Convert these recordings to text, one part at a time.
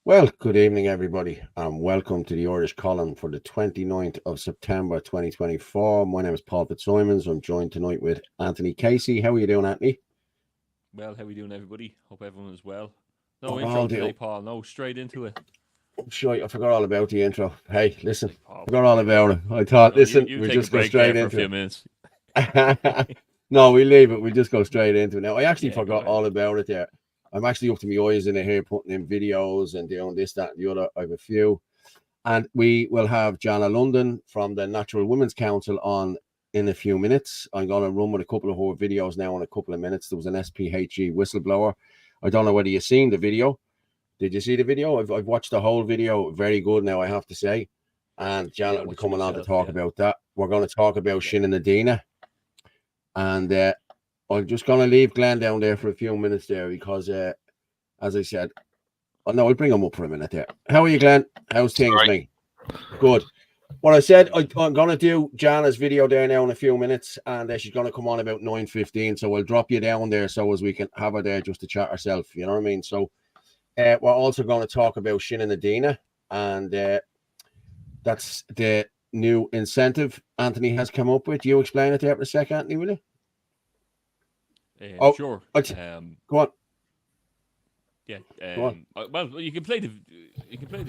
Well, good evening, everybody, and welcome to the Irish column for the 29th of September 2024. My name is Paul Fitzsimons. I'm joined tonight with Anthony Casey. How are you doing, Anthony? Well, how we doing, everybody? Hope everyone is well. No I'm intro all today, doing. Paul. No, straight into it. Sure, I forgot all about the intro. Hey, listen, Like Paul. forgot all about it. I thought, No, you listen, you we'll take a just go break there straight for a into few minutes. it. No, we leave it. We just go straight into it. Now, I actually Yeah, go forgot ahead. all about it there. I'm actually up to my eyes in it here, putting in videos and doing this, that, and the other. I have a few. And we will have Jana Lunden from the Natural Women's Council on in a few minutes. I'm going to run with a couple of her videos now in a couple of minutes. There was an SPHE whistleblower. I don't know whether you've seen the video. Did you see the video? I've watched the whole video. Very good now, I have to say. And Yeah, Janet I will be watched it coming on to myself. talk Yeah, about that. We're going to talk about yeah. Sinn and Adina. And I'm just going to leave Glenn down there for a few minutes there because, as I said, oh, no, I'll bring him up for a minute there. How are you, Glenn? How's things, Right. mate? Good. What I said, Very good. I'm going to do Jana's video there now in a few minutes, and she's going to come on about 9:15. So I'll drop you down there so as we can have her there just to chat herself. You know what I mean? So we're also going to talk about Sinn and Adina, and that's the new incentive Anthony has come up with. You explain it there for a second, Anthony, will you? Oh, Sure. go on, Yeah. go on. Well, you can play the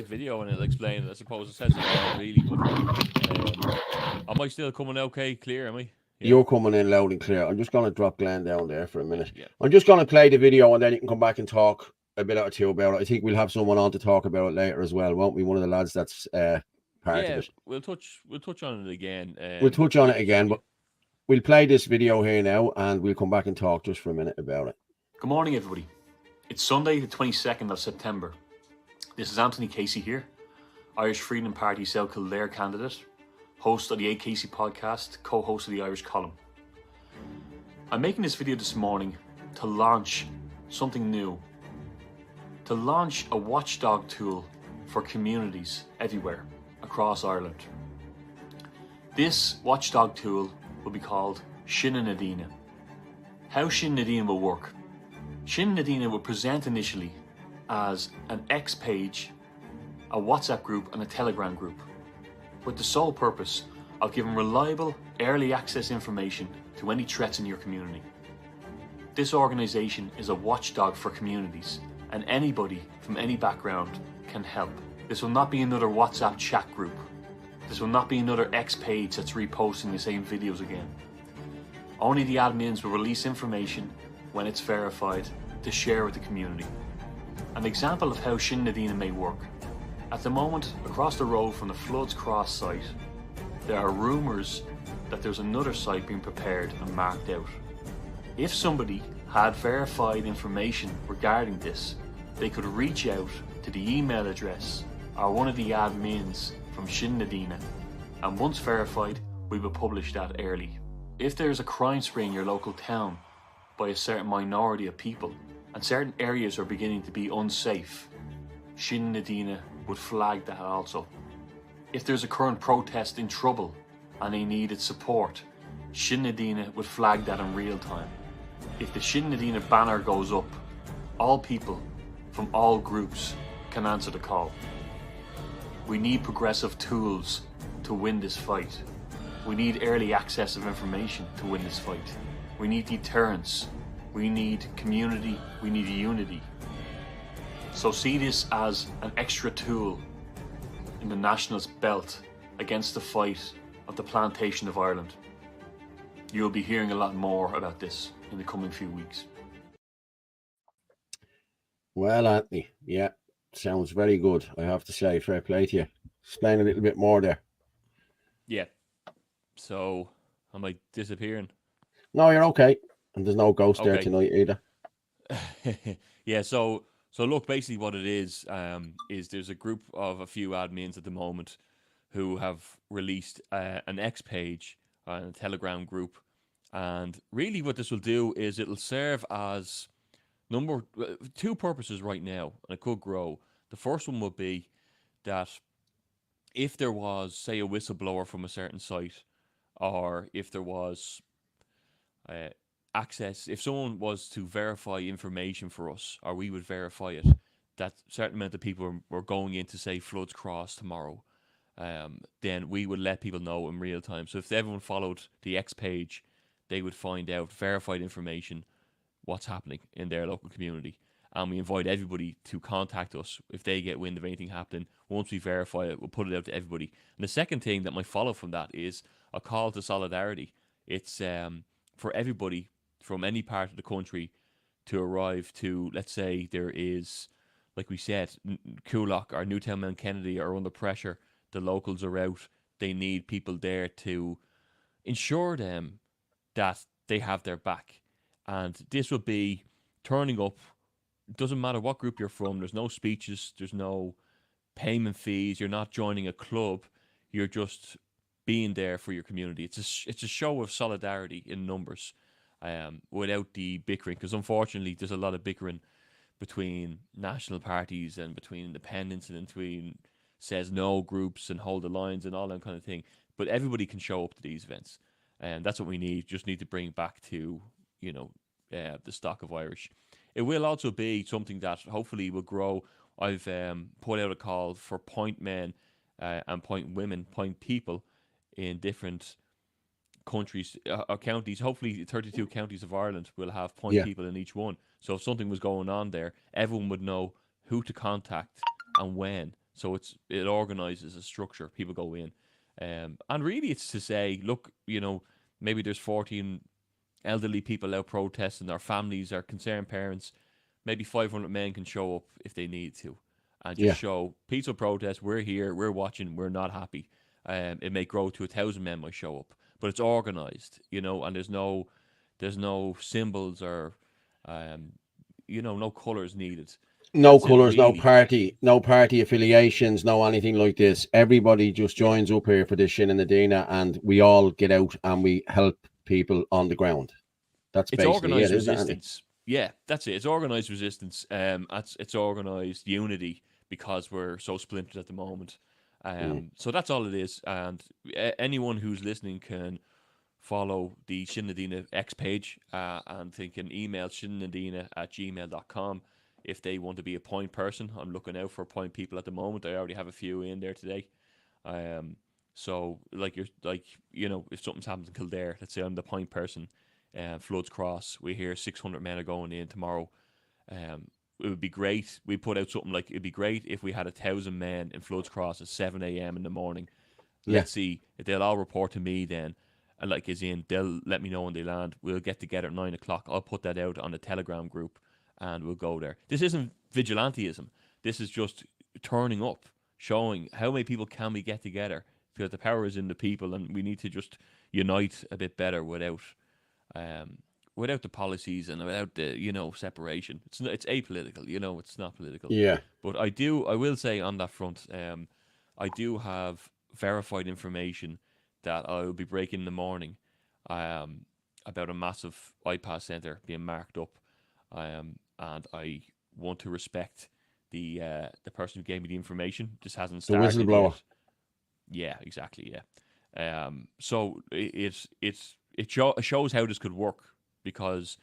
video and it'll explain it. I suppose it says it all really, but am I still coming okay? Clear? Am I? Yeah. You're coming in loud and clear. I'm just going to drop Glenn down there for a minute. Yeah. I'm just going to play the video and then you can come back and talk a bit or two about it. I think we'll have someone on to talk about it later as well, won't we? One of the lads that's part of Yeah. it. We'll touch on it again. We'll touch on Yeah. it again, but we'll play this video here now and we'll come back and talk just for a minute about it. Good morning, everybody. It's Sunday, the 22nd of September. This is Anthony Casey here, Irish Freedom Party South Kildare candidate, host of the A. Casey podcast, co-host of the Irish column. I'm making this video this morning to launch something new, to launch a watchdog tool for communities everywhere across Ireland. This watchdog tool will be called Sinn and Adina. How Sinn and Adina will work. Sinn and Adina will present initially as an X page, a WhatsApp group and a Telegram group, with the sole purpose of giving reliable early access information to any threats in your community. This organisation is a watchdog for communities, and anybody from any background can help. This will not be another WhatsApp chat group. This will not be another X page that's reposting the same videos again. Only the admins will release information when it's verified to share with the community. An example of how Sinn and Adina may work. At the moment, across the road from the Floods Cross site, there are rumours that there's another site being prepared and marked out. If somebody had verified information regarding this, they could reach out to the email address or one of the admins from Sinn and Adina, and once verified, we will publish that early. If there's a crime spree in your local town by a certain minority of people, and certain areas are beginning to be unsafe, Sinn and Adina would flag that also. If there's a current protest in trouble and they needed support, Sinn and Adina would flag that in real time. If the Sinn and Adina banner goes up, all people from all groups can answer the call. We need progressive tools to win this fight. We need early access of information to win this fight. We need deterrence. We need community. We need unity. So see this as an extra tool in the nationalist belt against the fight of the plantation of Ireland. You'll be hearing a lot more about this in the coming few weeks. Well, Anthony, yeah, sounds very good. I have to say, fair play to you. Explain a little bit more there. Yeah. So, am I disappearing? No, you're okay. And there's no ghost there Okay. tonight either. Yeah. So look, basically what it is there's a group of a few admins at the moment who have released an X page and a Telegram group, and really what this will do is it'll serve as two purposes right now, and it could grow. The first one would be that if there was, say, a whistleblower from a certain site, or if there was access, if someone was to verify information for us, or we would verify it, that certain amount of people were going into, say, Floods Cross tomorrow, then we would let people know in real time. So if everyone followed the X page, they would find out verified information, what's happening in their local community. And we invite everybody to contact us if they get wind of anything happening. Once we verify it, we'll put it out to everybody. And the second thing that might follow from that is a call to solidarity. It's for everybody from any part of the country to arrive to, let's say there is, like we said, Coolock or Newtown Mount Kennedy are under pressure. The locals are out. They need people there to ensure them that they have their back. And this will be turning up. It doesn't matter what group you're from. There's no speeches. There's no payment fees. You're not joining a club. You're just being there for your community. It's a show of solidarity in numbers, without the bickering. Because unfortunately, there's a lot of bickering between national parties and between independents and between says no groups and hold the lines and all that kind of thing. But everybody can show up to these events, and that's what we need. Just need to bring back to the stock of Irish. It will also be something that hopefully will grow. I've put out a call for point men and point women, point people in different countries or counties. Hopefully 32 counties of Ireland will have point people in each one. So if something was going on there, everyone would know who to contact and when. So it organises a structure. People go in. And really it's to say, look, maybe there's 14 elderly people out protesting, our families, our concerned parents. Maybe 500 men can show up if they need to, and just show peaceful protest. We're here, we're watching, we're not happy. It may grow to 1,000 men might show up, but it's organised, and there's no symbols or no colours needed. No colours, really. no party affiliations, no anything like this. Everybody just joins up here for this Sinn and Adina, and we all get out and we help people on the ground. It's organised resistance. Yeah, that's it. It's organised resistance. It's organised unity because we're so splintered at the moment. So that's all it is. And anyone who's listening can follow the Sinn Adina X page and they can email sinnadina@gmail.com if they want to be a point person. I'm looking out for point people at the moment. I already have a few in there today. So if something's happened in Kildare, let's say I'm the point person, Floods Cross, we hear 600 men are going in tomorrow. It would be great. We put out something like, it'd be great if we had 1,000 men in Floods Cross at 7 a.m. in the morning. Let's see if they'll all report to me then. And they'll let me know when they land. We'll get together at 9 o'clock. I'll put that out on the Telegram group and we'll go there. This isn't vigilantism. This is just turning up, showing how many people can we get together, because the power is in the people, and we need to just unite a bit better without the policies and without the separation. It's apolitical. It's not political. Yeah. But I will say on that front, I do have verified information that I will be breaking in the morning about a massive iPad centre being marked up, and I want to respect the person who gave me the information. This hasn't started. The whistleblower. Yet. Yeah, exactly. Yeah. So it shows how this could work, because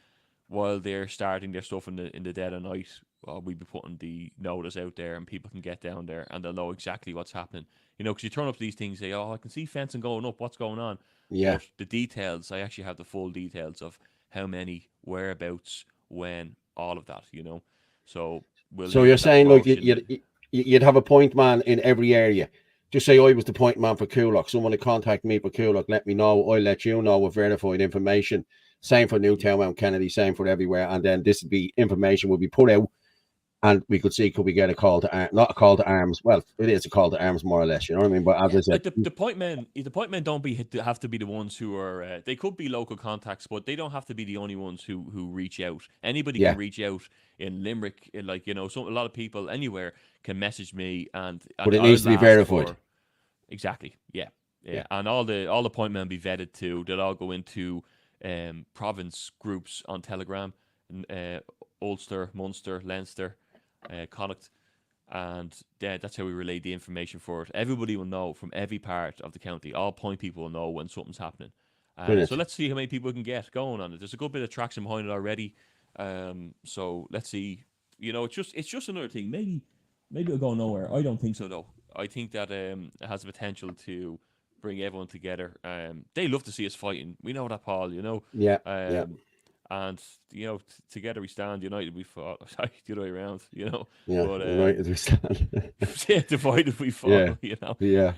while they're starting their stuff in the dead of night, we'll be putting the notice out there, and people can get down there and they'll know exactly what's happening. Because you turn up to these things, say, "Oh, I can see fencing going up. What's going on?" Yeah. But the details, I actually have the full details of how many, whereabouts, when, all of that. So you're saying like you'd have a point man in every area. Just say I was the point man for Coolock. Someone to contact me for Coolock, let me know. I'll let you know with verified information. Same for Newtown Mount Kennedy, same for everywhere. And then this would be information will be put out, and we could see, could we get a call to not a call to arms? Well, it is a call to arms, more or less. You know what I mean? But as I said, the point men don't have to be the ones who are. They could be local contacts, but they don't have to be the only ones who reach out. Anybody can reach out in Limerick. A lot of people anywhere can message me, but it needs to be verified. Exactly. Yeah. And all the point men be vetted too. They'll all go into province groups on Telegram, Ulster, Munster, Leinster, Connacht, and that's how we relay the information for it. Everybody will know from every part of the county. All point people will know when something's happening. So let's see how many people we can get going on it. There's a good bit of traction behind it already. So let's see you know, it's just another thing. Maybe it'll go nowhere. I don't think so though. I think that it has the potential to bring everyone together. They love to see us fighting. We know that, Paul. You know. Yeah. And you know, together we stand, united we fall. Sorry, the other way around. You know. Yeah. But United we stand. yeah, divided we fall. Yeah. You know. Yeah.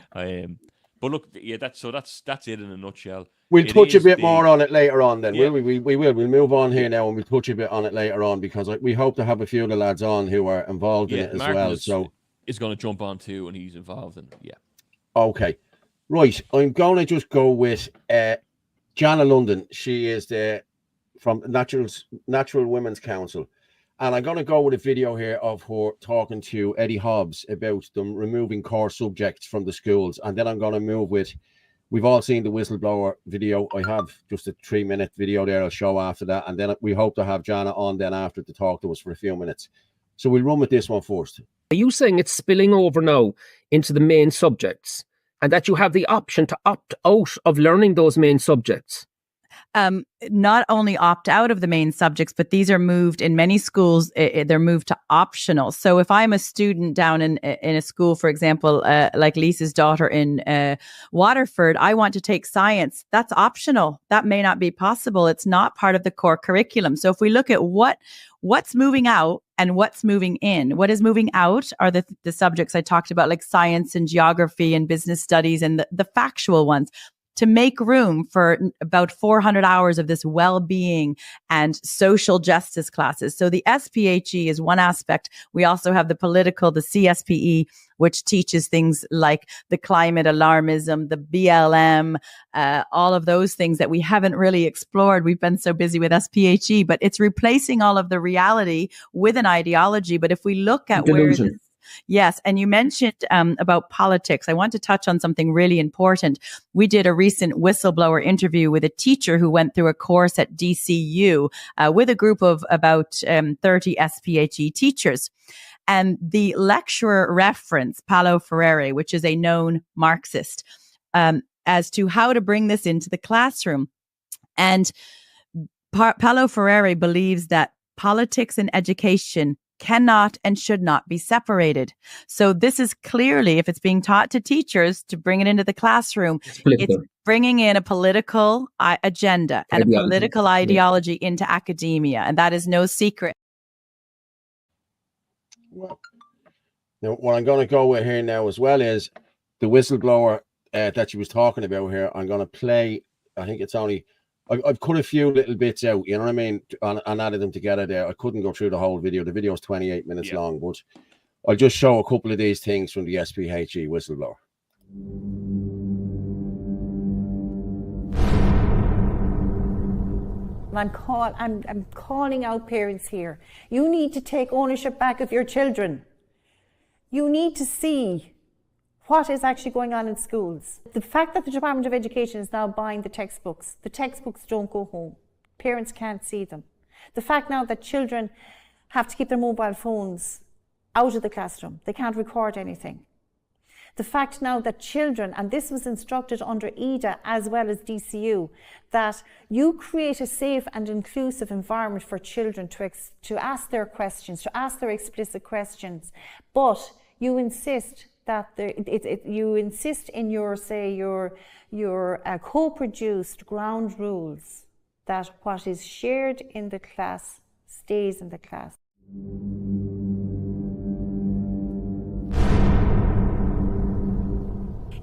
But look, yeah, that's it in a nutshell. We'll It touch a is bit the- more on it later on then, Yeah. will we? We will. We'll move on here Yeah. now and we'll touch a bit on it later on because we hope to have a few of the lads on who are involved in it as Martin well. So is going to jump on too, and he's involved in it. Yeah. okay. Right. I'm going to just go with Jana Lunden. She is from Natural Women's Council. And I'm going to go with a video here of her talking to Eddie Hobbs about them removing core subjects from the schools. And then I'm going to move with, we've all seen the whistleblower video. I have just a 3-minute video there I'll show after that. And then we hope to have Jana on then after to talk to us for a few minutes. So we'll run with this one first. Are you saying it's spilling over now into the main subjects and that you have the option to opt out of learning those main subjects? Not only opt out of the main subjects, but these are moved in many schools. They're moved to optional. So if I'm a student down in a school, for example, like Lisa's daughter in Waterford, I want to take science. That's optional. That may not be possible. It's not part of the core curriculum. So if we look at what's moving out and what's moving in, what is moving out are the subjects I talked about, like science and geography and business studies and the factual ones, to make room for about 400 hours of this well-being and social justice classes. So the SPHE is one aspect. We also have the political, the CSPE, which teaches things like the climate alarmism, the BLM, all of those things that we haven't really explored. We've been so busy with SPHE, but it's replacing all of the reality with an ideology. But if we look at Delusion. where this, yes. And you mentioned about politics. I want to touch on something really important. We did a recent whistleblower interview with a teacher who went through a course at DCU with a group of about 30 SPHE teachers. And the lecturer referenced Paulo Freire, which is a known Marxist, as to how to bring this into the classroom. And Paulo Freire believes that politics and education cannot and should not be separated. So this is clearly, if it's being taught to teachers to bring it into the classroom, it's bringing in a political agenda and a political ideology into academia. And that is no secret. Well, now, what I'm going to go with here now as well is the whistleblower that she was talking about here. I'm going to play, I think it's only, I've cut a few little bits out, you know what I mean, and added them together there. I couldn't go through the whole video. The video is 28 minutes long, but I'll just show a couple of these things from the SPHE whistleblower. I'm calling out parents here. You need to take ownership back of your children. You need to see what is actually going on in schools. The fact that the Department of Education is now buying the textbooks don't go home. Parents can't see them. The fact now that children have to keep their mobile phones out of the classroom. They can't record anything. The fact now that children, and this was instructed under EDA as well as DCU, that you create a safe and inclusive environment for children to ask their questions, to ask their explicit questions, but you insist that you insist in your co-produced ground rules that what is shared in the class stays in the class.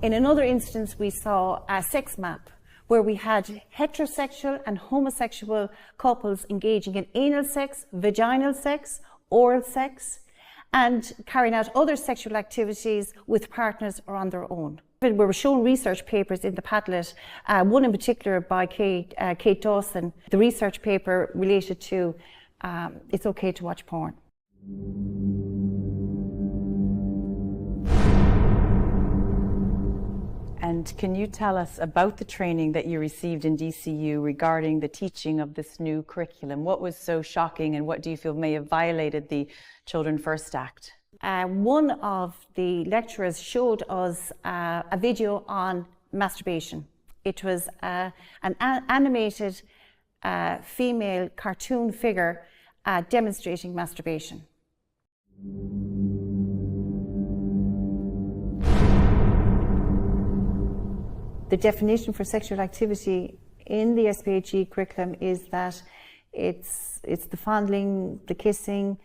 In another instance, we saw a sex map where we had heterosexual and homosexual couples engaging in anal sex, vaginal sex, oral sex, and carrying out other sexual activities with partners or on their own. We were shown research papers in the Padlet, one in particular by Kate Dawson. The research paper related to it's okay to watch porn. And can you tell us about the training that you received in DCU regarding the teaching of this new curriculum? What was so shocking and what do you feel may have violated the Children First Act? One of the lecturers showed us a video on masturbation. It was an animated female cartoon figure demonstrating masturbation. The definition for sexual activity in the SPHE curriculum is that it's the fondling, the kissing,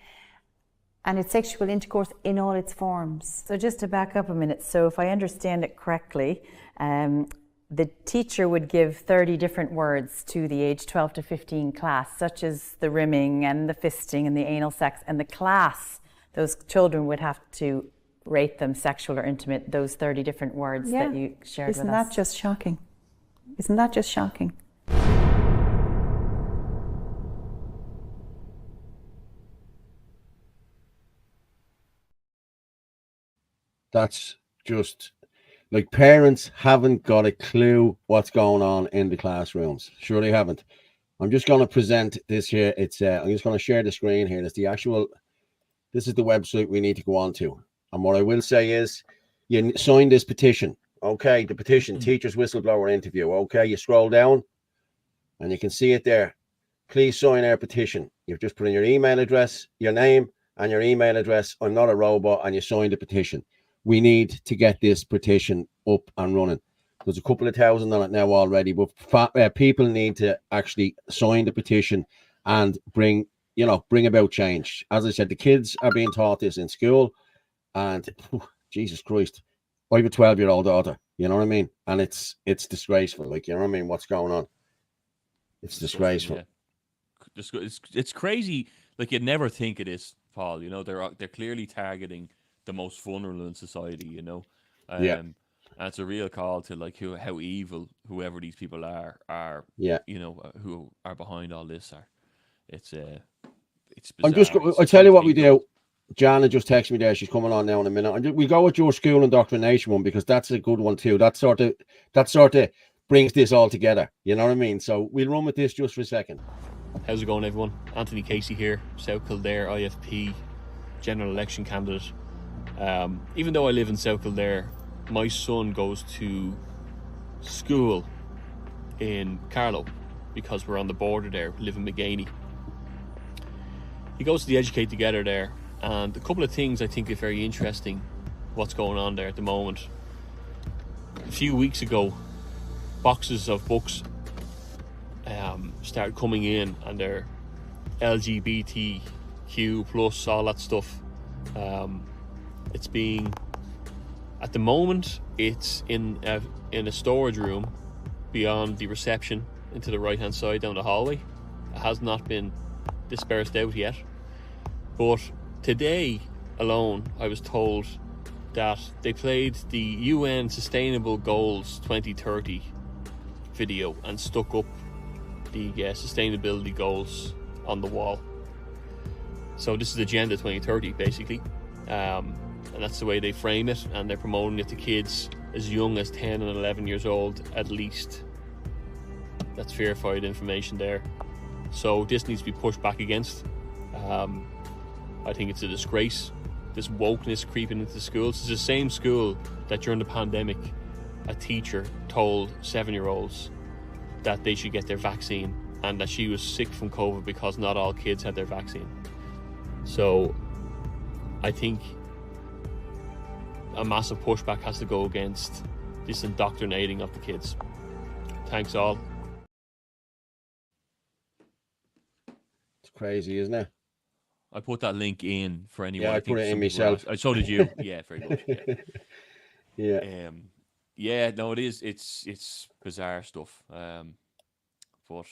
and it's sexual intercourse in all its forms. So just to back up a minute, so if I understand it correctly, the teacher would give 30 different words to the age 12 to 15 class, such as the rimming and the fisting and the anal sex, and the class, those children would have to rate them sexual or intimate, those 30 different words that you shared with us. Isn't that just shocking? Isn't that just shocking? That's just like parents haven't got a clue what's going on in the classrooms. Sure, they haven't. I'm just going to present this here. It's I'm just going to share the screen here. This is the website we need to go on to. And what I will say is, you sign this petition. Okay, the petition, teachers whistleblower interview. Okay, you scroll down and you can see it there. Please sign our petition. You've just put in your email address, your name, and your email address. I'm not a robot, and you sign the petition. We need to get this petition up and running. There's a couple of thousand on it now already, but people need to actually sign the petition and bring about change. As I said, the kids are being taught this in school, and Jesus Christ, I have a 12-year-old daughter. You know what I mean? And it's disgraceful. Like, you know what I mean? What's going on? It's disgraceful. Yeah. It's crazy. Like, you'd never think it is, Paul. You know, they're clearly targeting the most vulnerable in society, you know. And it's a real call to like how evil whoever these people are you know, who are behind all this are. It's bizarre. I tell you what we do. Jana just texted me there. She's coming on now in a minute. We go with your school indoctrination one because that's a good one too. That sort of brings this all together. You know what I mean? So we'll run with this just for a second. How's it going, everyone? Anthony Casey here, South Kildare IFP general election candidate. Even though I live in South Kildare, my son goes to school in Carlow because we're on the border there. We live in McGaney. He goes to the Educate Together there, and a couple of things I think are very interesting what's going on there at the moment. A few weeks ago, boxes of books started coming in, and they're LGBTQ plus, all that stuff. It's being, at the moment, it's in a storage room beyond the reception into the right hand side down the hallway. It has not been dispersed out yet, but today alone I was told that they played the UN Sustainable Goals 2030 video and stuck up the sustainability goals on the wall. So this is Agenda 2030 basically, and that's the way they frame it, and they're promoting it to kids as young as 10 and 11 years old at least. That's verified information there. So this needs to be pushed back against. I think it's a disgrace, this wokeness creeping into schools. It's the same school that during the pandemic a teacher told 7-year-olds that they should get their vaccine, and that she was sick from COVID because not all kids had their vaccine. So I think a massive pushback has to go against this indoctrinating of the kids. Thanks all. It's crazy, isn't it? I put that link in for anyone. Yeah, I put it in myself. So did you. Yeah, very good. Yeah. Yeah. Yeah, no, it is. It's bizarre stuff. But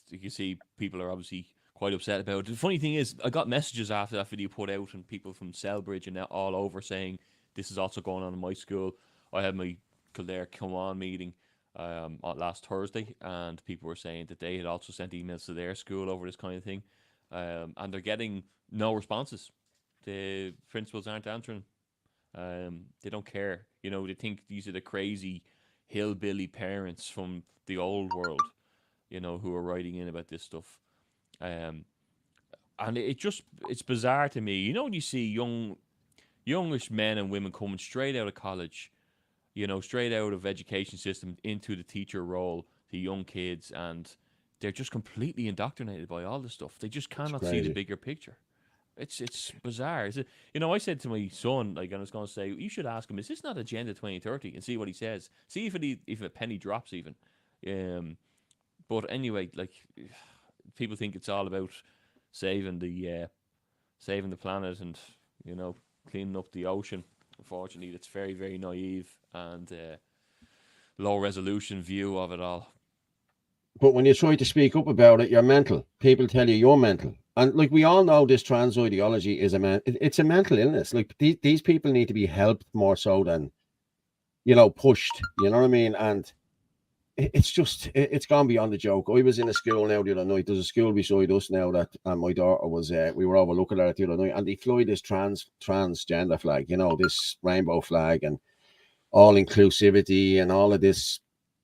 you can see people are obviously quite upset about it. The funny thing is, I got messages after that video put out, and people from Selbridge and all over saying this is also going on in my school. I had my Kildare Come On meeting last Thursday, and people were saying that they had also sent emails to their school over this kind of thing, and they're getting no responses. The principals aren't answering. They don't care. You know, they think these are the crazy hillbilly parents from the old world, you know, who are writing in about this stuff. And it's bizarre to me. You know, when you see youngish men and women coming straight out of college, you know, straight out of education system into the teacher role, the young kids, and they're just completely indoctrinated by all this stuff. They just cannot see the bigger picture. It's bizarre. I said to my son, like, I was going to say, you should ask him, is this not Agenda 2030, and see what he says. See if a penny drops even. But anyway, like, people think it's all about saving the planet and cleaning up the ocean. Unfortunately, that's very, very naive and low resolution view of it all. But when you try to speak up about it, you're mental. People tell you you're mental. And like we all know, this trans ideology is it's a mental illness. Like these people need to be helped more so than, pushed. You know what I mean? And it's gone beyond the joke. I was in a school now the other night. There's a school beside us now that my daughter was, we were overlooking at it the other night, and they fly this transgender flag, this rainbow flag and all inclusivity and all of this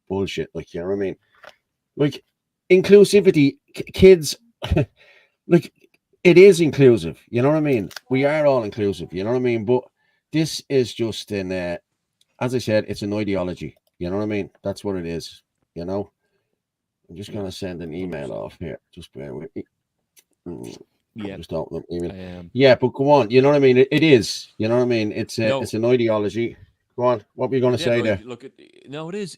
bullshit. Like, you know what I mean? Like inclusivity, kids, like it is inclusive. You know what I mean? We are all inclusive. You know what I mean? But this is just as I said, it's an ideology. You know what I mean? That's what it is. I'm just going to send an email off here. Just bear with me. Yeah. Just open up email. Yeah, but go on. You know what I mean? It is. You know what I mean? It's an ideology. Go on. What were you going to say there? Look, no, it is.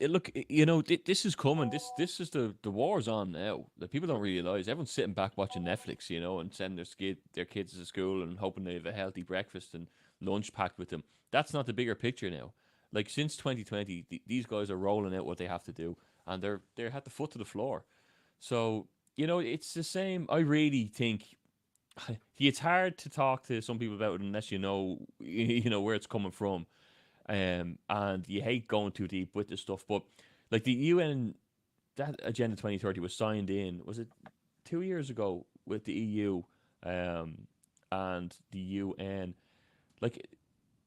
This is coming. This is the war's on now. The people don't realize. Everyone's sitting back watching Netflix, and sending their kids to school and hoping they have a healthy breakfast and lunch packed with them. That's not the bigger picture now. Like since 2020, these guys are rolling out what they have to do, and they're at the foot to the floor. So it's the same. I really think it's hard to talk to some people about it unless you know where it's coming from. And you hate going too deep with this stuff, but like the UN, that Agenda 2030 was signed in, was it 2 years ago with the EU and the UN? Like,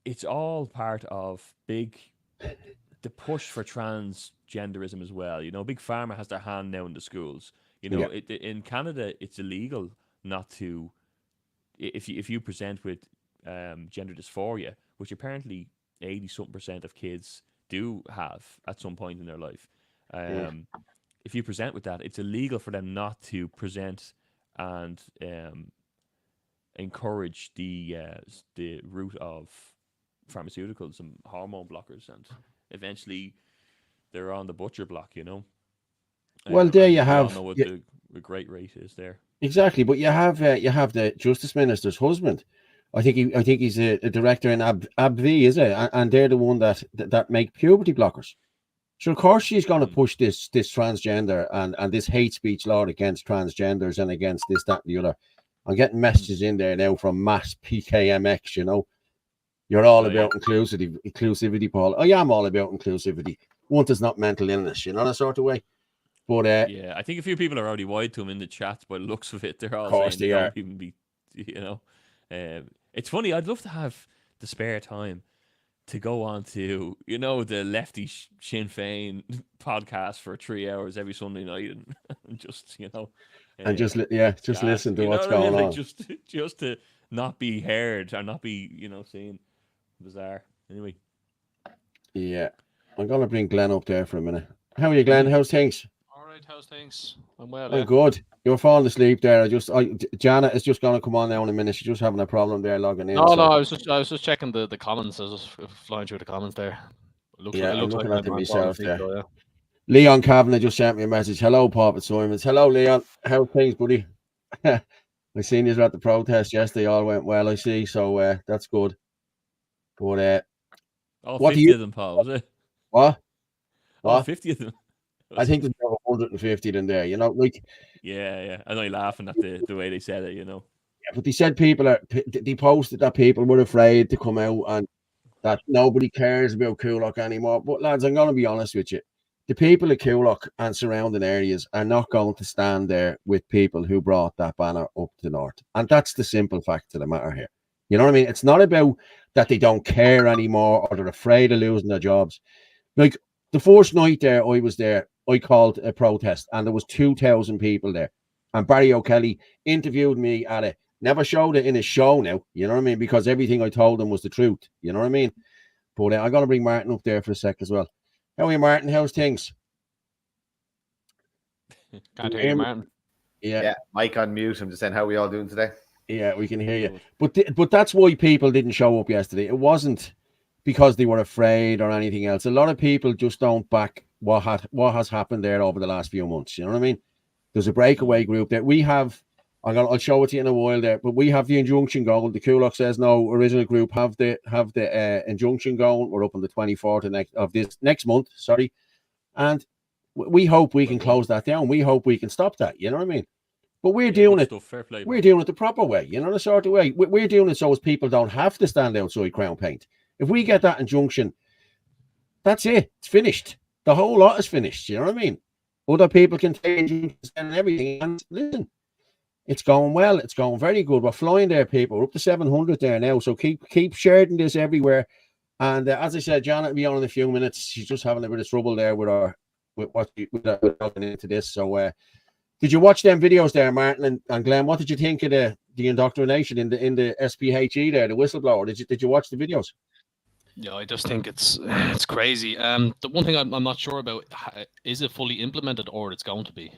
it's all part of the push for transgenderism as well. Big Pharma has their hand now in the schools. In Canada, it's illegal not to, if you present with gender dysphoria, which apparently 80-something% of kids do have at some point in their life. If you present with that, it's illegal for them not to present and encourage the route of pharmaceuticals and hormone blockers, and eventually they're on the butcher block. Well, there you have. I don't know what the great rate is there. Exactly, but you have the Justice Minister's husband. I think he's a director in AbbVie, is it? And they're the one that make puberty blockers. So of course she's going to push this transgender and this hate speech law against transgenders and against this, that, and the other. I'm getting messages in there now from Mass PKMX. You're all about inclusivity, Paul. I am all about inclusivity. One is not mental illness, that sort of way. But yeah, I think a few people are already wide to him in the chat by the looks of it. They're all saying they don't even be, it's funny. I'd love to have the spare time to go on to, the Lefty Sinn Féin podcast for 3 hours every Sunday night and just, and just listen to what's going on. Just to not be heard or not be, seen. Bizarre. Anyway. Yeah. I'm going to bring Glenn up there for a minute. How are you, Glenn? How's things? All right, how's things? I'm well. I'm good. You were falling asleep there. Jana is just going to come on now in a minute. She's just having a problem there logging in. No, I was just checking the comments. I was just flying through the comments there. It looks like at them myself there. So, yeah. Leon Kavanagh just sent me a message. Hello, Papa Simons. Hello, Leon. How's things, buddy? I seen you at the protest yesterday. All went well, I see. So that's good. But all 50 of them, Paul, was it? What? All 50 of them. I think there's about 150 in there, like. Yeah. I know you're laughing at the way they said it, Yeah, but they said they posted that people were afraid to come out and that nobody cares about Coolock anymore. But lads, I'm going to be honest with you. The people at Coolock and surrounding areas are not going to stand there with people who brought that banner up to north. And that's the simple fact of the matter here. You know what I mean? It's not about that they don't care anymore or they're afraid of losing their jobs. Like the first night there, I was there. I called a protest and there was 2,000 people there. And Barry O'Kelly interviewed me at it. Never showed it in his show now, you know what I mean? Because everything I told him was the truth, you know what I mean? But I'm going to bring Martin up there for a sec as well. How are you, Martin? How's things? Can't hear you, Martin. Yeah, Mike on mute. I'm just saying, how are we all doing today? Yeah, we can hear you. But that's why people didn't show up yesterday. It wasn't because they were afraid or anything else. A lot of people just don't back what has happened there over the last few months. You know what I mean? There's a breakaway group that we have. I'll show it to you in a while there, but we have the injunction going. The Kulak says no. Original group have the injunction going. We're up on the 24th of this next month. Sorry, and we hope we can close that down. We hope we can stop that. You know what I mean? But we're doing it. Fair play, we're doing it the proper way. You know, the sort of way. We're doing it so as people don't have to stand outside Crown Paint. If we get that injunction, that's it. It's finished. The whole lot is finished. You know what I mean? Other people can take injunctions and everything. And listen. It's going well. It's going very good. We're flying there, people. We're up to 700 there now. So keep sharing this everywhere. And as I said, Jana will be on in a few minutes. She's just having a bit of trouble there with looking into this. So, did you watch them videos there, Martin and Glenn? What did you think of the indoctrination in the SPHE there, the whistleblower? Did you watch the videos? Yeah, I just think it's crazy. The one thing I'm not sure about, is it fully implemented or it's going to be?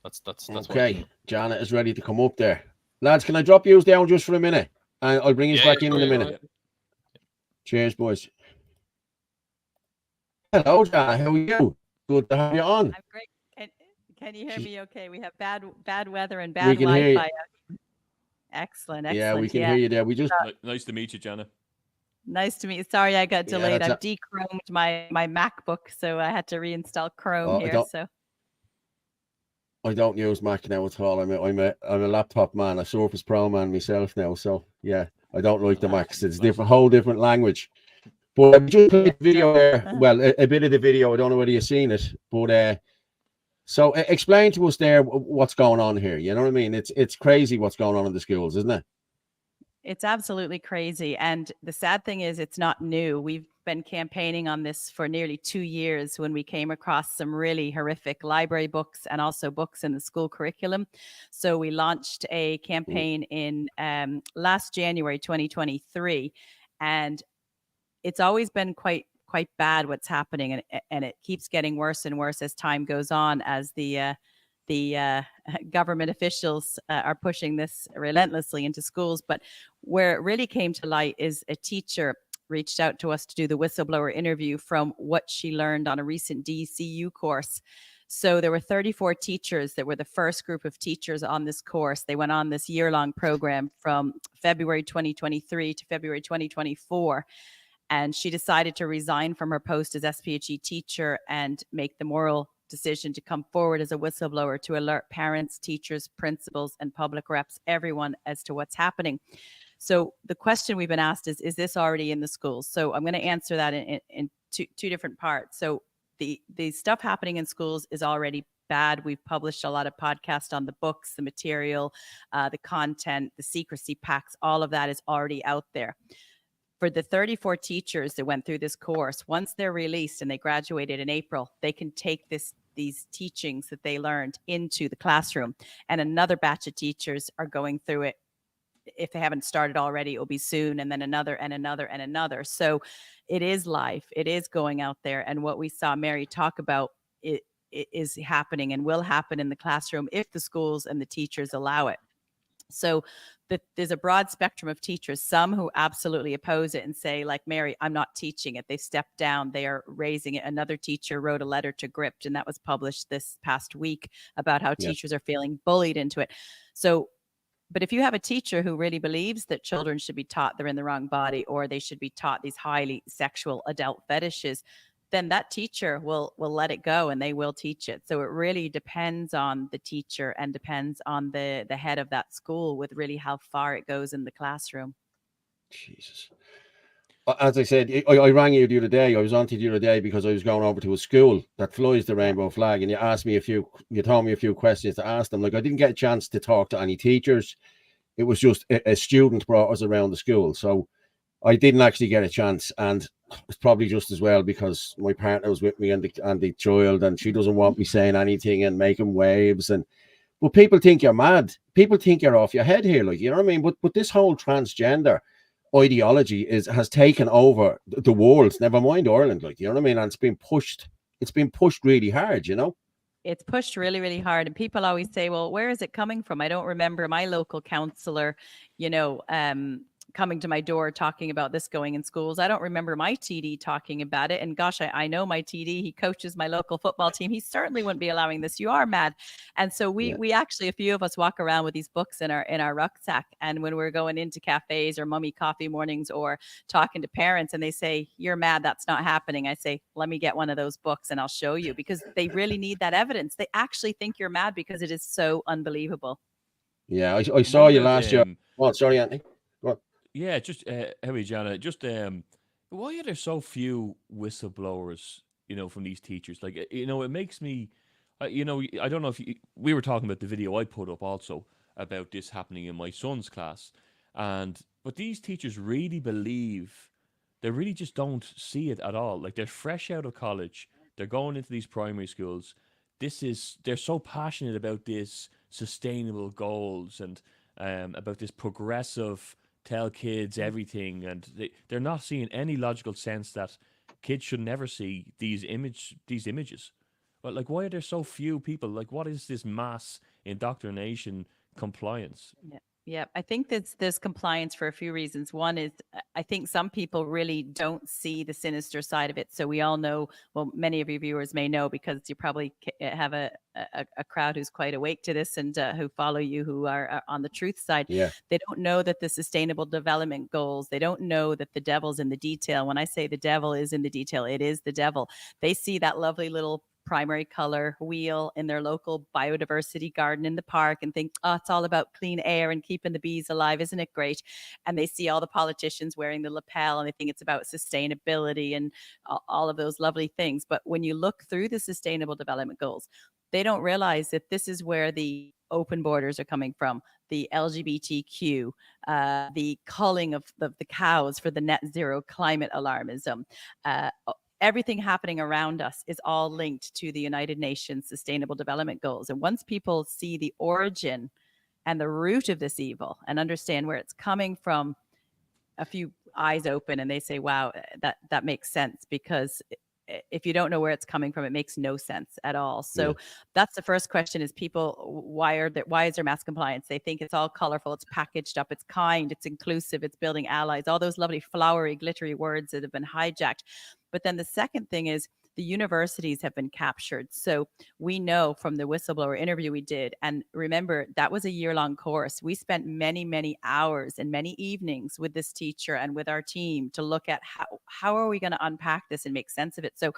That's okay. Jana is ready to come up there. Lads, can I drop you down just for a minute? And I'll bring you back in a minute. Right. Cheers, boys. Hello, Jana. How are you? Good to have you on. I'm great. Can you hear me okay? We have bad weather and bad Wi-Fi. Excellent. Yeah, we can hear you there. We just nice to meet you, Jana. Nice to meet you. Sorry I got delayed. I've de-chromed my MacBook, so I had to reinstall Chrome here. So I don't use Mac now at all. I'm a laptop man, a Surface Pro man myself now. So yeah, I don't like the Macs. It's a whole different language. But I just played the video there. Well, a bit of the video. I don't know whether you've seen it, but so explain to us there what's going on here. You know what I mean? It's crazy what's going on in the schools, isn't it? It's absolutely crazy. And the sad thing is it's not new. We've been campaigning on this for nearly 2 years when we came across some really horrific library books and also books in the school curriculum. So we launched a campaign in last January 2023. And it's always been quite bad what's happening. And it keeps getting worse and worse as time goes on, as the government officials are pushing this relentlessly into schools. But where it really came to light is a teacher reached out to us to do the whistleblower interview from what she learned on a recent DCU course. So there were 34 teachers that were the first group of teachers on this course. They went on this year-long program from February 2023 to February 2024. And she decided to resign from her post as SPHE teacher and make the moral decision to come forward as a whistleblower to alert parents, teachers, principals, and public reps, everyone, as to what's happening. So the question we've been asked is this already in the schools? So I'm going to answer that in two different parts. So the stuff happening in schools is already bad. We've published a lot of podcasts on the books, the material, the content, the secrecy packs, all of that is already out there. For the 34 teachers that went through this course, once they're released and they graduated in April, they can take these teachings that they learned into the classroom. And another batch of teachers are going through it. If they haven't started already, it will be soon, and then another and another and another. So it is life. It is going out there. And what we saw Mary talk about, it is happening and will happen in the classroom if the schools and the teachers allow it. So there's a broad spectrum of teachers, some who absolutely oppose it and say, like Mary, I'm not teaching it. They stepped down. They are raising it. Another teacher wrote a letter to GRIPT, and that was published this past week about how teachers are feeling bullied into it. So, but if you have a teacher who really believes that children should be taught they're in the wrong body, or they should be taught these highly sexual adult fetishes, then that teacher will let it go and they will teach it. So it really depends on the teacher and depends on the head of that school with really how far it goes in the classroom. Jesus. As I said, I rang you the other day. I was on to you the other day because I was going over to a school that flies the rainbow flag, and you told me a few questions to ask them. Like, I didn't get a chance to talk to any teachers. It was just a student brought us around the school. So I didn't actually get a chance, and it's probably just as well because my partner was with me and the child, and she doesn't want me saying anything and making waves. But people think you're mad. People think you're off your head here, like, you know what I mean? But this whole transgender ideology has taken over the world. Never mind Ireland, like, you know what I mean? And it's been pushed really hard, you know. it's pushed really, really hard. And people always say, well, where is it coming from? I don't remember my local counselor, coming to my door talking about this going in schools. I don't remember my TD talking about it. And gosh, I know my TD, he coaches my local football team. He certainly wouldn't be allowing this. You are mad. And so we actually, a few of us walk around with these books in our rucksack. And when we're going into cafes or mummy coffee mornings or talking to parents and they say, you're mad, that's not happening, I say, let me get one of those books and I'll show you, because they really need that evidence. They actually think you're mad because it is so unbelievable. Yeah, I saw you last year. Oh, sorry, Anthony. Go on. Yeah, just Harry, Jana, just why are there so few whistleblowers, from these teachers? Like, it makes me, I don't know if we were talking about the video I put up also about this happening in my son's class, but these teachers really believe, they really just don't see it at all. Like, they're fresh out of college, they're going into these primary schools. They're so passionate about this sustainable goals and about this progressive, tell kids everything, and they're not seeing any logical sense that kids should never see these images. But like, why are there so few people? Like, what is this mass indoctrination compliance? Yeah, I think there's compliance for a few reasons. One is, I think some people really don't see the sinister side of it. So we all know, well, many of your viewers may know, because you probably have a crowd who's quite awake to this and who follow you, who are on the truth side. Yeah. They don't know that the Sustainable Development Goals, they don't know that the devil's in the detail. When I say the devil is in the detail, it is the devil. They see that lovely little primary color wheel in their local biodiversity garden in the park and think, oh, it's all about clean air and keeping the bees alive. Isn't it great? And they see all the politicians wearing the lapel and they think it's about sustainability and all of those lovely things. But when you look through the Sustainable Development Goals, they don't realize that this is where the open borders are coming from, the LGBTQ, the culling of the cows for the net zero climate alarmism, everything happening around us is all linked to the United Nations Sustainable Development Goals. And once people see the origin and the root of this evil and understand where it's coming from, a few eyes open and they say, wow, that makes sense. Because if you don't know where it's coming from, it makes no sense at all. So that's the first question: is people, why is there mass compliance? They think it's all colorful, it's packaged up, it's kind, it's inclusive, it's building allies, all those lovely flowery, glittery words that have been hijacked. But then the second thing is, the universities have been captured. So we know from the whistleblower interview we did, and remember, that was a year-long course. We spent many, many hours and many evenings with this teacher and with our team to look at how are we going to unpack this and make sense of it. So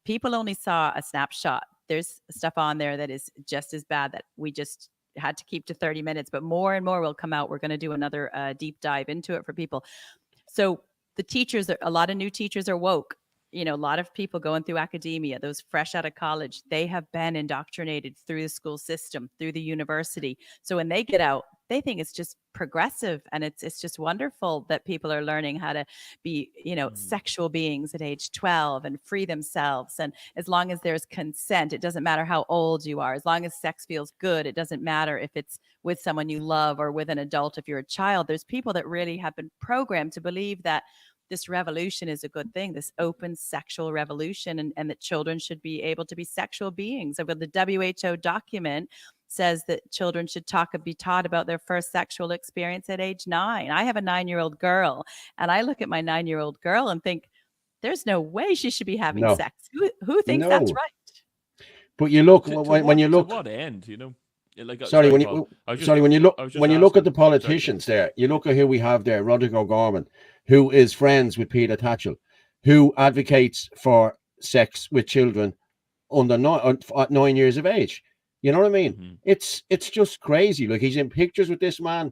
people only saw a snapshot. There's stuff on there that is just as bad that we just had to keep to 30 minutes, but more and more will come out. We're going to do another deep dive into it for people. So the teachers, a lot of new teachers are woke. A lot of people going through academia, those fresh out of college, they have been indoctrinated through the school system, through the university. So when they get out, they think it's just progressive, and it's just wonderful that people are learning how to be, sexual beings at age 12 and free themselves. And as long as there's consent, it doesn't matter how old you are. As long as sex feels good, it doesn't matter if it's with someone you love or with an adult if you're a child. There's people that really have been programmed to believe that this revolution is a good thing, this open sexual revolution, and that children should be able to be sexual beings. So the WHO document says that children should be taught about their first sexual experience at age 9. I have a 9-year-old girl, and I look at my 9-year-old girl and think, there's no way she should be having sex. Who thinks that's right? But you look, when you look, to what end, Like, when you look at the politicians there, you look at who we have there, Roderick O'Gorman, who is friends with Peter Tatchell, who advocates for sex with children under 9 years of age. You know what I mean? Mm-hmm. It's just crazy. Like, he's in pictures with this man,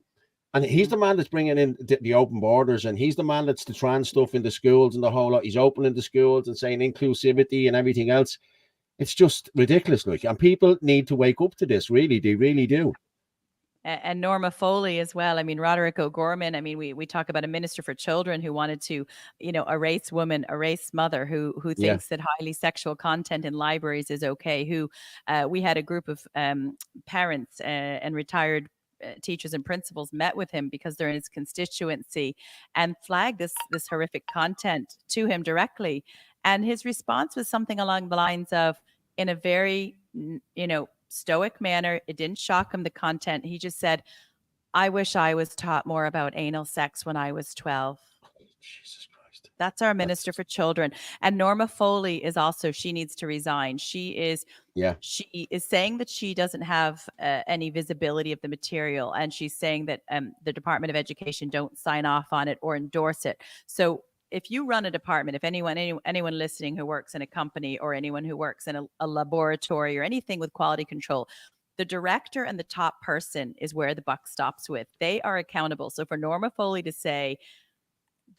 and he's the man that's bringing in the open borders, and he's the man that's the trans stuff in the schools and the whole lot. He's opening the schools and saying inclusivity and everything else. It's just ridiculous, like, and people need to wake up to this. Really, they really do. And Norma Foley as well. I mean, Roderick O'Gorman. I mean, we talk about a minister for children who wanted to, erase mother, who thinks that highly sexual content in libraries is okay. Who we had a group of parents and retired teachers and principals met with him because they're in his constituency, and flagged this horrific content to him directly. And his response was something along the lines of, in a very stoic manner. It didn't shock him, the content. He just said, I wish I was taught more about anal sex when I was 12. Jesus Christ. That's our minister for children. And Norma Foley is also, she needs to resign. She is saying that she doesn't have any visibility of the material. And she's saying that the Department of Education don't sign off on it or endorse it. So if you run a department, if anyone listening who works in a company or anyone who works in a laboratory or anything with quality control, the director and the top person is where the buck stops with. They are accountable. So for Norma Foley to say,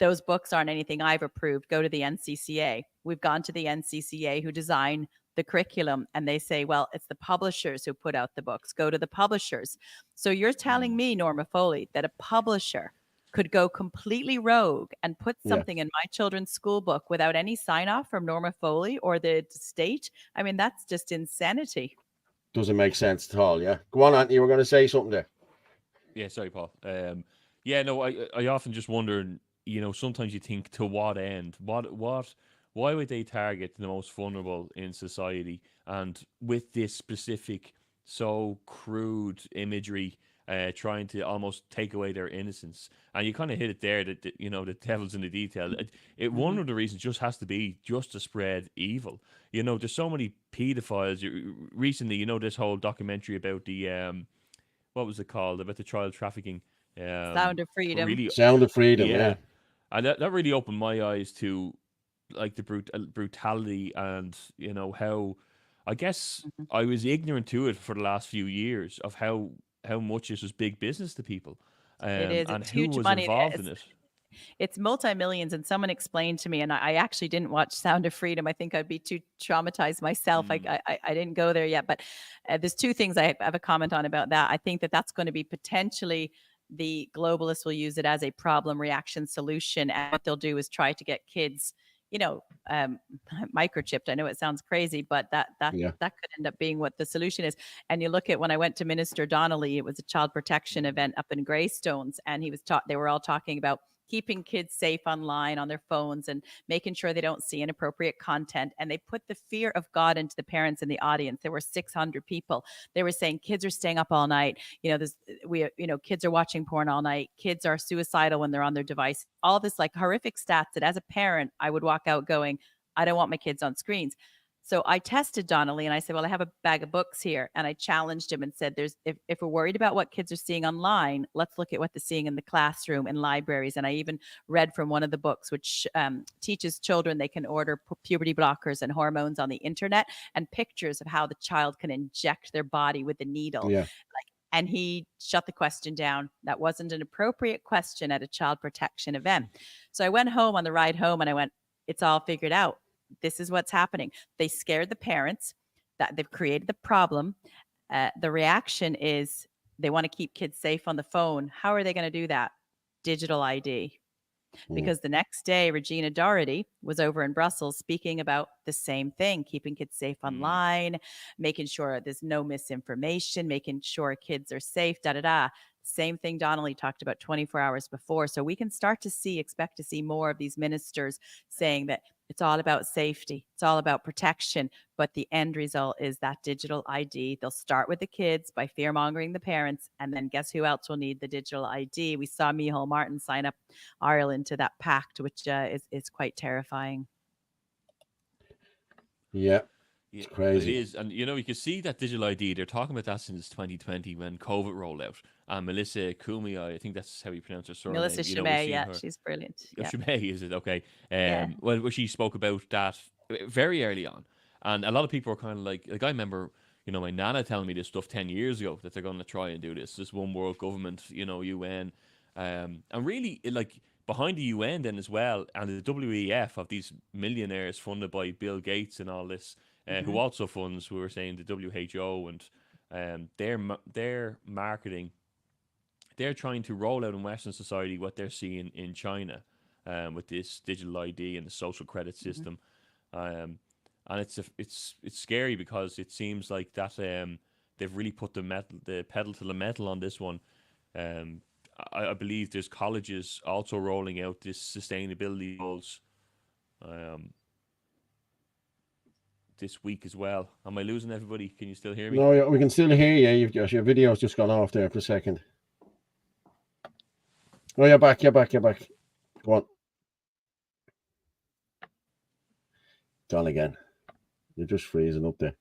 those books aren't anything I've approved, go to the NCCA. We've gone to the NCCA who design the curriculum, and they say, well, it's the publishers who put out the books. Go to the publishers. So you're telling me, Norma Foley, that a publisher could go completely rogue and put something in my children's school book without any sign off from Norma Foley or the state? I mean, that's just insanity. Doesn't make sense at all. Yeah. Go on, Anthony. You were going to say something there. Yeah, sorry, Paul. I often just wonder, sometimes you think, to what end? Why would they target the most vulnerable in society? And with this specific, so crude imagery, trying to almost take away their innocence. And you kind of hit it there, that the devil's in the detail. One of the reasons just has to be just to spread evil. There's so many pedophiles. Recently, this whole documentary about the, what was it called? About the child trafficking. Sound of Freedom. Sound of Freedom, yeah. And that really opened my eyes to like the brutality and, how, I guess I was ignorant to it for the last few years of how much this was big business to people. It is. And It's who huge was money. involved in it. It's multi-millions, and someone explained to me, and I actually didn't watch Sound of Freedom. I think I'd be too traumatized myself. I didn't go there yet, but there's two things I have a comment on about that. I think that's going to be potentially, the globalists will use it as a problem reaction solution, and what they'll do is try to get kids, microchipped. I know it sounds crazy, but that could end up being what the solution is. And you look at, when I went to Minister Donnelly, it was a child protection event up in Greystones, and they were all talking about keeping kids safe online on their phones and making sure they don't see inappropriate content. And they put the fear of God into the parents in the audience. There were 600 people. They were saying kids are staying up all night. Kids are watching porn all night. Kids are suicidal when they're on their device. All this like horrific stats that as a parent, I would walk out going, I don't want my kids on screens. So I tested Donnelly and I said, well, I have a bag of books here. And I challenged him and said, if we're worried about what kids are seeing online, let's look at what they're seeing in the classroom, in libraries. And I even read from one of the books, which teaches children they can order puberty blockers and hormones on the internet, and pictures of how the child can inject their body with a needle. Yeah. And he shut the question down. That wasn't an appropriate question at a child protection event. So I went home on the ride home and I went, it's all figured out. This is what's happening. They scared the parents, that they've created the problem. The reaction is they want to keep kids safe on the phone. How are they going to do that? Digital ID. Because the next day, Regina Doherty was over in Brussels speaking about the same thing, keeping kids safe online, making sure there's no misinformation, making sure kids are safe, Same thing Donnelly talked about 24 hours before. So we can expect to see more of these ministers saying that it's all about safety. It's all about protection. But the end result is that digital ID. They'll start with the kids by fear-mongering the parents. And then guess who else will need the digital ID? We saw Micheál Martin sign up Ireland to that pact, which is quite terrifying. Yeah. It's crazy. It is. And, you can see that digital ID, they're talking about that since 2020 when COVID rolled out. And Melissa Kumia, I think that's how you pronounce her surname. Melissa Chimay, she's brilliant. Oh, Yeah. Chimay, is it? Okay. Well, she spoke about that very early on. And a lot of people were kind of like I remember, my nana telling me this stuff 10 years ago, that they're going to try and do this one world government, UN. And really, behind the UN then as well, and the WEF of these millionaires funded by Bill Gates and all this, who also funds, we were saying, the WHO, and their marketing, they're trying to roll out in Western society what they're seeing in China, with this digital ID and the social credit system, and it's scary because it seems like that they've really put the pedal to the metal on this one. I believe there's colleges also rolling out this sustainability goals. this week as well. Am I losing everybody? Can you still hear me? No, yeah, we can still hear you. You've got your video's just gone off there for a second. Oh, you're back. You're back. You're back. Go on. Gone again. You're just freezing up there.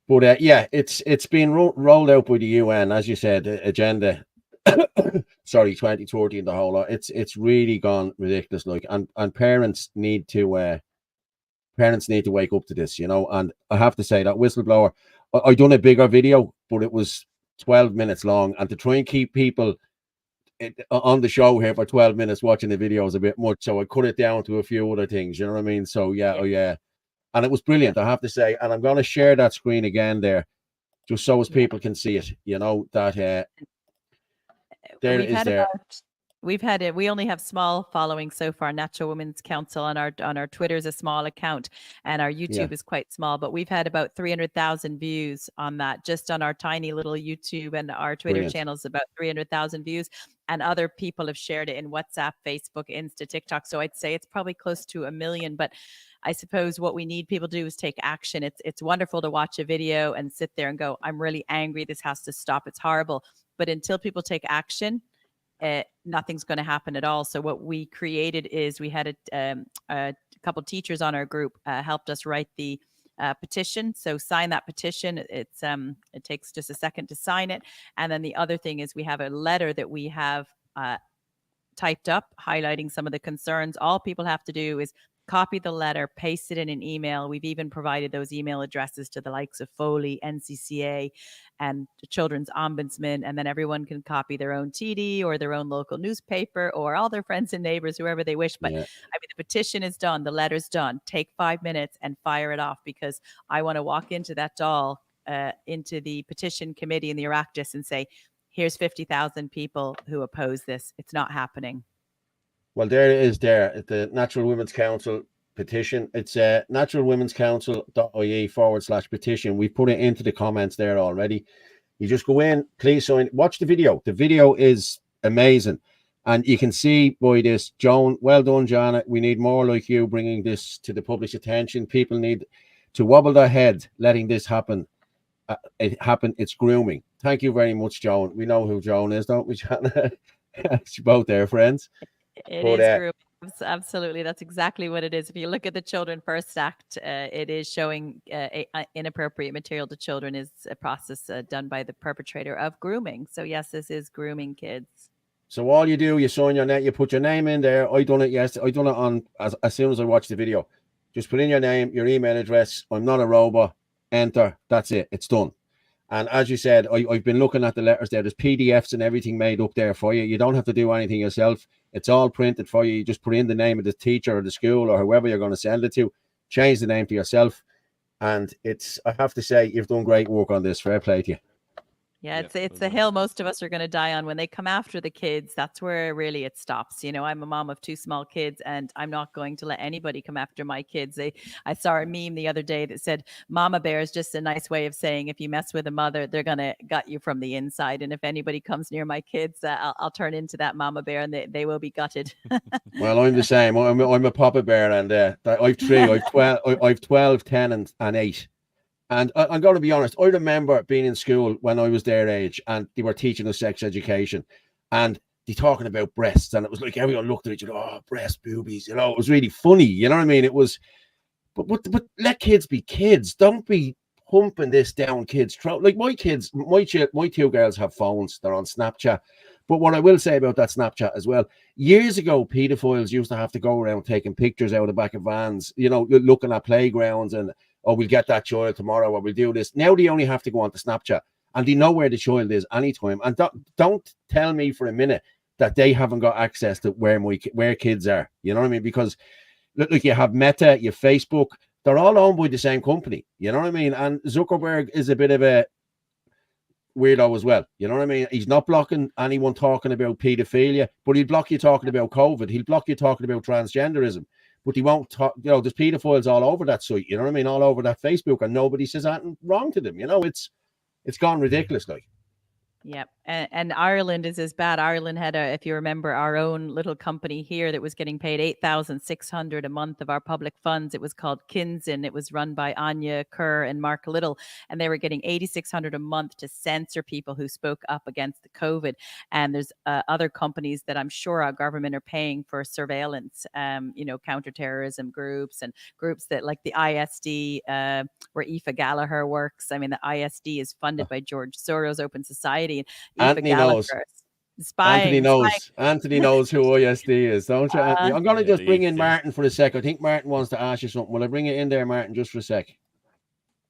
But yeah, it's been rolled out by the UN, as you said, agenda. Sorry, 2030 and the whole lot. It's really gone ridiculous. Like, and parents need to wake up to this, you know. And I have to say that whistleblower, I done a bigger video, but it was 12 minutes long, and to try and keep people on the show here for 12 minutes watching the video is a bit much, so I cut it down to a few other things, you know what I mean? So yeah. Oh yeah, and it was brilliant, I have to say. And I'm going to share that screen again there, just so as people can see it, you know, that there it is there. We only have small following so far. Natural Women's Council on our Twitter is a small account, and our YouTube is quite small, but we've had about 300,000 views on that, just on our tiny little YouTube, and our Twitter channels about 300,000 views, and other people have shared it in WhatsApp, Facebook, Insta, TikTok. So I'd say it's probably close to 1 million. But I suppose what we need people to do is take action. It's wonderful to watch a video and sit there and go, I'm really angry, this has to stop, it's horrible. But until people take action, nothing's going to happen at all. So what we created is we had a couple teachers on our group helped us write the petition. So sign that petition. It takes just a second to sign it. And then the other thing is we have a letter that we have typed up highlighting some of the concerns. All people have to do is copy the letter, paste it in an email. We've even provided those email addresses to the likes of Foley, NCCA, and the Children's Ombudsman, and then everyone can copy their own TD or their own local newspaper or all their friends and neighbors, whoever they wish. But I mean, the petition is done, the letter's done. Take 5 minutes and fire it off, because I want to walk into that doll, into the petition committee in the Oireachtas and say, here's 50,000 people who oppose this. It's not happening. Well, there it is there at the Natural Women's Council petition. It's naturalwomen'scouncil.ie/petition. We put it into the comments there already. You just go in, please sign, watch the video. The video is amazing. And you can see by this, Joan, well done, Jana. We need more like you bringing this to the public's attention. People need to wobble their head letting this happen. It's grooming. Thank you very much, Joan. We know who Joan is, don't we, Jana? She's both their friends. It is grooming. Absolutely. That's exactly what it is. If you look at the Children First Act, it is showing inappropriate material to children is a process done by the perpetrator of grooming. So yes, this is grooming kids. So all you do, you sign your net, you put your name in there. I done it on as soon as I watched the video. Just put in your name, your email address. I'm not a robot. Enter. That's it. It's done. And as you said, I've been looking at the letters there. There's PDFs and everything made up there for you. You don't have to do anything yourself. It's all printed for you. You just put in the name of the teacher or the school or whoever you're going to send it to. Change the name to yourself. And I have to say, you've done great work on this. Fair play to you. Yeah, it's the hill most of us are going to die on. When they come after the kids, that's where really it stops. You know, I'm a mom of 2 small kids, and I'm not going to let anybody come after my kids. I saw a meme the other day that said, "Mama bear" is just a nice way of saying if you mess with a mother, they're going to gut you from the inside. And if anybody comes near my kids, I'll turn into that mama bear, and they will be gutted. Well, I'm the same. I'm a papa bear, and I've 3. I've 12, 10, and 8. And I'm going to be honest, I remember being in school when I was their age, and they were teaching us sex education, and they talking about breasts, and it was like everyone looked at each other, oh, breast, boobies, you know, it was really funny, you know what I mean? It was, but let kids be kids. Don't be pumping this down kids' throat. Like my 2 girls have phones, they're on Snapchat. But what I will say about that Snapchat as well, years ago, pedophiles used to have to go around taking pictures out of the back of vans, you know, looking at playgrounds and, oh, we'll get that child tomorrow, or we'll do this. Now they only have to go on to Snapchat, and they know where the child is anytime. And don't tell me for a minute that they haven't got access to where kids are. You know what I mean? Because look, you have Meta, you have Facebook. They're all owned by the same company. You know what I mean? And Zuckerberg is a bit of a weirdo as well. You know what I mean? He's not blocking anyone talking about pedophilia, but he'll block you talking about COVID. He'll block you talking about transgenderism. But he won't talk, you know, there's pedophiles all over that site, you know what I mean? All over that Facebook, and nobody says anything wrong to them. You know, it's gone ridiculous, like. Yep. And Ireland is as bad. Ireland had, if you remember, our own little company here that was getting paid 8,600 a month of our public funds. It was called Kinsin. It was run by Anya Kerr and Mark Little, and they were getting 8,600 a month to censor people who spoke up against the COVID. And there's other companies that I'm sure our government are paying for surveillance, counterterrorism groups and groups that like the ISD, where Aoife Gallagher works. I mean, the ISD is funded by George Soros Open Society. And Aoife Anthony knows. Gallagher spying. Anthony knows who ISD is, don't you, Anthony? I'm going to just bring in yeah. Martin for a sec. I think Martin wants to ask you something. Will I bring you in there, Martin, just for a sec?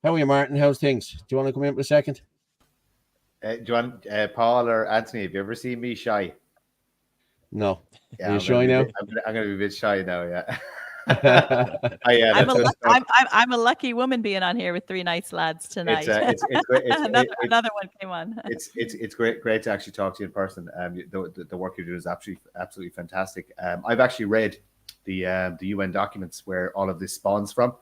How are you, Martin? How's things? Do you want to come in for a second? Do you want Paul or Anthony? Have you ever seen me shy? No. Yeah, Are you shy now? I'm going to be a bit shy now, yeah. I'm a lucky woman being on here with three nice lads tonight. It's great. Another one came on. It's great to actually talk to you in person. The work you do is absolutely fantastic. I've actually read the UN documents where all of this spawns from.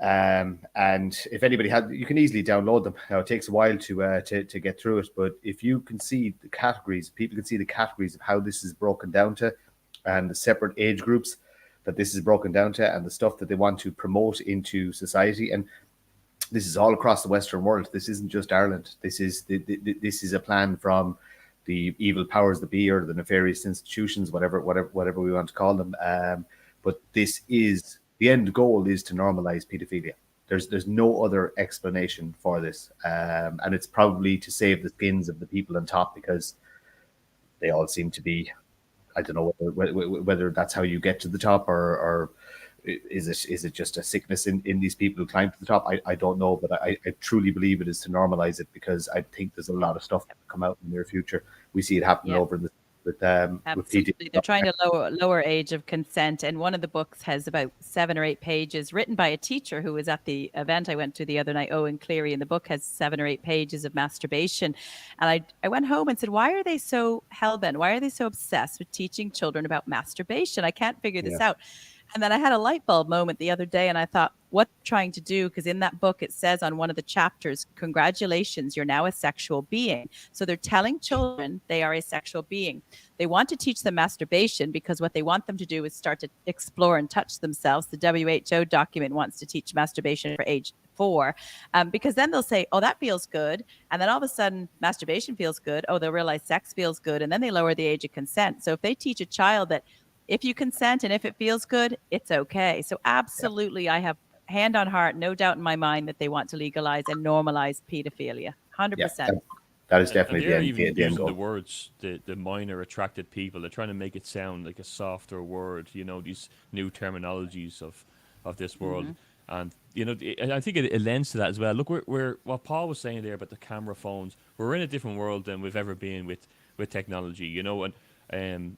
And if anybody you can easily download them. Now it takes a while to get through it, but if you can see the categories, people can see the categories of how this is broken down to, and the separate age groups that this is broken down to, and the stuff that they want to promote into society. And this is all across the Western world. This isn't just Ireland. This is a plan from the evil powers that be, or the nefarious institutions, whatever we want to call them. But this is the end goal, is to normalize pedophilia. There's no other explanation for this, and it's probably to save the skins of the people on top, because they all seem to be. I don't know whether that's how you get to the top, or is it just a sickness in these people who climb to the top? I don't know, but I truly believe it is to normalize it, because I think there's a lot of stuff that will come out in the near future. We see it happening over with Absolutely. They're trying to lower age of consent, and one of the books has about 7 or 8 pages written by a teacher who was at the event I went to the other night, Owen Cleary, and the book has 7 or 8 pages of masturbation. And I went home and said, why are they so hellbent? Why are they so obsessed with teaching children about masturbation? I can't figure this out. And then I had a light bulb moment the other day, and I thought, what they're trying to do, because in that book it says on one of the chapters, congratulations, you're now a sexual being. So they're telling children they are a sexual being. They want to teach them masturbation because what they want them to do is start to explore and touch themselves. The WHO document wants to teach masturbation for age 4, because then they'll say, oh, that feels good. And then all of a sudden masturbation feels good. Oh, they'll realize sex feels good. And then they lower the age of consent. So if they teach a child that if you consent and if it feels good, it's okay. So absolutely, I have hand on heart, no doubt in my mind that they want to legalize and normalize pedophilia. 100%. That is definitely they're the even end using goal. the words, the minor attracted people. They're trying to make it sound like a softer word. These new terminologies of this world, and I think it lends to that as well. Look, we're what Paul was saying there about the camera phones. We're in a different world than we've ever been with technology. And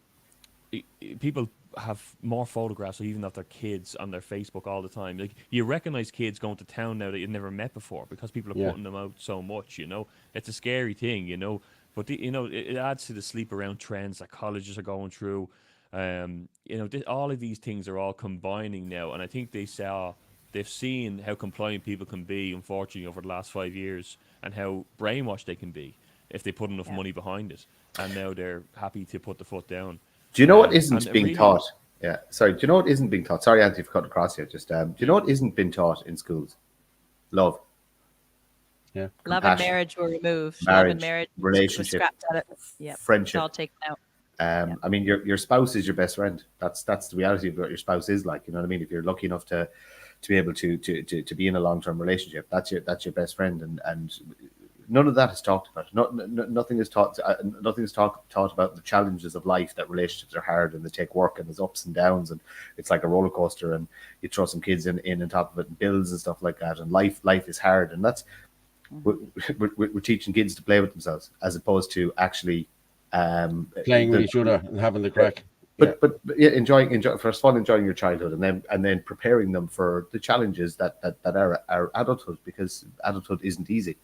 people have more photographs even of their kids on their Facebook all the time. Like, you recognize kids going to town now that you've never met before, because people are putting them out so much. It's a scary thing. But it adds to the sleep around trends that colleges are going through. All of these things are all combining now, and I think they've seen how compliant people can be, unfortunately, over the last 5 years, and how brainwashed they can be if they put enough money behind it. And now they're happy to put the foot down. Do you know what isn't being taught? Yeah, sorry. Do you know what isn't being taught? Sorry, Anthony, for cutting across here. Just do you know what isn't being taught in schools? Love. Yeah. Love and marriage were removed. Love and marriage, relationship, friendship. It's all taken out. I mean, your spouse is your best friend. That's the reality of what your spouse is like. You know what I mean? If you're lucky enough to be able to be in a long-term relationship, that's your best friend, and none of that is talked about. Nothing is taught. Nothing is taught about the challenges of life. That relationships are hard, and they take work, and there's ups and downs, and it's like a roller coaster. And you throw some kids in on top of it, and bills and stuff like that. And life is hard, and that's we're teaching kids to play with themselves, as opposed to actually playing with each other and having the crack. But enjoying first of all, enjoying your childhood, and then preparing them for the challenges that are adulthood, because adulthood isn't easy.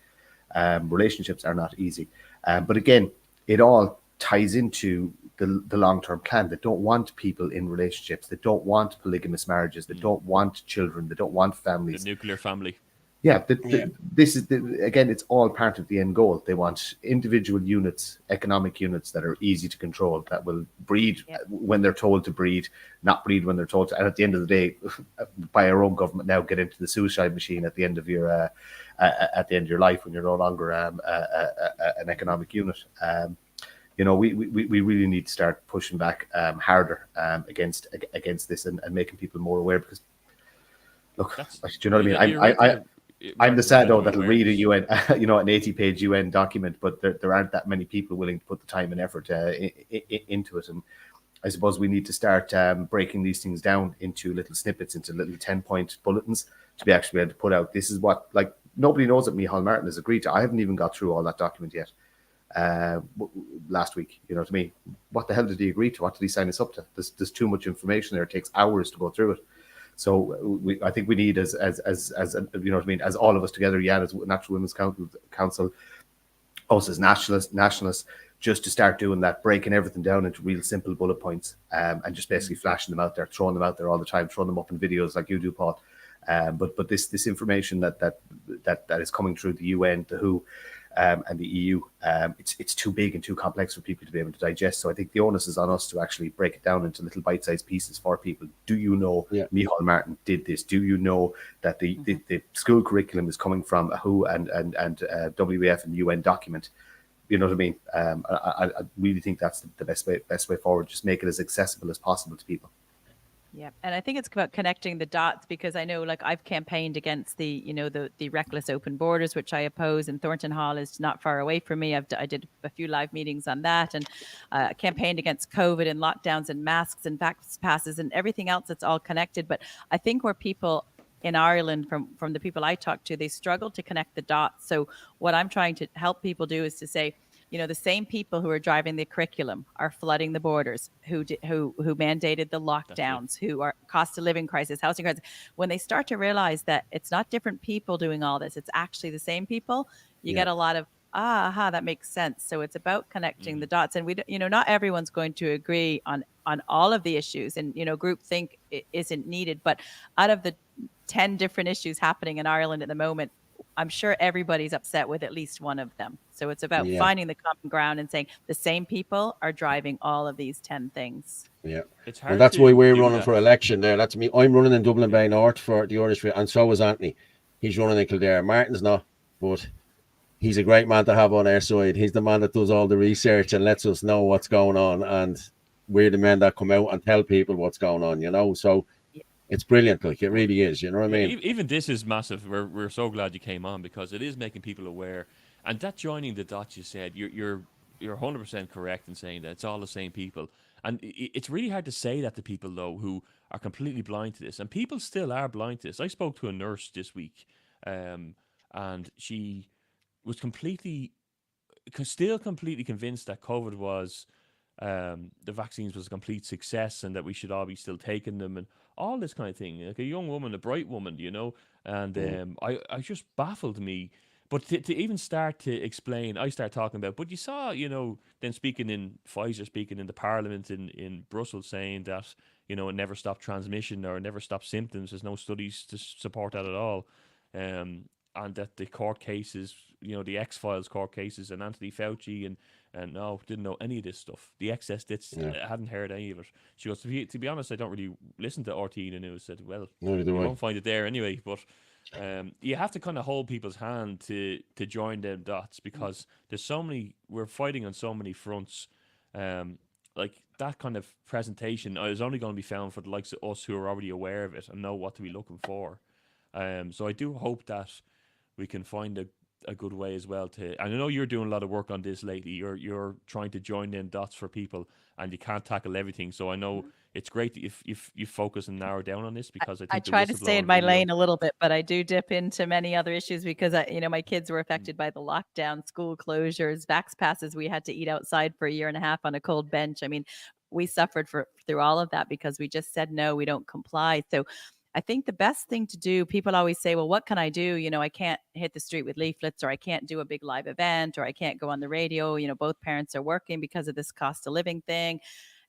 Relationships are not easy, but again, it all ties into the long-term plan. They don't want people in relationships. They don't want polygamous marriages. They don't want children. They don't want families. The nuclear family. This is again, it's all part of the end goal. They want individual units, economic units that are easy to control, that will breed when they're told to breed, not breed when they're told to. And at the end of the day, by our own government now, get into the suicide machine at the end of your life when you're no longer an economic unit. We really need to start pushing back harder against this and making people more aware, because look, do you know what I mean? I'm the sado that'll read a UN, an 80-page UN document, but there aren't that many people willing to put the time and effort into it. And I suppose we need to start breaking these things down into little snippets, into little 10-point bulletins, to be actually able to put out. This is what, like, nobody knows that Micheál Martin has agreed to. I haven't even got through all that document yet. Last week, you know what I mean? What the hell did he agree to? What did he sign us up to? There's too much information there. It takes hours to go through it. So I think we need, as you know what I mean, as all of us together, as Natural Women's Council, us as nationalists, just to start doing that, breaking everything down into real simple bullet points, and just basically flashing them out there, throwing them out there all the time, throwing them up in videos like you do, Paul. But this information that is coming through the UN, the WHO, and the EU, it's too big and too complex for people to be able to digest. So I think the onus is on us to actually break it down into little bite-sized pieces for people. Do you know Micheál Martin did this? Do you know that the school curriculum is coming from a WHO and WEF and UN document? You know what I mean? I really think that's the best way forward. Just make it as accessible as possible to people. Yeah, and I think it's about connecting the dots, because I know, like, I've campaigned against the reckless open borders, which I oppose, and Thornton Hall is not far away from me. I did a few live meetings on that, and campaigned against COVID and lockdowns and masks and vax passes and everything else that's all connected. But I think where people in Ireland, from the people I talk to, they struggle to connect the dots. So what I'm trying to help people do is to say, the same people who are driving the curriculum are flooding the borders, who mandated the lockdowns, who are cost of living crisis, housing crisis. When they start to realize that it's not different people doing all this, it's actually the same people, you get a lot of, that makes sense. So it's about connecting the dots. And not everyone's going to agree on all of the issues, and, groupthink isn't needed. But out of the 10 different issues happening in Ireland at the moment, I'm sure everybody's upset with at least one of them. So it's about finding the common ground and saying the same people are driving all of these 10 things. Yeah. It's hard, and that's why we're running that for election there. That's me. I'm running in Dublin Bay North for the Irish, and so is Anthony. He's running in Kildare. Martin's not, but he's a great man to have on our side. He's the man that does all the research and lets us know what's going on. And we're the men that come out and tell people what's going on, So it's brilliant. Like, it really is. You know what I mean? Even this is massive. We're so glad you came on, because it is making people aware. And that joining the dots, you said, you're 100% correct in saying that it's all the same people. And it's really hard to say that to people, though, who are completely blind to this. And people still are blind to this. I spoke to a nurse this week, and she was still completely convinced that COVID was, the vaccines was a complete success, and that we should all be still taking them, and all this kind of thing. Like a young woman, a bright woman, and I just baffled me. But to even start to explain, I start talking about, but you saw, then Pfizer speaking in the parliament in Brussels, saying that, it never stopped transmission or never stopped symptoms. There's no studies to support that at all. And that the court cases, the X-Files court cases, and Anthony Fauci and no, didn't know any of this stuff. The excess bits, I hadn't heard any of it. She goes, to be honest, I don't really listen to RT in the news. I said, well, you won't find it there anyway. But you have to kind of hold people's hand to join them dots, because there's so many, we're fighting on so many fronts. Like that kind of presentation is only going to be found for the likes of us who are already aware of it and know what to be looking for. So I do hope that we can find a good way as well to, and I know you're doing a lot of work on this lately. You're trying to join in dots for people, and you can't tackle everything. So I know it's great that if you focus and narrow down on this, because I think I try to stay in my lane a little bit, but I do dip into many other issues, because my kids were affected by the lockdown, school closures, vax passes. We had to eat outside for a year and a half on a cold bench. I mean, we suffered through all of that because we just said no, we don't comply. So I think the best thing to do, people always say, well, what can I do? I can't hit the street with leaflets, or I can't do a big live event, or I can't go on the radio. Both parents are working because of this cost of living thing.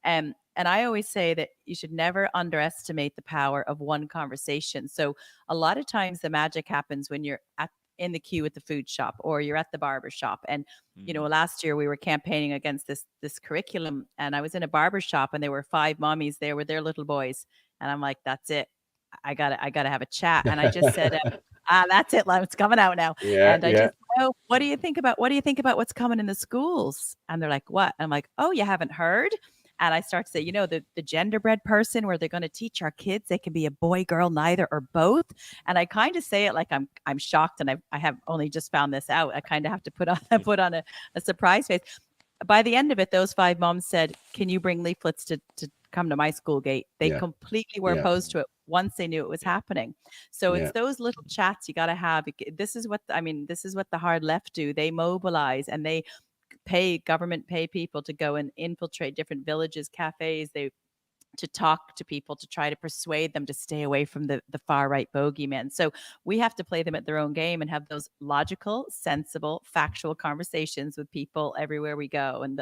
And I always say that you should never underestimate the power of one conversation. So a lot of times the magic happens when you're in the queue at the food shop, or you're at the barber shop. And last year we were campaigning against this curriculum, and I was in a barber shop, and there were 5 mommies there with their little boys, and I'm like, that's it. I gotta have a chat. And I just said, that's it. It's coming out now. And I just, what do you think about what's coming in the schools? And they're like, what? I'm like, oh, you haven't heard? And I start to say, the genderbread person, where they're going to teach our kids they can be a boy, girl, neither, or both. And I kind of say it like I'm shocked, and I have only just found this out. I kind of have to put on a surprise face. By the end of it, those 5 moms said, can you bring leaflets to come to my school gate? They completely were opposed to it once they knew it was happening. So it's those little chats you got to have. This is what the hard left do. They mobilize, and they government pay people to go and infiltrate different villages, cafes, to talk to people, to try to persuade them to stay away from the far right bogeymen. So we have to play them at their own game and have those logical, sensible, factual conversations with people everywhere we go. And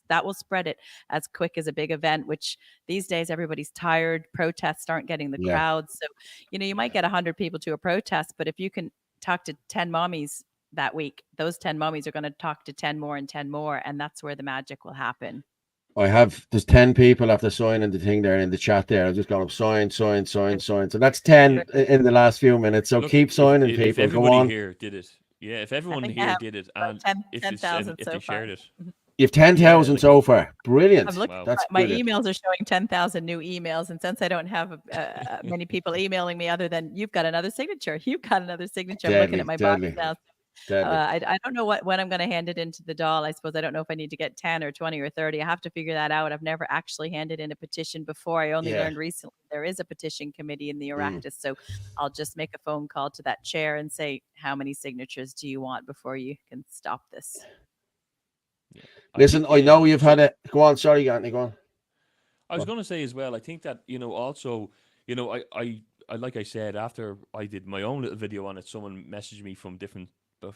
that will spread it as quick as a big event, which these days everybody's tired. Protests aren't getting the crowds. So, you might get 100 people to a protest, but if you can talk to 10 mommies that week, those 10 mommies are going to talk to 10 more and 10 more. And that's where the magic will happen. There's 10 people after signing the thing there in the chat there. I've just got up, sign. So that's 10 in the last few minutes. So keep signing, people. If everybody Go on. here did it. Yeah, if everyone here did it, and 10,000 if so they far. shared it. You have 10,000 so far. Brilliant. I'm looking, That's my brilliant. emails are showing 10,000 new emails. And since I don't have many people emailing me other than you've got another signature, I'm looking at my box now. I don't know when I'm going to hand it into the doll. I suppose I don't know if I need to get 10 or 20 or 30. I have to figure that out. I've never actually handed in a petition before. I only learned recently there is a petition committee in the Oireachtas. So I'll just make a phone call to that chair and say, how many signatures do you want before you can stop this? Yeah. Listen, I know you've had it. Go on. Sorry, Anthony, go on. I was going to say as well, I think that, also, I like I said, after I did my own little video on it, someone messaged me from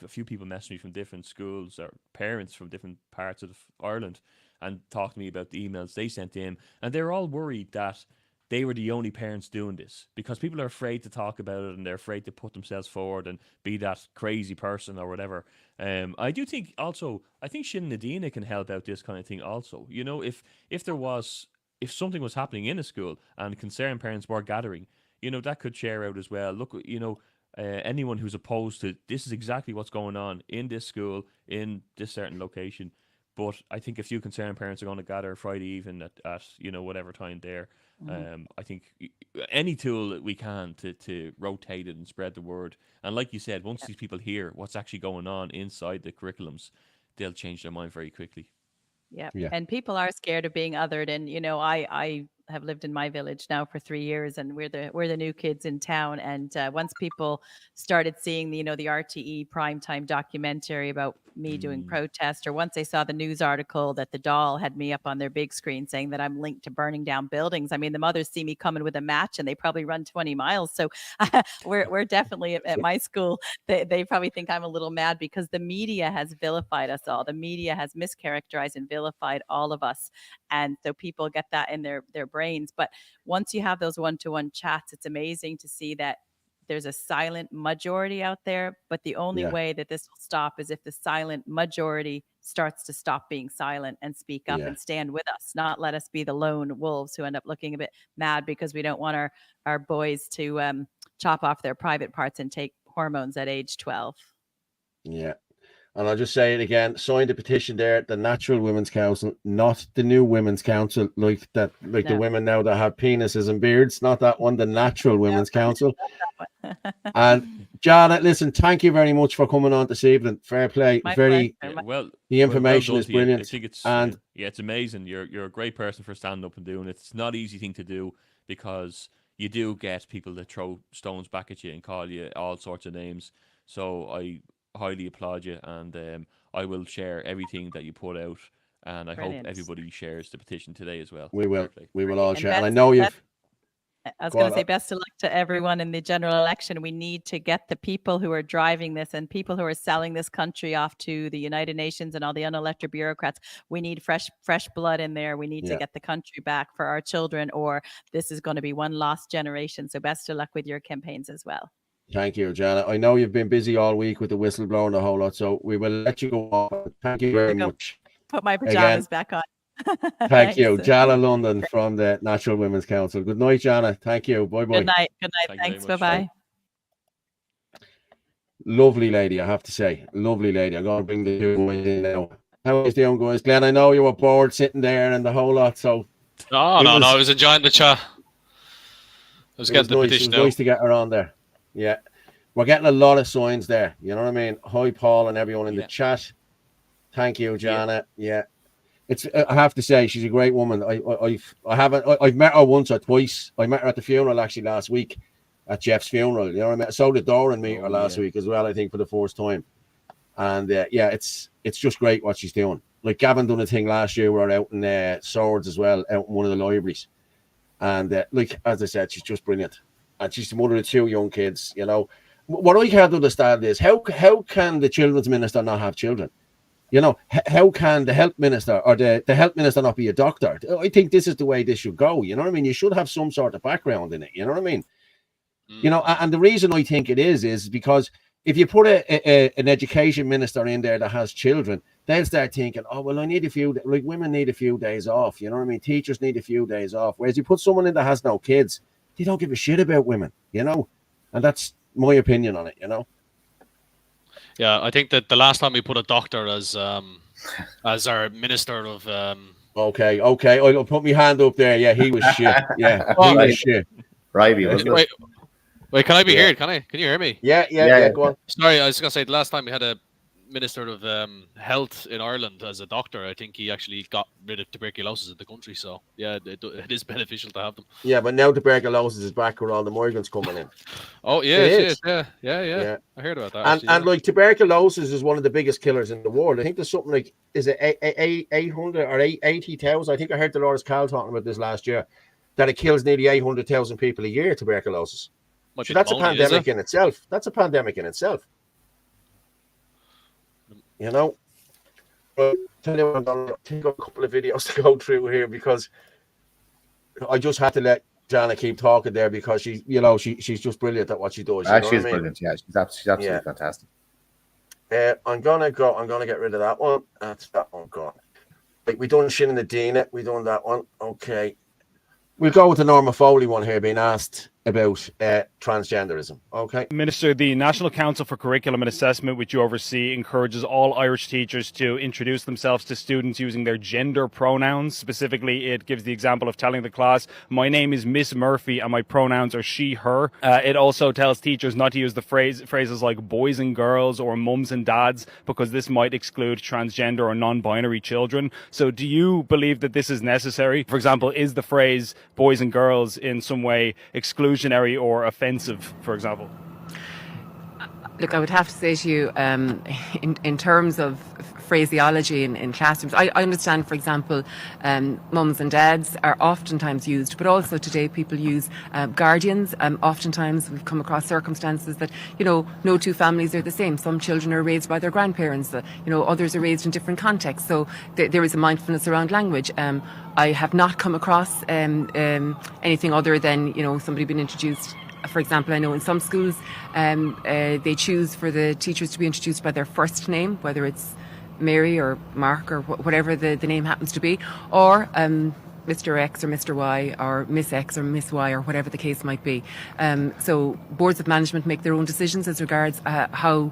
a few people messaged me from different schools or parents from different parts of Ireland and talked to me about the emails they sent in. And they're all worried that they were the only parents doing this because people are afraid to talk about it and they're afraid to put themselves forward and be that crazy person or whatever. I do think also, I think Sinn Nadina can help out this kind of thing also. If something was happening in a school and concerned parents were gathering, that could share out as well. Look, anyone who's opposed to this is exactly what's going on in this school, in this certain location. But I think a few concerned parents are going to gather Friday evening at whatever time there. I think any tool that we can to rotate it and spread the word. And like you said, once these people hear what's actually going on inside the curriculums, they'll change their mind very quickly. Yeah. And people are scared of being othered. And, I have lived in my village now for 3 years, and we're the new kids in town. And once people started seeing the RTE primetime documentary about me doing protest, or once they saw the news article that the doll had me up on their big screen saying that I'm linked to burning down buildings. I mean, the mothers see me coming with a match and they probably run 20 miles. So we're definitely at my school. They probably think I'm a little mad because the media has vilified us all. The media has mischaracterized and vilified all of us. And so people get that in their brains. But once you have those one-to-one chats, it's amazing to see that there's a silent majority out there. But the only way that this will stop is if the silent majority starts to stop being silent and speak up and stand with us, not let us be the lone wolves who end up looking a bit mad because we don't want our boys to chop off their private parts and take hormones at age 12. Yeah. And I'll just say it again, sign the petition there, the Natural Women's Council, not the new Women's Council, like the women now that have penises and beards, not that one, the Natural Women's Council. And Jana, listen, thank you very much for coming on this evening. Fair play. The information is brilliant. I think it's it's amazing. You're a great person for standing up and doing it. It's not an easy thing to do because you do get people that throw stones back at you and call you all sorts of names. So I highly applaud you, and I will share everything that you put out, and I hope everybody shares the petition today as well. We will all share, and I know you've I was Go going on. to say best of luck to everyone in the general election. We need to get the people who are driving this and people who are selling this country off to the United Nations and all the unelected bureaucrats. We need fresh blood in there. We need to get the country back for our children, or this is going to be one lost generation. So best of luck with your campaigns as well. Thank you, Jana. I know you've been busy all week with the whistleblower and the whole lot, so we will let you go off. Thank you very much. Put my pajamas back on. Thank you, Jana Lunden from the Natural Women's Council. Good night, Jana. Thank you. Bye bye. Good night. Thanks. Bye bye. Lovely lady, I have to say. Lovely lady. I'm going to bring the two boys in now. How is the young guys? Glenn, I know you were bored sitting there and the whole lot, so. No, I was enjoying the chat. I was getting the petition out. It was nice to get her on there. Yeah. We're getting a lot of signs there. You know what I mean? Hi, Paul, and everyone in the chat. Thank you, Jana. Yeah. It's. I have to say, she's a great woman. I've met her once or twice. I met her at the funeral actually last week, at Jeff's funeral. You know what I mean? So did Daoine meet her last week as well, I think, for the first time. And it's just great what she's doing. Like Gavin done a thing last year. We were out in Swords as well, out in one of the libraries. And like as I said, she's just brilliant. And she's the mother of two young kids. You know, what I can't understand is how can the children's minister not have children? You know, how can the health minister or the health minister not be a doctor? I think this is the way this should go. You know what I mean? You should have some sort of background in it. You know what I mean? You know, and the reason I think it is because if you put an education minister in there that has children, they'll start thinking, oh, well, I need a few, like women need a few days off. You know what I mean? Teachers need a few days off. Whereas you put someone in that has no kids, they don't give a shit about women, you know? And that's my opinion on it, you know? Yeah, I think that the last time we put a doctor as our minister of Okay, I'll put my hand up there. Yeah, he was shit. Yeah, he was shit. Rivey, wasn't it? Wait, can I be heard? Can you hear me? Yeah, go on. Sorry, I was gonna say the last time we had a minister of health in Ireland as a doctor, I think he actually got rid of tuberculosis in the country. So yeah, it is beneficial to have them. Yeah, but now tuberculosis is back with all the migrants coming in. Oh yeah, yeah. I heard about that. And like tuberculosis is one of the biggest killers in the world. I think there's something like, is it 800 or 80,000? I think I heard Dolores Cal talking about this last year, that it kills nearly 800,000 people a year, tuberculosis. So that's a pandemic in itself. That's a pandemic in itself. You know, tell you what, I'm going to take a couple of videos to go through here because I just had to let Jana keep talking there because she's just brilliant at what she does. She's brilliant. Yeah, she's absolutely fantastic. I'm gonna get rid of that one. That's that one gone. Like we done Shin and the Dina. We done that one. Okay, we'll go with the Norma Foley one here being asked about transgenderism. Okay. Minister, the National Council for Curriculum and Assessment, which you oversee, encourages all Irish teachers to introduce themselves to students using their gender pronouns. Specifically, it gives the example of telling the class, my name is Miss Murphy and my pronouns are she, her. It also tells teachers not to use the phrases like boys and girls or mums and dads, because this might exclude transgender or non-binary children. So do you believe that this is necessary? For example, is the phrase boys and girls in some way exclusionary or offensive, for example? Look, I would have to say to you, in terms of phraseology in classrooms, I understand, for example, mums and dads are oftentimes used, but also today people use guardians. Oftentimes we've come across circumstances that, no two families are the same. Some children are raised by their grandparents, others are raised in different contexts. So there is a mindfulness around language. I have not come across anything other than, somebody being introduced. For example, I know in some schools they choose for the teachers to be introduced by their first name, whether it's Mary or Mark or whatever the name happens to be, or Mr. X or Mr. Y or Miss X or Miss Y or whatever the case might be. So boards of management make their own decisions as regards how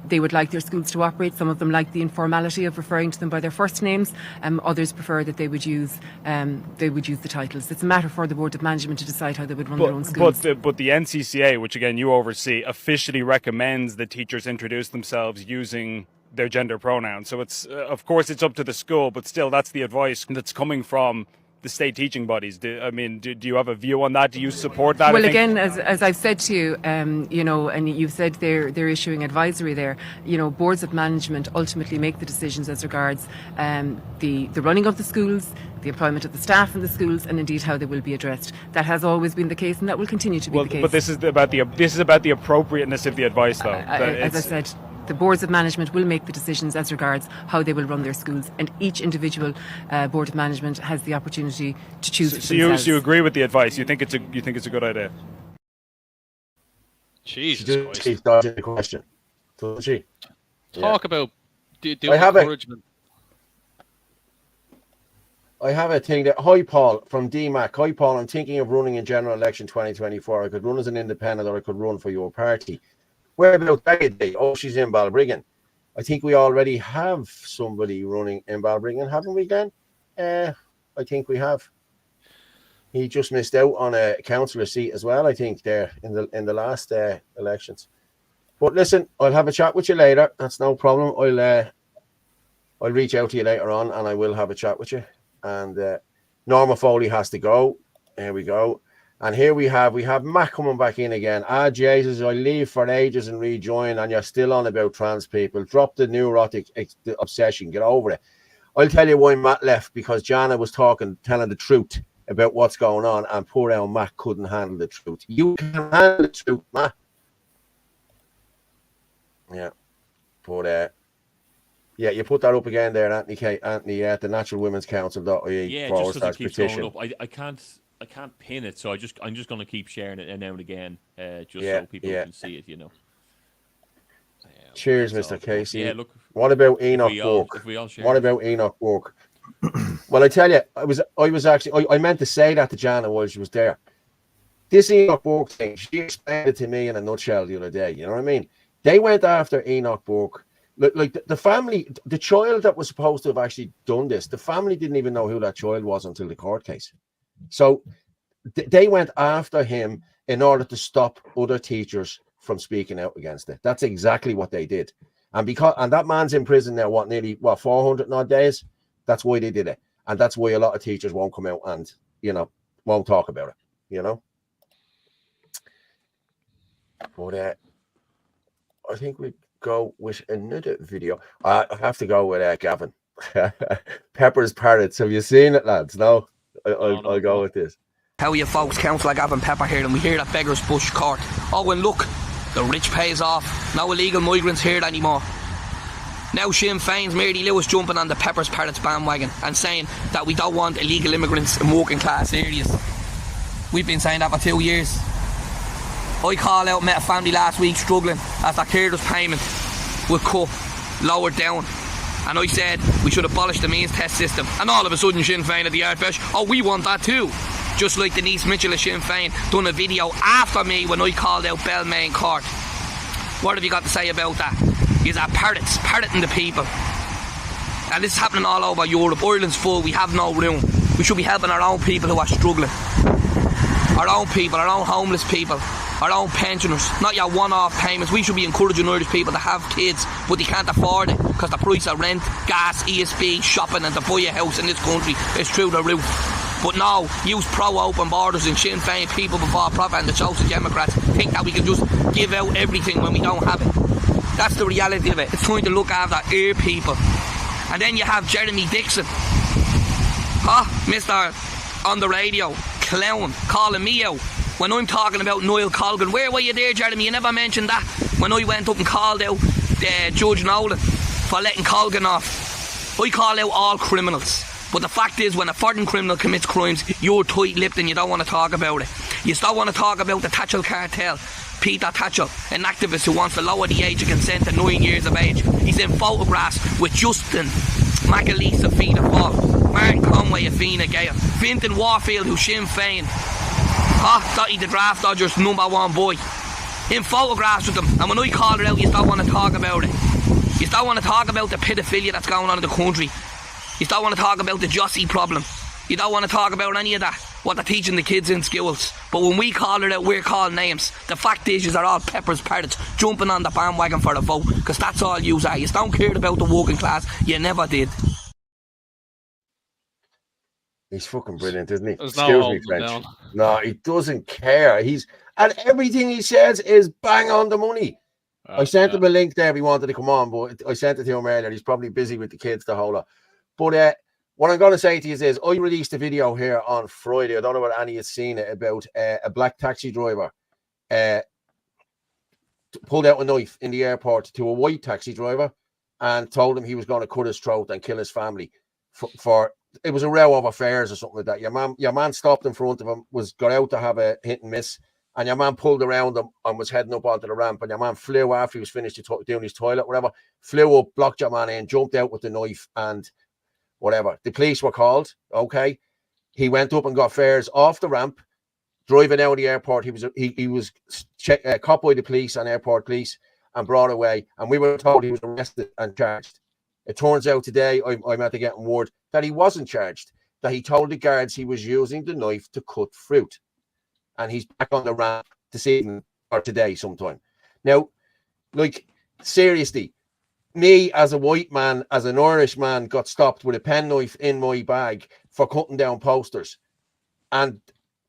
they would like their schools to operate. Some of them like the informality of referring to them by their first names. Others prefer that they would use the titles. It's a matter for the board of management to decide how they would run their own schools. But the NCCA, which again you oversee, officially recommends that teachers introduce themselves using their gender pronouns. So it's of course it's up to the school, but still that's the advice that's coming from the state teaching bodies. Do you have a view on that? Do you support that? Well, again, as I've said to you, you know, and you've said they're issuing advisory there. You know, boards of management ultimately make the decisions as regards the running of the schools, the employment of the staff in the schools, and indeed how they will be addressed. That has always been the case, and that will continue to be the case. But this is about the appropriateness of the advice, though. As I said, the boards of management will make the decisions as regards how they will run their schools, and each individual board of management has the opportunity to choose for themselves. So you agree with the advice? You think it's a good idea? Jesus Christ! She's dodging the question. So she talk about the I have encouragement. I have a thing that, hi Paul from DMAC. Hi Paul, I'm thinking of running in general election 2024. I could run as an independent or I could run for your party. Where about Daoine? Oh, she's in Balbriggan. I think we already have somebody running in Balbriggan, haven't we, Glenn? I think we have. He just missed out on a councillor seat as well, I think, there in the last elections. But listen, I'll have a chat with you later. That's no problem. I'll reach out to you later on and I will have a chat with you. And Norma Foley has to go. There we go. And here we have Matt coming back in again. Jesus, I leave for ages and rejoin, and you're still on about trans people. Drop the neurotic obsession. Get over it. I'll tell you why Matt left, because Jana was telling the truth about what's going on, and poor old Matt couldn't handle the truth. You can handle the truth, Matt. Yeah. But yeah, you put that up again there, Anthony, at the Natural Women's Council.ie. Yeah, just because it keeps going up. I can't pin it, so I'm just going to keep sharing it now and again, so people can see it, you know. Cheers, Mr. Casey. Yeah, look. What about Enoch Burke? What about Enoch Burke? Well, I tell you, I meant to say that to Jana while she was there. This Enoch Burke thing, she explained it to me in a nutshell the other day. You know what I mean? They went after Enoch Burke. Like the family, the child that was supposed to have actually done this, the family didn't even know who that child was until the court case. So they went after him in order to stop other teachers from speaking out against it. That's exactly what they did. And that man's in prison now, nearly 400 odd days. That's why they did it. And that's why a lot of teachers won't come out and, won't talk about it, But I think we go with another video. I have to go with Gavin. Pepper's Parrots. Have you seen it, lads? No? I'll go with this. How are you folks? Councillor Gavin Pepper here, and we hear that Beggars Bush Court. Oh, and look, the rich pays off. No illegal migrants here anymore. Now Sinn Féin's Mary Lewis jumping on the Pepper's Parrots bandwagon and saying that we don't want illegal immigrants in working class areas. We've been saying that for 2 years. I called out, met a family last week struggling as their carers payment was cut, lowered down. And I said we should abolish the means test system. And all of a sudden Sinn Féin at the Ardfesh, oh, we want that too. Just like Denise Mitchell of Sinn Féin done a video after me when I called out Belmain Court. What have you got to say about that? Is that parroting the people. And this is happening all over Europe. Ireland's full, we have no room. We should be helping our own people who are struggling. Our own people, our own homeless people, our own pensioners, not your one-off payments. We should be encouraging Irish people to have kids, but they can't afford it because the price of rent, gas, ESB, shopping and to buy a house in this country is through the roof. But no, use pro-open borders and Sinn Féin people before profit and the Social Democrats think that we can just give out everything when we don't have it. That's the reality of it. It's trying to look after our people. And then you have Jeremy Dixon, Mr. on the radio, clown, calling me out when I'm talking about Niall Colgan. Where were you there, Jeremy? You never mentioned that when I went up and called out Judge Nolan for letting Colgan off. I call out all criminals, but the fact is when a foreign criminal commits crimes, you're tight-lipped and you don't want to talk about it. You still want to talk about the Thatcher cartel. Peter Thatcher, an activist who wants to lower the age of consent to 9 years of age. He's in photographs with Justin McAleese of Fianna Fáil, Martin Conway of Fine Gael, Fintan Warfield, who's Sinn Féin, Dottie the Draft Dodgers #1 boy, in photographs with them. And when I call it out, you don't want to talk about it. You don't want to talk about the pedophilia that's going on in the country. You don't want to talk about the Jossie problem. You don't want to talk about any of that, what they're teaching the kids in schools. But when we call it out, we're calling names. The fact is, you're all Pepper's Parrots jumping on the bandwagon for the vote, because that's all you are. You don't care about the working class. You never did. He's fucking brilliant, isn't he? There's no Excuse me, holding him French. down. No, he doesn't care. And everything he says is bang on the money. I sent him a link there if he wanted to come on, but I sent it to him earlier. He's probably busy with the kids the whole lot. But what I'm going to say to you is I released a video here on Friday. I don't know whether any has seen it, about a black taxi driver pulled out a knife in the airport to a white taxi driver and told him he was going to cut his throat and kill his family. For it was a row of affairs or something like that. Your man stopped in front of him, got out to have a hit and miss, and your man pulled around him and was heading up onto the ramp, and your man flew after he was finished doing his toilet, whatever, flew up, blocked your man in, jumped out with the knife, and whatever. The police were called, okay? He went up and got fares off the ramp, driving out of the airport. He was caught by the police and airport police and brought away, and we were told he was arrested and charged. It turns out today, I'm at getting word that he wasn't charged, that he told the guards he was using the knife to cut fruit. And he's back on the ramp this evening or today sometime. Now, like, seriously, me as a white man, as an Irish man, got stopped with a penknife in my bag for cutting down posters. And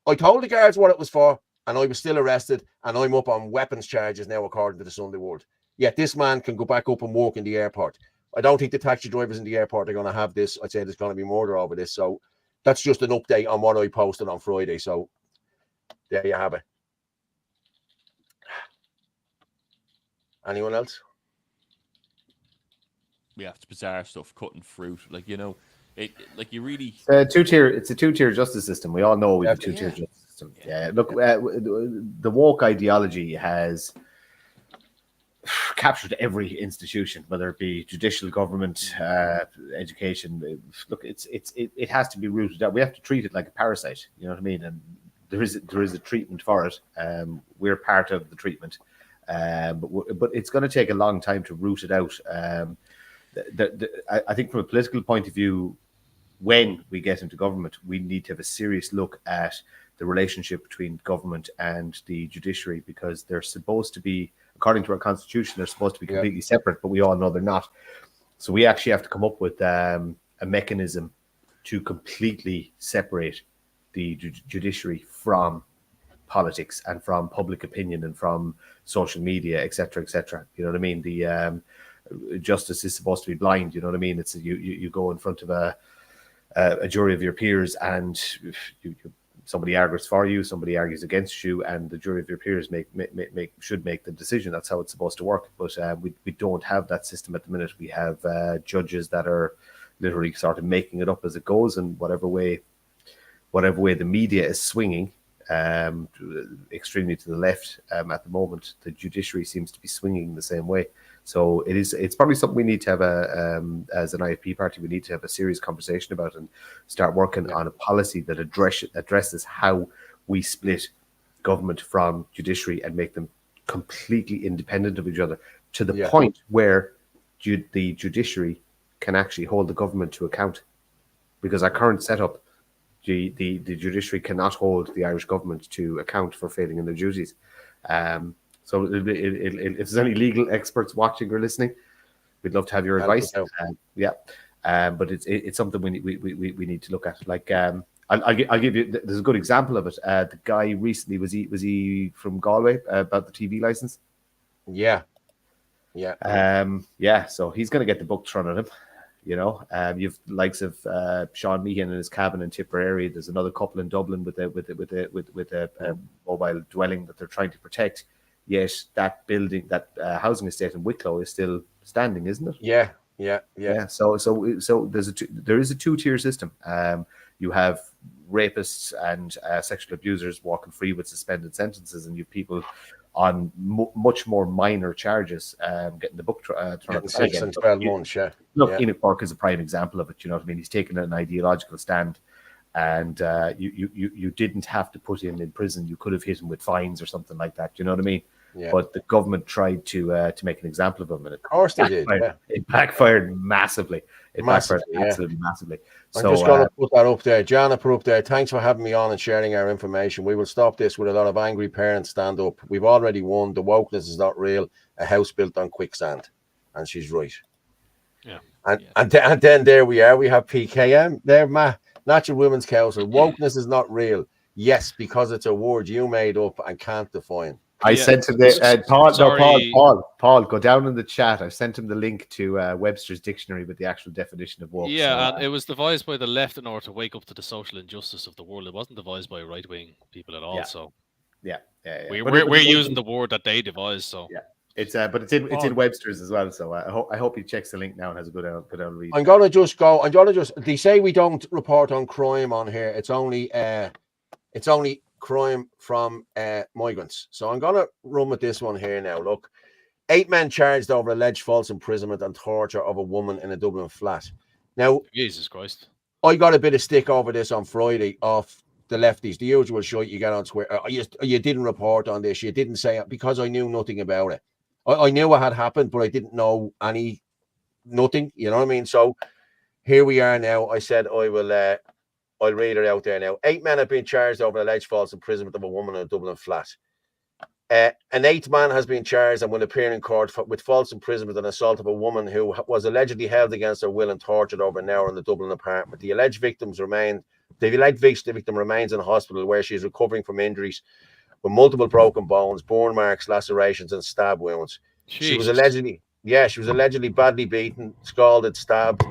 I told the guards what it was for, and I was still arrested, and I'm up on weapons charges now, according to the Sunday World. Yet this man can go back up and work in the airport. I don't think the taxi drivers in the airport are going to have this. I'd say there's going to be murder over this. So that's just an update on what I posted on Friday. So there you have it. Anyone else? Yeah, it's bizarre stuff, cutting fruit. Like, you know, like you really... It's a two-tier justice system. We all know we have a two-tier justice system. Yeah, look, the woke ideology has captured every institution, whether it be judicial, government, education. Look, it has to be rooted out. We have to treat it like a parasite. You know what I mean? And there is a treatment for it. We're part of the treatment, but it's going to take a long time to root it out. I think from a political point of view, when we get into government, we need to have a serious look at the relationship between government and the judiciary, because they're supposed to be, according to our constitution, they're supposed to be completely separate, but we all know they're not. So we actually have to come up with a mechanism to completely separate the judiciary from politics and from public opinion and from social media, etc., etc. You know what I mean? The justice is supposed to be blind. You know what I mean? It's you go in front of a jury of your peers, and somebody argues for you, somebody argues against you, and the jury of your peers should make the decision. That's how it's supposed to work. But we don't have that system at the minute. We have judges that are literally sort of making it up as it goes, and whatever way the media is swinging extremely to the left at the moment, the judiciary seems to be swinging the same way. So it's probably something we need to have as an IFP party, we need to have a serious conversation about and start working on a policy that addresses how we split government from judiciary and make them completely independent of each other, to the point where the judiciary can actually hold the government to account. Because our current setup, the judiciary cannot hold the Irish government to account for failing in their duties. So if there's any legal experts watching or listening, we'd love to have your advice. But it's something we need to look at. Like I'll give you. There's a good example of it. The guy recently was he from Galway about the TV license? Yeah. So he's going to get the book thrown at him. You know, you've likes of Sean Meehan in his cabin in Tipperary. There's another couple in Dublin with a mobile dwelling that they're trying to protect. Yet that building, that housing estate in Wicklow is still standing, isn't it? Yeah. So there is a two-tier system. You have rapists and sexual abusers walking free with suspended sentences, and you have people on much more minor charges getting the book thrown at 6 and 12 months. Look, Enoch Burke is a prime example of it. You know what I mean? He's taken an ideological stand, and you didn't have to put him in prison. You could have hit him with fines or something like that. You know what I mean? Yeah. But the government tried to make an example of him, and of course they did. It backfired massively. Backfired absolutely massively. I'm just going to put that up there. Jana, put up there. Thanks for having me on and sharing our information. We will stop this with a lot of angry parents stand up. We've already won. The wokeness is not real. A house built on quicksand, and she's right. Yeah. And then there we are. We have PKM there, Natural Women's Council. Wokeness is not real. Yes, because it's a word you made up and can't define. I sent him the Paul, go down in the chat. I sent him the link to Webster's dictionary with the actual definition of woke. Yeah, and it was devised by the left in order to wake up to the social injustice of the world. It wasn't devised by right-wing people at all. Yeah. So yeah. We're using the word that they devised. So yeah, it's in Webster's as well. So I hope he checks the link now and has a good read. I'm gonna just they say we don't report on crime on here. It's only crime from migrants. So I'm gonna run with this one here now. Look, 8 men charged over alleged false imprisonment and torture of a woman in a Dublin flat. Now, Jesus Christ, I got a bit of stick over this on Friday off the lefties, the usual shit you get on Twitter. You didn't report on this. You didn't say it because I knew nothing about it. I knew what had happened, but I didn't know nothing. You know what I mean? So here we are now. I said I'll read it out there now. 8 men have been charged over alleged false imprisonment of a woman in a Dublin flat. An 8th man has been charged and will appear in court with false imprisonment and assault of a woman who was allegedly held against her will and tortured over an hour in the Dublin apartment. The alleged victim remains in hospital where she is recovering from injuries with multiple broken bones, burn marks, lacerations, and stab wounds. Jesus. She was allegedly badly beaten, scalded, stabbed.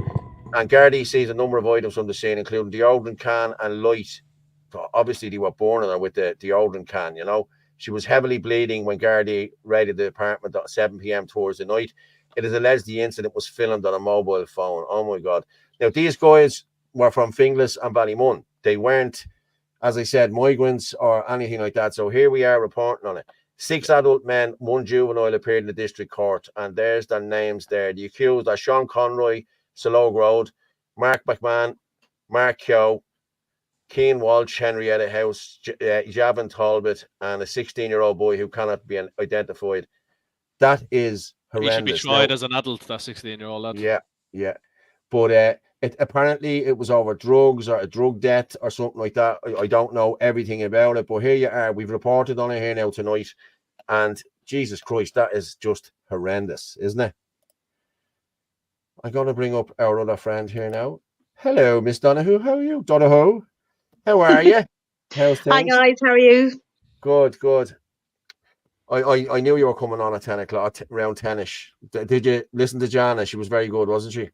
And Gardaí seized a number of items from the scene, including deodorant can and light. Obviously, they were burning her with the deodorant can, you know. She was heavily bleeding when Gardaí raided the apartment at 7 p.m. towards the night. It is alleged the incident was filmed on a mobile phone. Oh, my God. Now, these guys were from Finglas and Ballymun. They weren't, as I said, migrants or anything like that. So here we are reporting on it. 6 adult men, 1 juvenile appeared in the district court. And there's their names there. The accused are Sean Conroy, Salog Road, Mark McMahon, Mark Keogh, Keane Walsh, Henrietta House, Javin Talbot, and a 16-year-old boy who cannot be identified. That is horrendous. He should be tried as an adult, that 16-year-old lad. Yeah. But apparently it was over drugs or a drug debt or something like that. I don't know everything about it, but here you are. We've reported on it here now tonight. And Jesus Christ, that is just horrendous, isn't it? I'm going to bring up our other friend here now. Hello, Miss Donahue. How are you? Donahue, how are you? How's things? Hi, guys. How are you? Good. I knew you were coming on at 10 o'clock, around 10ish. Did you listen to Jana? She was very good, wasn't she?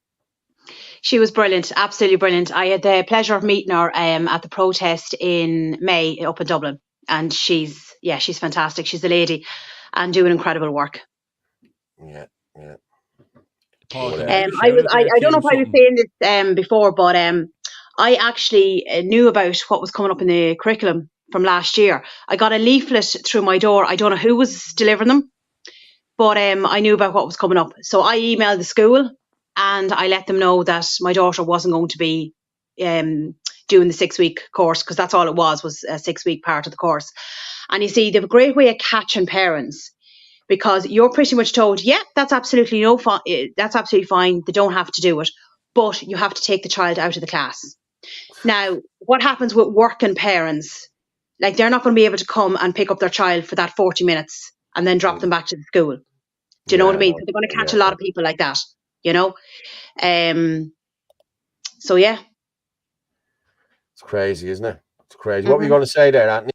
She was brilliant. Absolutely brilliant. I had the pleasure of meeting her at the protest in May up in Dublin. And she's fantastic. She's a lady and doing incredible work. Yeah. I don't know if I was saying this before, but I actually knew about what was coming up in the curriculum from last year. I got a leaflet through my door. I don't know who was delivering them, but I knew about what was coming up. So I emailed the school and I let them know that my daughter wasn't going to be doing the 6-week course, because that's all it was a 6-week part of the course. And you see, they have a great way of catching parents, because you're pretty much told, yeah, that's absolutely fine. They don't have to do it, but you have to take the child out of the class. Now, what happens with working parents? Like, they're not going to be able to come and pick up their child for that 40 minutes and then drop them back to the school. Do you know what I mean? So they're going to catch a lot of people like that, you know? So, yeah. It's crazy, isn't it? It's crazy. What were you going to say there, Anthony?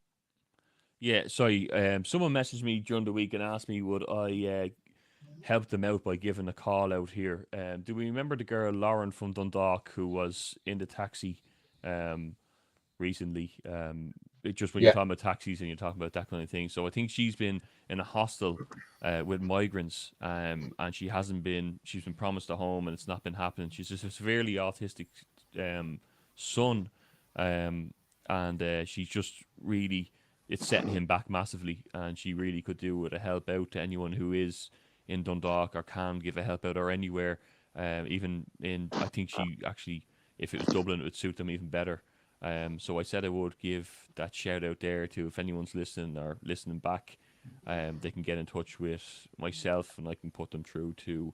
Yeah, sorry. Someone messaged me during the week and asked me would I help them out by giving a call out here. Do we remember the girl Lauren from Dundalk who was in the taxi recently? Just when you're talking about taxis and you're talking about that kind of thing. So I think she's been in a hostel with migrants, and she's been promised a home and it's not been happening. She's just a severely autistic son, and she's just really, it's setting him back massively, and she really could do with a help out to anyone who is in Dundalk or can give a help out, or anywhere, even in, I think she actually, if it was Dublin, it would suit them even better. So I said I would give that shout out there to, if anyone's listening or listening back, they can get in touch with myself and I can put them through to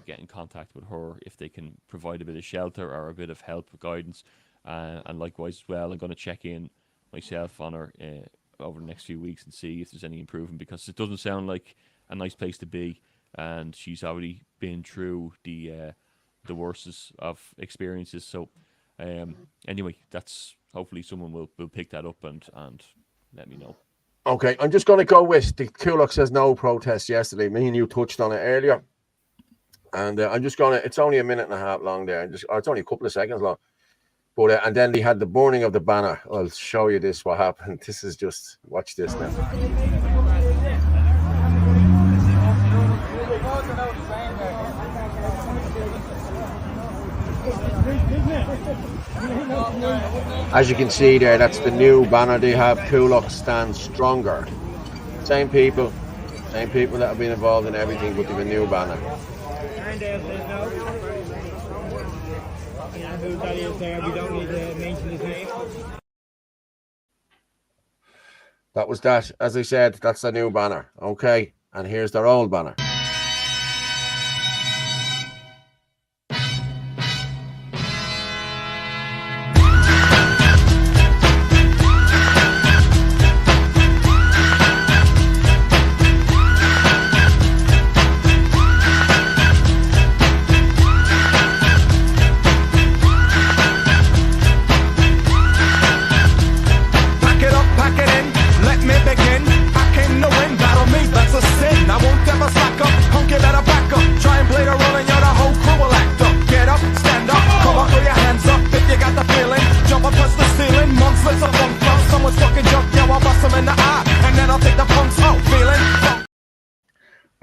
get in contact with her if they can provide a bit of shelter or a bit of help or guidance. And likewise as well, I'm going to check in myself on her over the next few weeks and see if there's any improvement, because it doesn't sound like a nice place to be, and she's already been through the worst of experiences. So Anyway, that's hopefully someone will pick that up and let me know. Okay, I'm just going to go with the Kulak Says No protest yesterday. Me and you touched on it earlier. And I'm just going to, it's only a minute and a half long there. It's only a couple of seconds long. But and then they had the burning of the banner. I'll show you this, what happened. This is just, watch this now. As you can see there, that's the new banner they have. Kulak Stand Stronger. Same people that have been involved in everything, but they have a new banner. Who that is there, we don't need to mention his name. That was that. As I said, that's the new banner. Okay, and here's their old banner.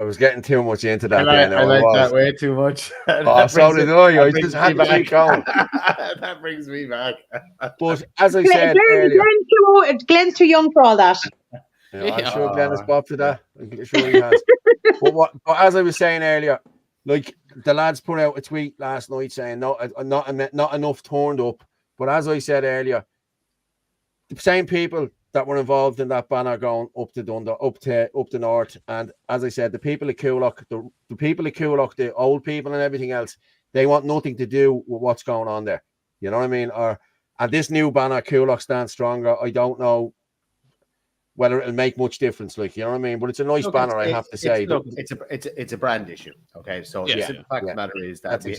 I was getting too much into that. I like that way too much. So did I. I just had to keep going. That brings me back. But as I said earlier, Glenn's too young for all that. Yeah, I'm sure Glenn has bobbed to that. I'm sure he has. but as I was saying earlier, like the lads put out a tweet last night saying not enough turned up. But as I said earlier, the same people that were involved in that banner going up to Dundee, up the north, and as I said, the people of Kulak, the people of Kulak, the old people and everything else, they want nothing to do with what's going on there. You know what I mean? And this new banner, Kulak Stand Stronger, I don't know whether it'll make much difference. Like, you know what I mean? But it's a nice banner, I have to say. It's a brand issue. Okay, so the simple fact of the matter is that we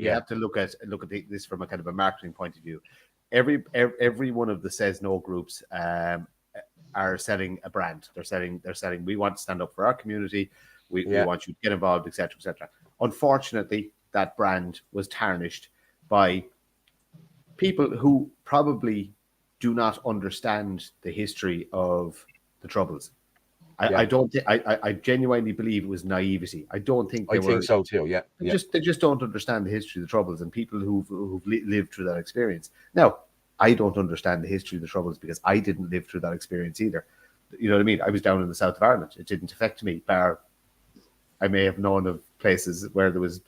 have to look at this from a kind of a marketing point of view. Every one of the Says No groups are selling a brand. They're selling. We want to stand up for our community. We want you to get involved, etc., etc. Unfortunately, that brand was tarnished by people who probably do not understand the history of the Troubles. I genuinely believe it was naivety. I don't think I think so too. Yeah, they just don't understand the history of the Troubles and people who've lived through that experience. Now, I don't understand the history of the Troubles because I didn't live through that experience either. You know what I mean? I was down in the south of Ireland. It didn't affect me. Bar, I may have known of places where there was.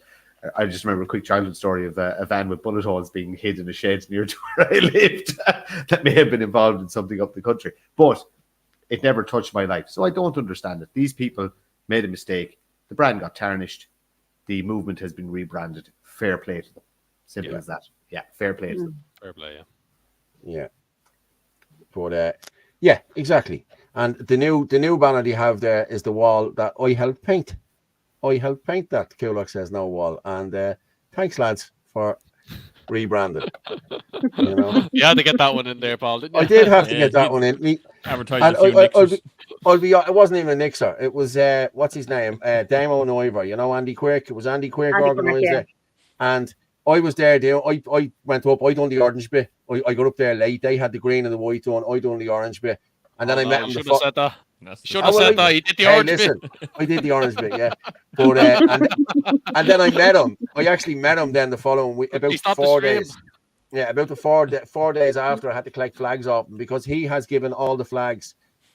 I just remember a quick childhood story of a van with bullet holes being hid in a shed near to where I lived. That may have been involved in something up the country, but it never touched my life. So I don't understand it. These people made a mistake. The brand got tarnished. The movement has been rebranded. Fair play to them. Simple as that. Yeah, fair play to them. Fair play, yeah. But yeah, exactly. And the new banner they have there is the wall that I helped paint. I helped paint that Kulak Says No wall. And thanks, lads, for rebranding. You know? You had to get that one in there, Paul, didn't you? I did have to get that one in. Advertising a few Nixers. It wasn't even a Nixer. It was what's his name? Daoine Ivor. You know, Andy Quirk. It was Andy Quirk organised it. And I was there. I went up. I done the orange bit. I got up there late. They had the green and the white on. I done the orange bit. And then I met him. Should have said that. Should have said that. He did the orange bit. I did the orange bit, yeah. But and then I met him. I actually met him then the following week, about 4 days. Yeah, about the 4 days after, I had to collect flags off him because he has given all the flags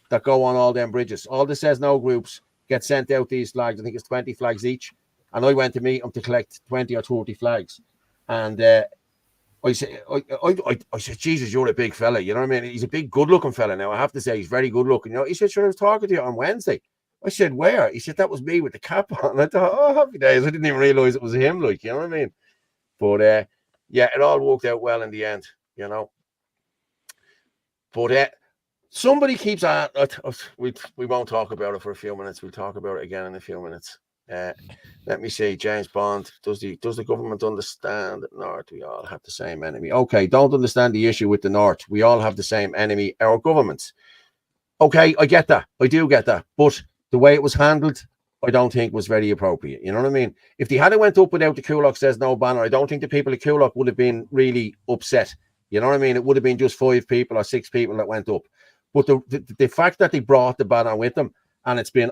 that go on all them bridges. All the Says No groups get sent out these flags. I think it's 20 flags each. And I went to meet him to collect 20 or 30 flags. And I said, Jesus, you're a big fella. You know what I mean? He's a big, good-looking fella now. I have to say, he's very good-looking. You know, he said, sure, I was talking to you on Wednesday. I said, where? He said, that was me with the cap on. And I thought, oh, happy days. I didn't even realize it was him, like, you know what I mean? But, yeah, it all worked out well in the end, you know. But somebody keeps on, we won't talk about it for a few minutes. We'll talk about it again in a few minutes. Let me see. James Bond. Does the government understand that North? We all have the same enemy. Okay, don't understand the issue with the North. We all have the same enemy, our governments. Okay, I get that. I do get that. But the way it was handled, I don't think was very appropriate. You know what I mean? If they had went up without the Kulak says no banner, I don't think the people at Kulak would have been really upset. You know what I mean? It would have been just 5 people or 6 people that went up. But the fact that they brought the banner with them, and it's been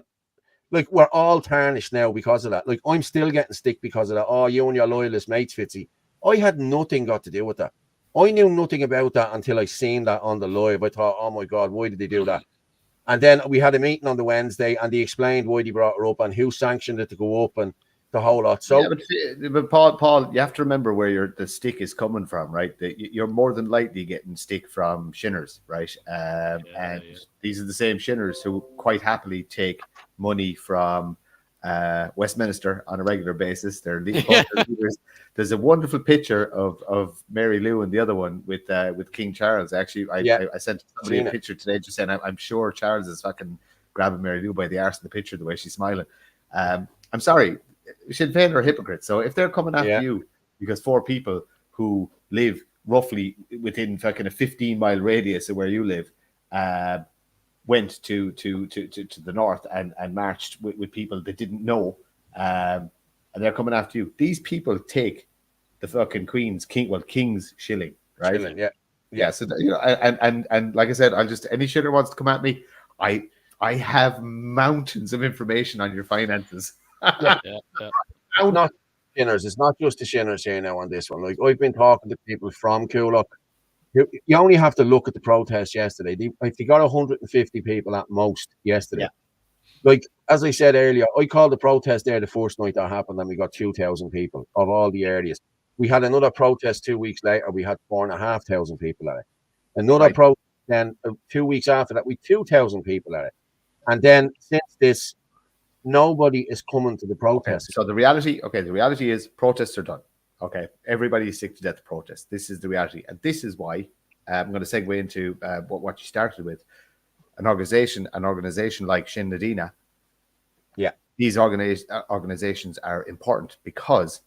like, we're all tarnished now because of that. Like, I'm still getting stick because of that. Oh, you and your loyalist mates, Fitzy. I had nothing got to do with that. I knew nothing about that until I seen that on the live. I thought, oh my God, why did they do that? And then we had a meeting on the Wednesday, and they explained why they brought her up and who sanctioned it to go up and the whole lot. So, yeah, but Paul, you have to remember where the stick is coming from, right? You're more than likely getting stick from shinners, right? These are the same shinners who quite happily take money from Westminster on a regular basis. They're leaders. There's a wonderful picture of Mary Lou and the other one with King Charles. Actually, I sent somebody a picture today just saying I'm sure Charles is fucking grabbing Mary Lou by the arse in the picture, the way she's smiling. I'm sorry, Sinn Féin are hypocrites. So if they're coming after you because 4 people who live roughly within fucking a 15-mile radius of where you live went to the north and marched with people that didn't know, and they're coming after you. These people take the fucking king's shilling, right? Shilling, yeah. So and like I said, I'll just, any shitter wants to come at me, I have mountains of information on your finances. Not shinners. It's not just the shinners here now on this one. Like, I've been talking to people from Kulak. You only have to look at the protest yesterday. They got 150 people at most yesterday. Like, as I said earlier, I called the protest there the first night that happened, and we got 2,000 people of all the areas. We had another protest 2 weeks later. We had 4,500 people at it. Another protest then 2 weeks after that, we 2,000 people at it. And then since this, nobody is coming to the protest. So the reality is protests are done. Okay, everybody is sick to death of protests. This is the reality, and this is why I'm going to segue into what you started with. An organization like Sinn Féin. Yeah, these organizations are important because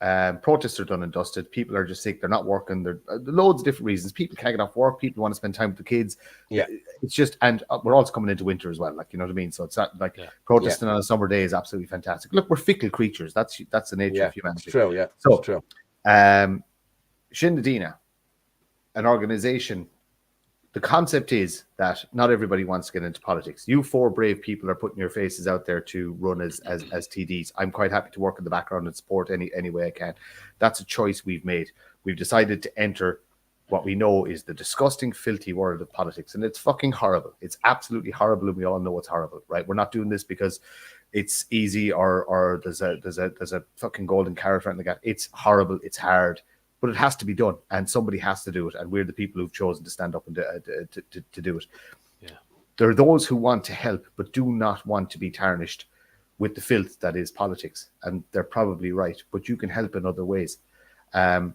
protests are done and dusted. People are just sick. They're not working. There are loads of different reasons. People can't get off work. People want to spend time with the kids. Yeah, it's just, and we're also coming into winter as well. Like, you know what I mean? So it's not like protesting on a summer day is absolutely fantastic. Look, we're fickle creatures. That's the nature of humanity. It's true. Yeah. So it's true. Sinn Féin, an organization. The concept is that not everybody wants to get into politics. You 4 brave people are putting your faces out there to run as TDs. I'm quite happy to work in the background and support any way I can. That's a choice we've made. We've decided to enter what we know is the disgusting, filthy world of politics, and it's fucking horrible. It's absolutely horrible, and we all know it's horrible, right? We're not doing this because it's easy or there's a fucking golden carrot or anything like that. It's horrible. It's hard. But it has to be done, and somebody has to do it, and we're the people who've chosen to stand up and to do it. Yeah, there are those who want to help, but do not want to be tarnished with the filth that is politics, and they're probably right. But you can help in other ways. Sinn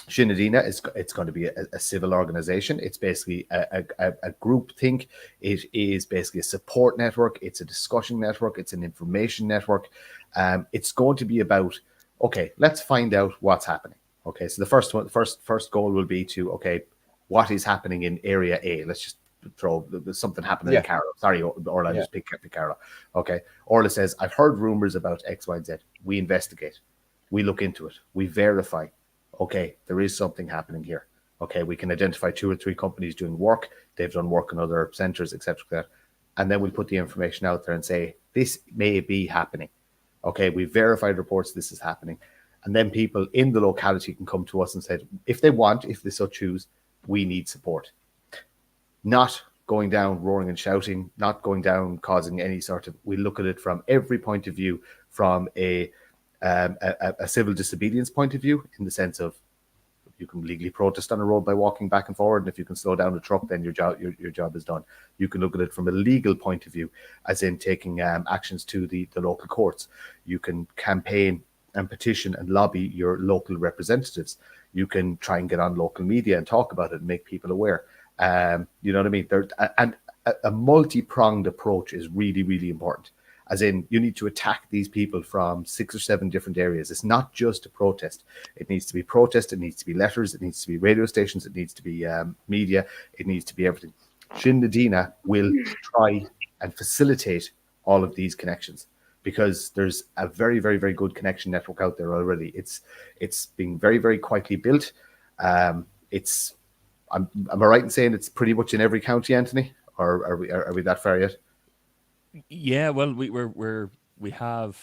Féin it's going to be a civil organization. It's basically a group think. It is basically a support network. It's a discussion network. It's an information network. It's going to be about, okay, let's find out what's happening. Okay, so the first goal will be to, okay, what is happening in area A? Let's just throw something happening in Carlow. Sorry, Orla, just pick Carlow. Okay, Orla says, I've heard rumors about X, Y, and Z. We investigate. We look into it. We verify. Okay, there is something happening here. Okay, we can identify 2 or 3 companies doing work. They've done work in other centres, etc. And then we'll put the information out there and say, this may be happening. Okay, we've verified reports this is happening. And then people in the locality can come to us and say, if they so choose, we need support. Not going down roaring and shouting, not going down causing any sort of, we look at it from every point of view, from a civil disobedience point of view, in the sense of you can legally protest on a road by walking back and forward, and if you can slow down the truck, then your job is done. You can look at it from a legal point of view, as in taking actions to the local courts. You can campaign and petition and lobby your local representatives. You can try and get on local media and talk about it and make people aware. You know what I mean? And a multi-pronged approach is really, really important. As in, you need to attack these people from 6 or 7 different areas. It's not just a protest. It needs to be protest. It needs to be letters. It needs to be radio stations. It needs to be media. It needs to be everything. Sinn Féin will try and facilitate all of these connections, because there's a very, very, very good connection network out there already. It's being very, very quietly built. Am I right in saying it's pretty much in every county, Anthony? Or are we that far yet? Yeah, well, we have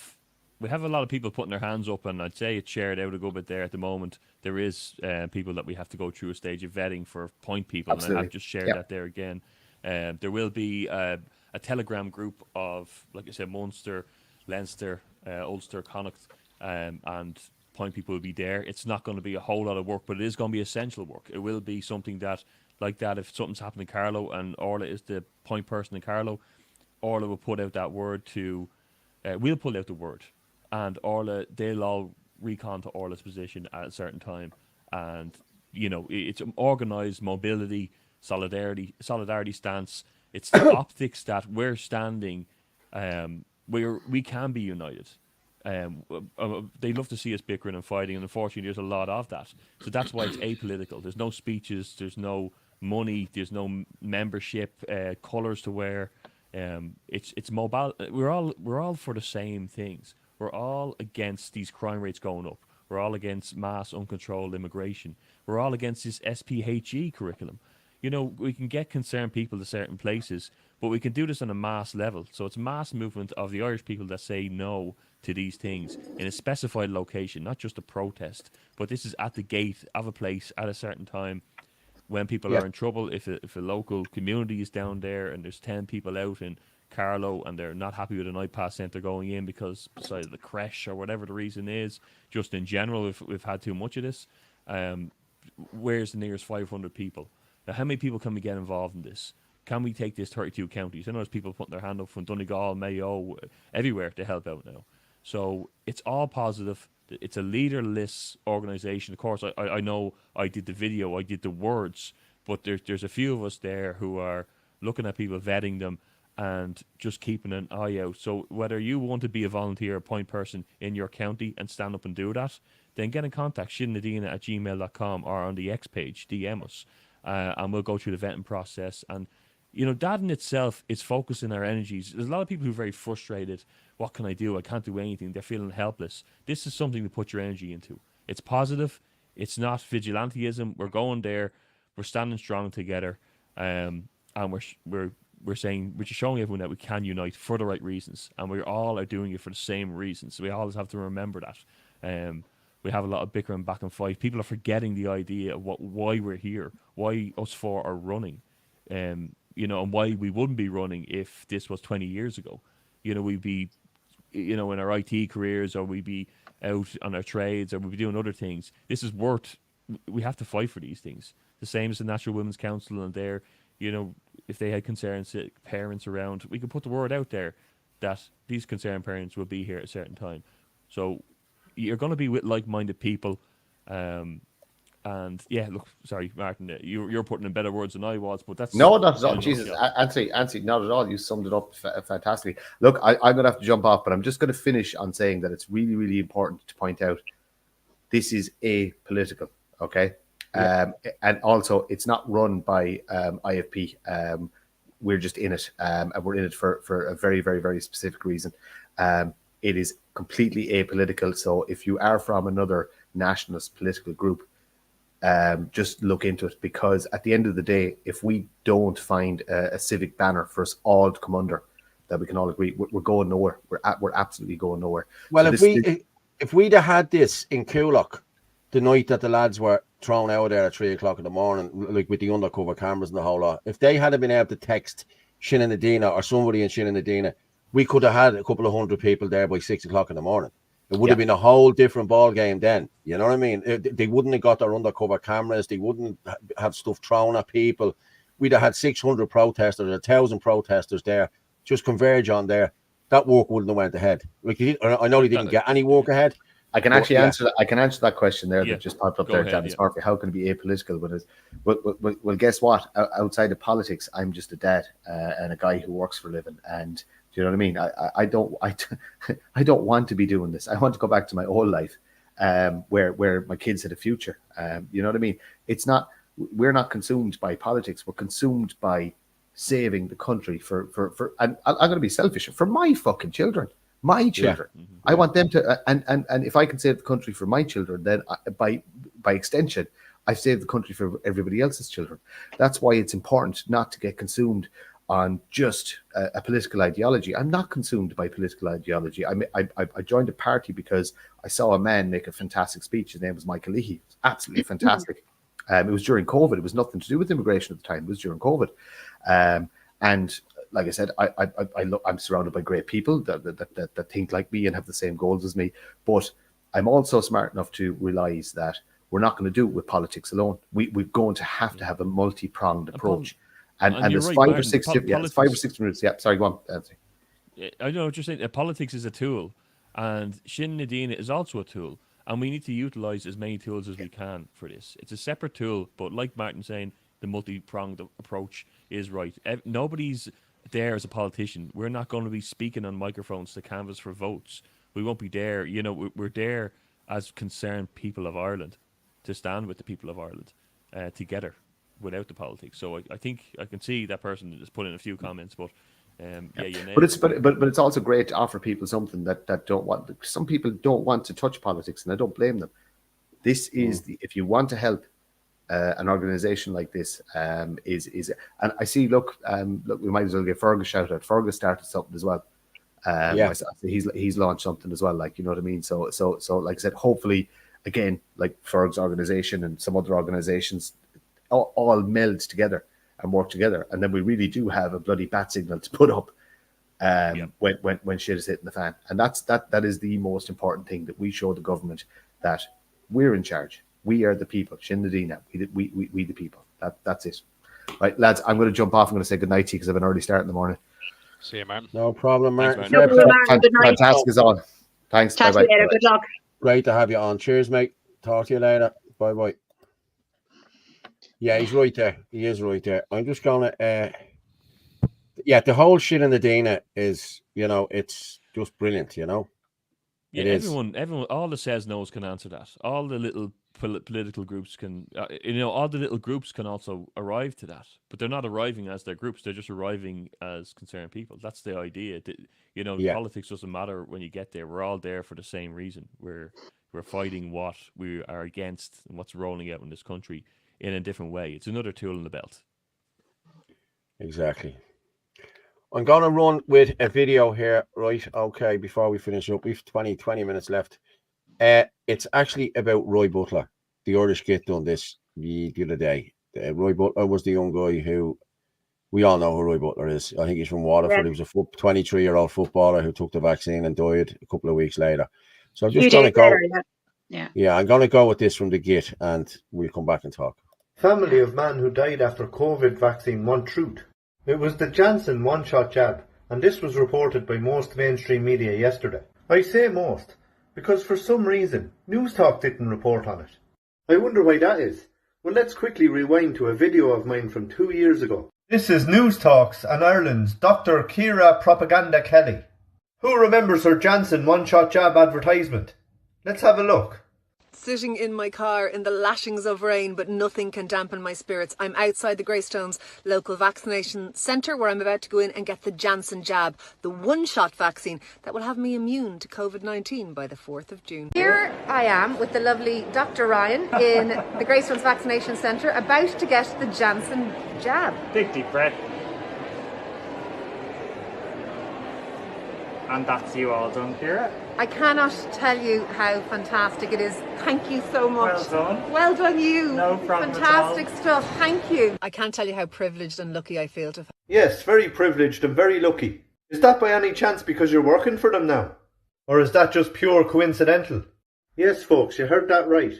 a lot of people putting their hands up, and I'd say it's shared out a good bit there at the moment. There is people that we have to go through a stage of vetting for point people, Absolutely. and I've just shared that there again. There will be a Telegram group of, like I said, Munster, Leinster, Ulster, Connacht, and point people will be there. It's not going to be a whole lot of work, but it is going to be essential work. It will be something that, like that, if something's happened in Carlow and Orla is the point person in Carlow, Orla will put out that word to, we'll put out the word, and Orla, they'll all recon to Orla's position at a certain time. And, you know, it's organised mobility, solidarity stance. It's the optics that we're standing, where we can be united. They love to see us bickering and fighting, and unfortunately there's a lot of that. So that's why it's apolitical. There's no speeches, there's no money, there's no membership, colours to wear. It's mobile. We're all for the same things. We're all against these crime rates going up. We're all against mass uncontrolled immigration. We're all against this SPHE curriculum. You know, we can get concerned people to certain places, but we can do this on a mass level. So it's mass movement of the Irish people that say no to these things in a specified location, not just a protest, but this is at the gate of a place at a certain time when people are in trouble. If a local community is down there and there's 10 people out in Carlow and they're not happy with an iPass centre going in because besides the creche or whatever the reason is, just in general, if we've had too much of this, where's the nearest 500 people? Now, how many people can we get involved in this? Can we take this 32 counties? I know there's people putting their hand up from Donegal, Mayo, everywhere to help out now. So it's all positive. It's a leaderless organisation. Of course, I know I did the video, I did the words, but there's a few of us there who are looking at people, vetting them, and just keeping an eye out. So whether you want to be a volunteer or point person in your county and stand up and do that, then get in contact, shinnadina@gmail.com, or on the X page, DM us. And we'll go through the vetting process. And, you know, that in itself is focusing our energies. There's a lot of people who are very frustrated. What can I do? I can't do anything. They're feeling helpless. This is something to put your energy into. It's positive. It's not vigilantism. We're going there. We're standing strong together. And we're saying, we're just showing everyone that we can unite for the right reasons. And we all are doing it for the same reasons. So we always have to remember that. We have a lot of bickering back and fight. People are forgetting the idea of why we're here, why us four are running, you know, and why we wouldn't be running if this was 20 years ago. You know, we'd be, you know, in our IT careers, or we'd be out on our trades, or we'd be doing other things. This is we have to fight for these things. The same as the National Women's Council, and there, you know, if they had concerned parents around, we could put the word out there that these concerned parents will be here at a certain time. So you're going to be with like-minded people, and yeah. Look, sorry, Martin, you're putting in better words than I was, but that's no, not at all. Jesus, Anthony, not at all. You summed it up fantastically. Look, I'm going to have to jump off, but I'm just going to finish on saying that it's really, really important to point out this is apolitical, okay? Yeah. And also, it's not run by IFP. We're just in it, and we're in it for a very, very, very specific reason. It is completely apolitical. So if you are from another nationalist political group, just look into it, because at the end of the day, if we don't find a civic banner for us all to come under that we can all agree, we're going nowhere. We're absolutely going nowhere. Well, so if we'd have had this in Coolock the night that the lads were thrown out there at 3 o'clock in the morning, like with the undercover cameras and the whole lot, if they had been able to text Sinn Féin or somebody in Sinn Féin, we could have had a couple of hundred people there by 6 o'clock in the morning. It would have been a whole different ball game then. You know what I mean? They wouldn't have got their undercover cameras. They wouldn't have stuff thrown at people. We'd have had 600 protesters, 1,000 protesters there, just converge on there. That work wouldn't have went ahead. Like, I know they didn't get any work ahead, I can actually answer that. I can answer that question there Yeah. that just popped up Go there, ahead, Janice yeah. Murphy. How can it be apolitical? Well, guess what? Outside of politics, I'm just a dad and a guy who works for a living. And do you know what I mean? I don't want to be doing this. I want to go back to my old life, where my kids had a future. You know what I mean? It's not. We're not consumed by politics. We're consumed by saving the country for. And I'm going to be selfish for my fucking children. My children. Yeah. I want them to, and if I can save the country for my children, then by extension, I've saved the country for everybody else's children. That's why it's important not to get consumed on just a political ideology. I'm not consumed by political ideology. I joined a party because I saw a man make a fantastic speech. His name was Michael Leahy. It was absolutely fantastic. It was during COVID. It was nothing to do with immigration at the time. It was during COVID. And like I said, I'm surrounded by great people that think like me and have the same goals as me. But I'm also smart enough to realize that we're not going to do it with politics alone. We're going to have a multi-pronged approach. And there's right, 5 Martin, or 6 politics, 5 or 6 minutes. Yeah, sorry, go on. Anthony. I know what you're saying. Politics is a tool, and Sinn Féin is also a tool, and we need to utilise as many tools as we can for this. It's a separate tool, but like Martin's saying, the multi-pronged approach is right. Nobody's there as a politician. We're not going to be speaking on microphones to canvass for votes. We won't be there. You know, we're there as concerned people of Ireland to stand with the people of Ireland together without the politics. So I think I can see that person just put in a few comments, but But it's also great to offer people something that don't want. Some people don't want to touch politics, and I don't blame them. This is if you want to help an organization like this, is and I see. Look, we might as well give Fergus a shout out. Fergus started something as well. He's launched something as well. Like, you know what I mean. So like I said, hopefully, again, like Fergus' organization and some other organizations, all meld together and work together, and then we really do have a bloody bat signal to put up when shit is hitting the fan. And that is the most important thing, that we show the government that we're in charge. We are the people. Sinn Féin now. We the people. That's it. Right, lads, I'm going to jump off. I'm going to say good night to you because I have an early start in the morning. See you, Martin. No problem, Martin. Fantastic as all. Thanks. Chat to you later. Good luck. Great to have you on. Cheers, mate. Talk to you later. Bye. Yeah, he's right there. He is right there. I'm just going to... the whole shit in the Dana is, it's just brilliant, Yeah, everyone, all the says knows can answer that. All the little political groups can, all the little groups can also arrive to that. But they're not arriving as their groups. They're just arriving as concerned people. That's the idea. Politics doesn't matter when you get there. We're all there for the same reason. We're fighting what we are against and what's rolling out in this country in a different way. It's another tool in the belt. Exactly. I'm going to run with a video here, right? Okay, before we finish up, we've 20 minutes left. It's actually about Roy Butler. The Irish Git done this the other day. Roy Butler was the young guy who, we all know who Roy Butler is. I think he's from Waterford. He was a 23-year-old footballer who took the vaccine and died a couple of weeks later. So I'm just going to go. Yeah, I'm going to go with this from the Git, and we'll come back and talk. Family of man who died after COVID vaccine want truth. It was the Janssen one-shot jab, and this was reported by most mainstream media yesterday. I say most, because for some reason, News Talk didn't report on it. I wonder why that is. Well, let's quickly rewind to a video of mine from 2 years ago. This is News Talks and Ireland's Dr. Ciara Propaganda Kelly. Who remembers her Janssen one-shot jab advertisement? Let's have a look. Sitting in my car in the lashings of rain, but nothing can dampen my spirits. I'm outside the Greystones local vaccination centre where I'm about to go in and get the Janssen jab, the one-shot vaccine that will have me immune to COVID-19 by the 4th of June. Here I am with the lovely Dr. Ryan in the Greystones vaccination centre about to get the Janssen jab. Big deep breath. And that's you all done, Ciara. I cannot tell you how fantastic it is. Thank you so much. Well done. Well done, you. No problem Fantastic at all. stuff. Thank you. I can't tell you how privileged and lucky I feel to. Yes, very privileged and very lucky. Is that by any chance because you're working for them now? Or is that just pure coincidental? Yes, folks, you heard that right.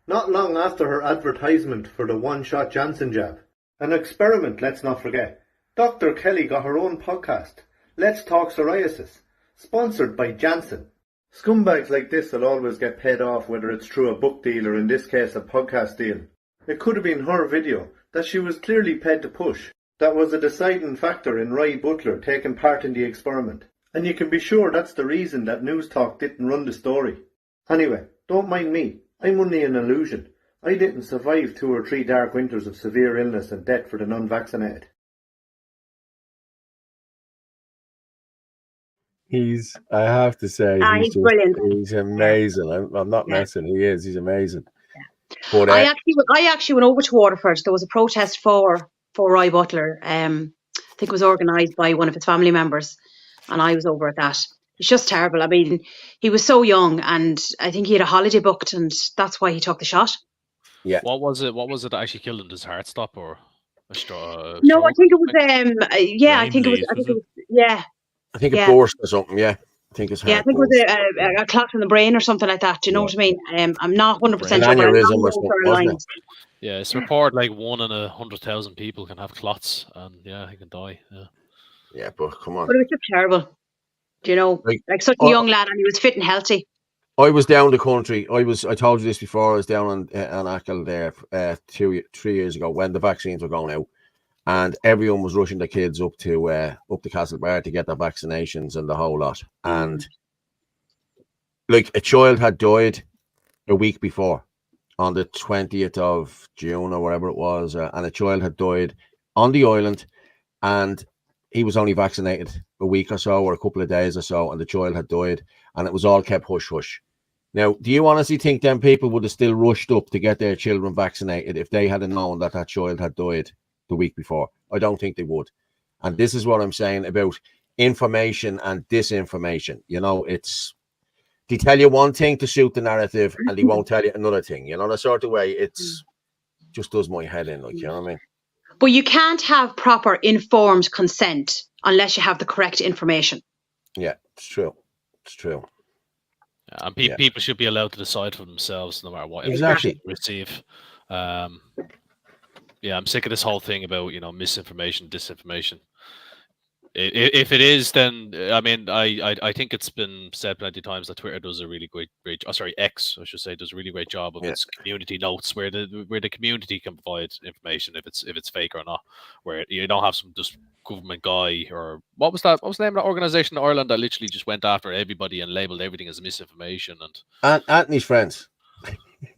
Not long after her advertisement for the one-shot Janssen jab. An experiment, let's not forget. Dr. Kelly got her own podcast, Let's Talk Psoriasis, sponsored by Janssen. Scumbags like this will always get paid off, whether it's through a book deal or in this case a podcast deal. It could have been her video that she was clearly paid to push that was a deciding factor in Roy Butler taking part in the experiment. And you can be sure that's the reason that News Talk didn't run the story. Anyway, don't mind me. I'm only an illusion. I didn't survive 2 or 3 dark winters of severe illness and death for the non-vaccinated. I have to say, he's brilliant. He's amazing. I'm not messing. He is. He's amazing. Yeah. But I actually went over to Waterford. There was a protest for Roy Butler. I think it was organised by one of his family members, and I was over at that. It's just terrible. I mean, he was so young, and I think he had a holiday booked, and that's why he took the shot. Yeah. What was it that actually killed him? Does his heart stop or a stroke? No, I think it was. Yeah, I think it was. Yeah. I think it burst or something. Yeah, I think it's. Yeah, I think it was a clot in the brain or something like that. Do you know what I mean? I'm not 100% sure. Aneurysm or something, wasn't it? Yeah, it's reported like 1 in 100,000 people can have clots, and he can die. Yeah, but come on. But it was just terrible. Do you know, like such a young lad, and he was fit and healthy. I was down the country. I told you this before. I was down on Achill there 3 years ago when the vaccines were going out. And everyone was rushing the kids up to Castlebar to get their vaccinations and the whole lot. And like a child had died a week before, on the 20th of June or whatever it was, and a child had died on the island, and he was only vaccinated a week or so, or a couple of days or so, and the child had died, and it was all kept hush hush. Now, do you honestly think them people would have still rushed up to get their children vaccinated if they hadn't known that child had died the week before? I don't think they would. And this is what I'm saying about information and disinformation. You know, they tell you one thing to suit the narrative and they won't tell you another thing. You know, the sort of way it's just does my head in, like, you know what I mean? But you can't have proper informed consent unless you have the correct information. Yeah, it's true. It's true. And people should be allowed to decide for themselves no matter what exactly they receive. Yeah, I'm sick of this whole thing about, misinformation, disinformation. If it is, then I mean, I think it's been said plenty of times that Twitter does a really great X, I should say, does a really great job of its community notes, where the community can provide information if it's fake or not, where you don't have some just government guy or what was the name of that organization in Ireland that literally just went after everybody and labeled everything as misinformation and Anthony's friends.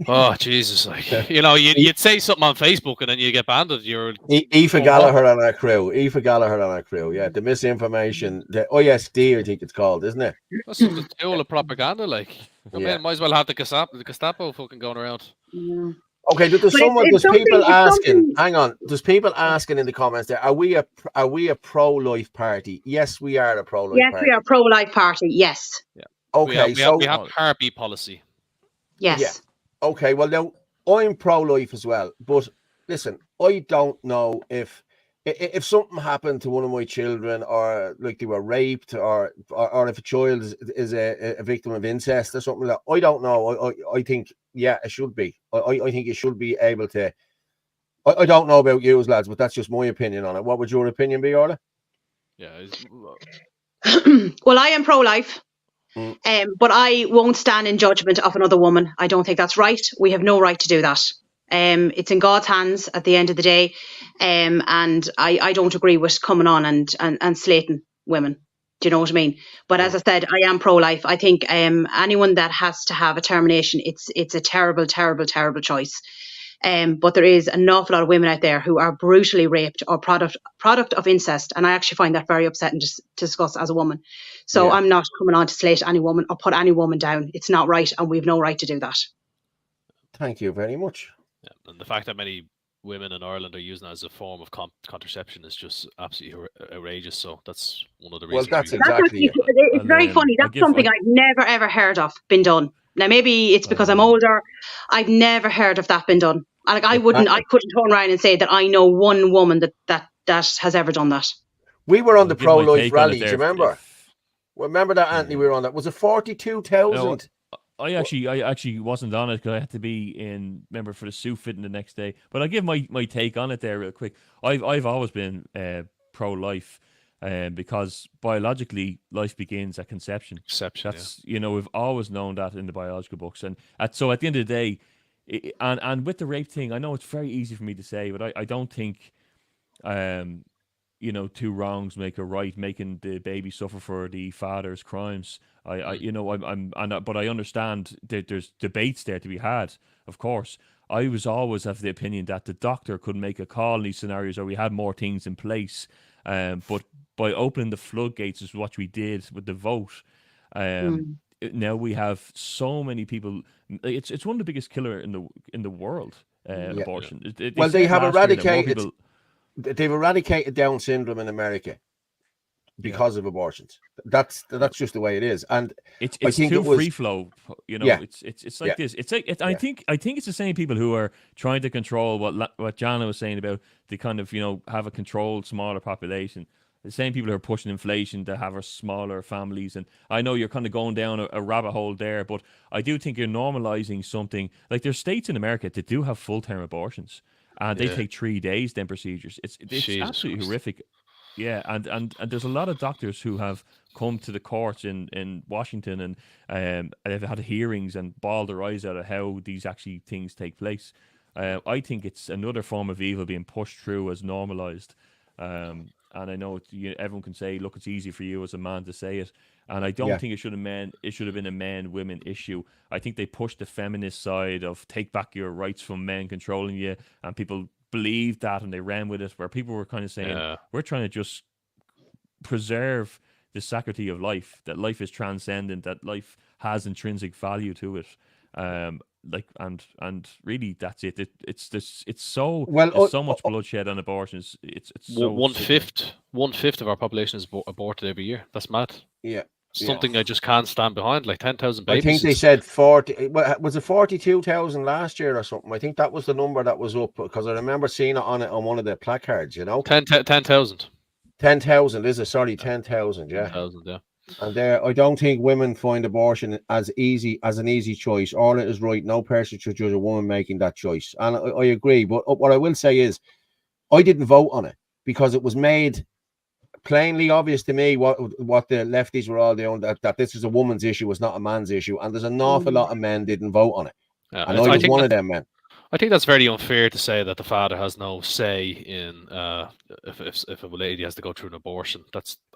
Oh Jesus! Like you'd say something on Facebook and then you get banned. You're Aoife Gallagher on our crew. Yeah, the misinformation. The ISD, I think it's called, isn't it? That's just a tool of propaganda. Like, might as well have the Gestapo fucking going around. Yeah. Okay, there's people asking. Hang on, there's people asking in the comments there. Are we a pro-life party? Yes, we are a pro-life party. Yes, we are a pro-life party. Yes. Yeah. Okay, we have Part B policy. Yes. Yeah. Okay, well, now, I'm pro-life as well, but listen, I don't know if something happened to one of my children, or like they were raped, or if a child is a victim of incest or something like that. I don't know. I think, it should be. I think it should be able to. I don't know about you, lads, but that's just my opinion on it. What would your opinion be, Orla? Yeah. Well, I am pro-life. But I won't stand in judgment of another woman. I don't think that's right. We have no right to do that. It's in God's hands at the end of the day. And I don't agree with coming on and slating women. Do you know what I mean? But as I said, I am pro-life. I think anyone that has to have a termination, it's a terrible, terrible, terrible choice. But there is an awful lot of women out there who are brutally raped or product of incest, and I actually find that very upsetting to discuss as a woman. So I'm not coming on to slate any woman or put any woman down. It's not right, and we have no right to do that. Thank you very much. Yeah, and the fact that many women in Ireland are using it as a form of contraception is just absolutely outrageous. So that's one of the reasons. Well, that's exactly it. It's very funny. That's something I've never ever heard of been done. Now maybe it's because I'm older. I've never heard of that been done. Like I couldn't turn around and say that I know one woman that has ever done that. We were on the pro-life rally. Do you remember? Remember that, Anthony? We were on that. Was it 42,000? I actually wasn't on it because I had to be remember for the suit fitting the next day. But I'll give my take on it there real quick. I've always been pro-life. because biologically life begins at conception. That's we've always known that in the biological books, and so at the end of the day, and with the rape thing, I know it's very easy for me to say, but I don't think two wrongs make a right, making the baby suffer for the father's crimes. But I understand that there's debates there to be had, of course. I was always of the opinion that the doctor could make a call in these scenarios, or we had more things in place. But by opening the floodgates is what we did with the vote. Now we have so many people. It's one of the biggest killer in the world. Abortion. They have eradicated. They've eradicated Down syndrome in America because of abortions. That's just the way it is, and I think too free flow. It's like this. I think it's the same people who are trying to control what Jana was saying about the kind of have a controlled smaller population. The same people who are pushing inflation to have our smaller families, and I know you're kind of going down a rabbit hole there, but I do think you're normalizing something. Like there's states in America that do have full-term abortions. And they take 3 days, then procedures. It's absolutely horrific. Yeah, and there's a lot of doctors who have come to the courts in Washington and they've had hearings and bawled their eyes out at how these actually things take place. I think it's another form of evil being pushed through as normalized. And I know everyone can say, look, it's easy for you as a man to say it. And I don't think it should have been a man-women issue. I think they pushed the feminist side of take back your rights from men controlling you, and people believed that and they ran with it, where people were kind of saying, we're trying to just preserve the sanctity of life, that life is transcendent, that life has intrinsic value to it. And really that's it. It's so much bloodshed on abortions. It's so one fifth of our population is aborted every year. That's mad. Yeah. Something I just can't stand behind, like 10,000 babies. I think they said 40. Was it 42,000 last year or something? I think that was the number that was up, because I remember seeing it on one of the placards. 10,000. 10,000 is it? Sorry, 10,000. Yeah. 10,000. Yeah. And I don't think women find abortion as an easy choice. All it is right. No person should judge a woman making that choice. And I agree. But what I will say is, I didn't vote on it because it was made plainly obvious to me what the lefties were all doing, that this is a woman's issue, it's not a man's issue, and there's an awful lot of men didn't vote on it. And I was one of them men. I think that's very unfair to say that the father has no say in if a lady has to go through an abortion.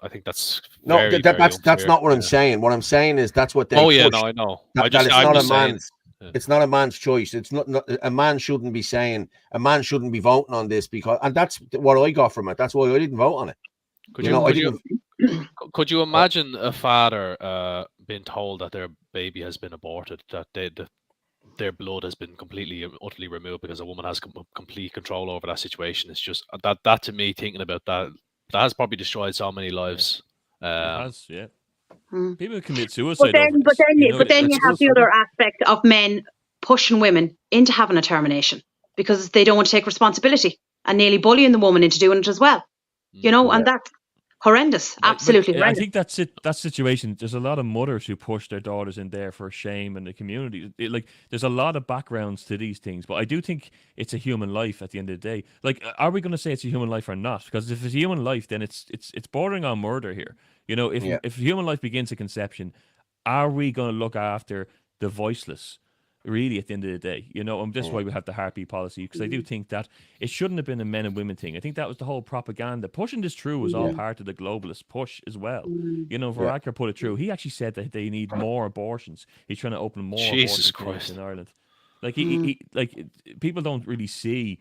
I think that's that's not what I'm saying. What I'm saying is that's what they. Oh yeah, no, I know. It's not a man's choice. It's not a man shouldn't be saying, a man shouldn't be voting on this, because, and that's what I got from it. That's why I didn't vote on it. Could you imagine a father being told that their baby has been aborted, that their blood has been completely and utterly removed because a woman has complete control over that situation? It's just that to me, thinking about that has probably destroyed so many lives. It has, yeah. People commit suicide. But then you have the other aspect of men pushing women into having a termination because they don't want to take responsibility, and nearly bullying the woman into doing it as well. And that's horrendous. Absolutely horrendous. I think that's it. That situation. There's a lot of mothers who push their daughters in there for shame in the community. There's a lot of backgrounds to these things, but I do think it's a human life at the end of the day. Like, are we going to say it's a human life or not? Because if it's a human life, then it's bordering on murder here. If human life begins at conception, are we going to look after the voiceless? Really, at the end of the day, and that's why we have the heartbeat policy, because I do think that it shouldn't have been a men and women thing. I think that was the whole propaganda. Pushing this through was all part of the globalist push as well. Varadkar put it through. He actually said that they need more abortions. He's trying to open more abortion clinics in Ireland. People don't really see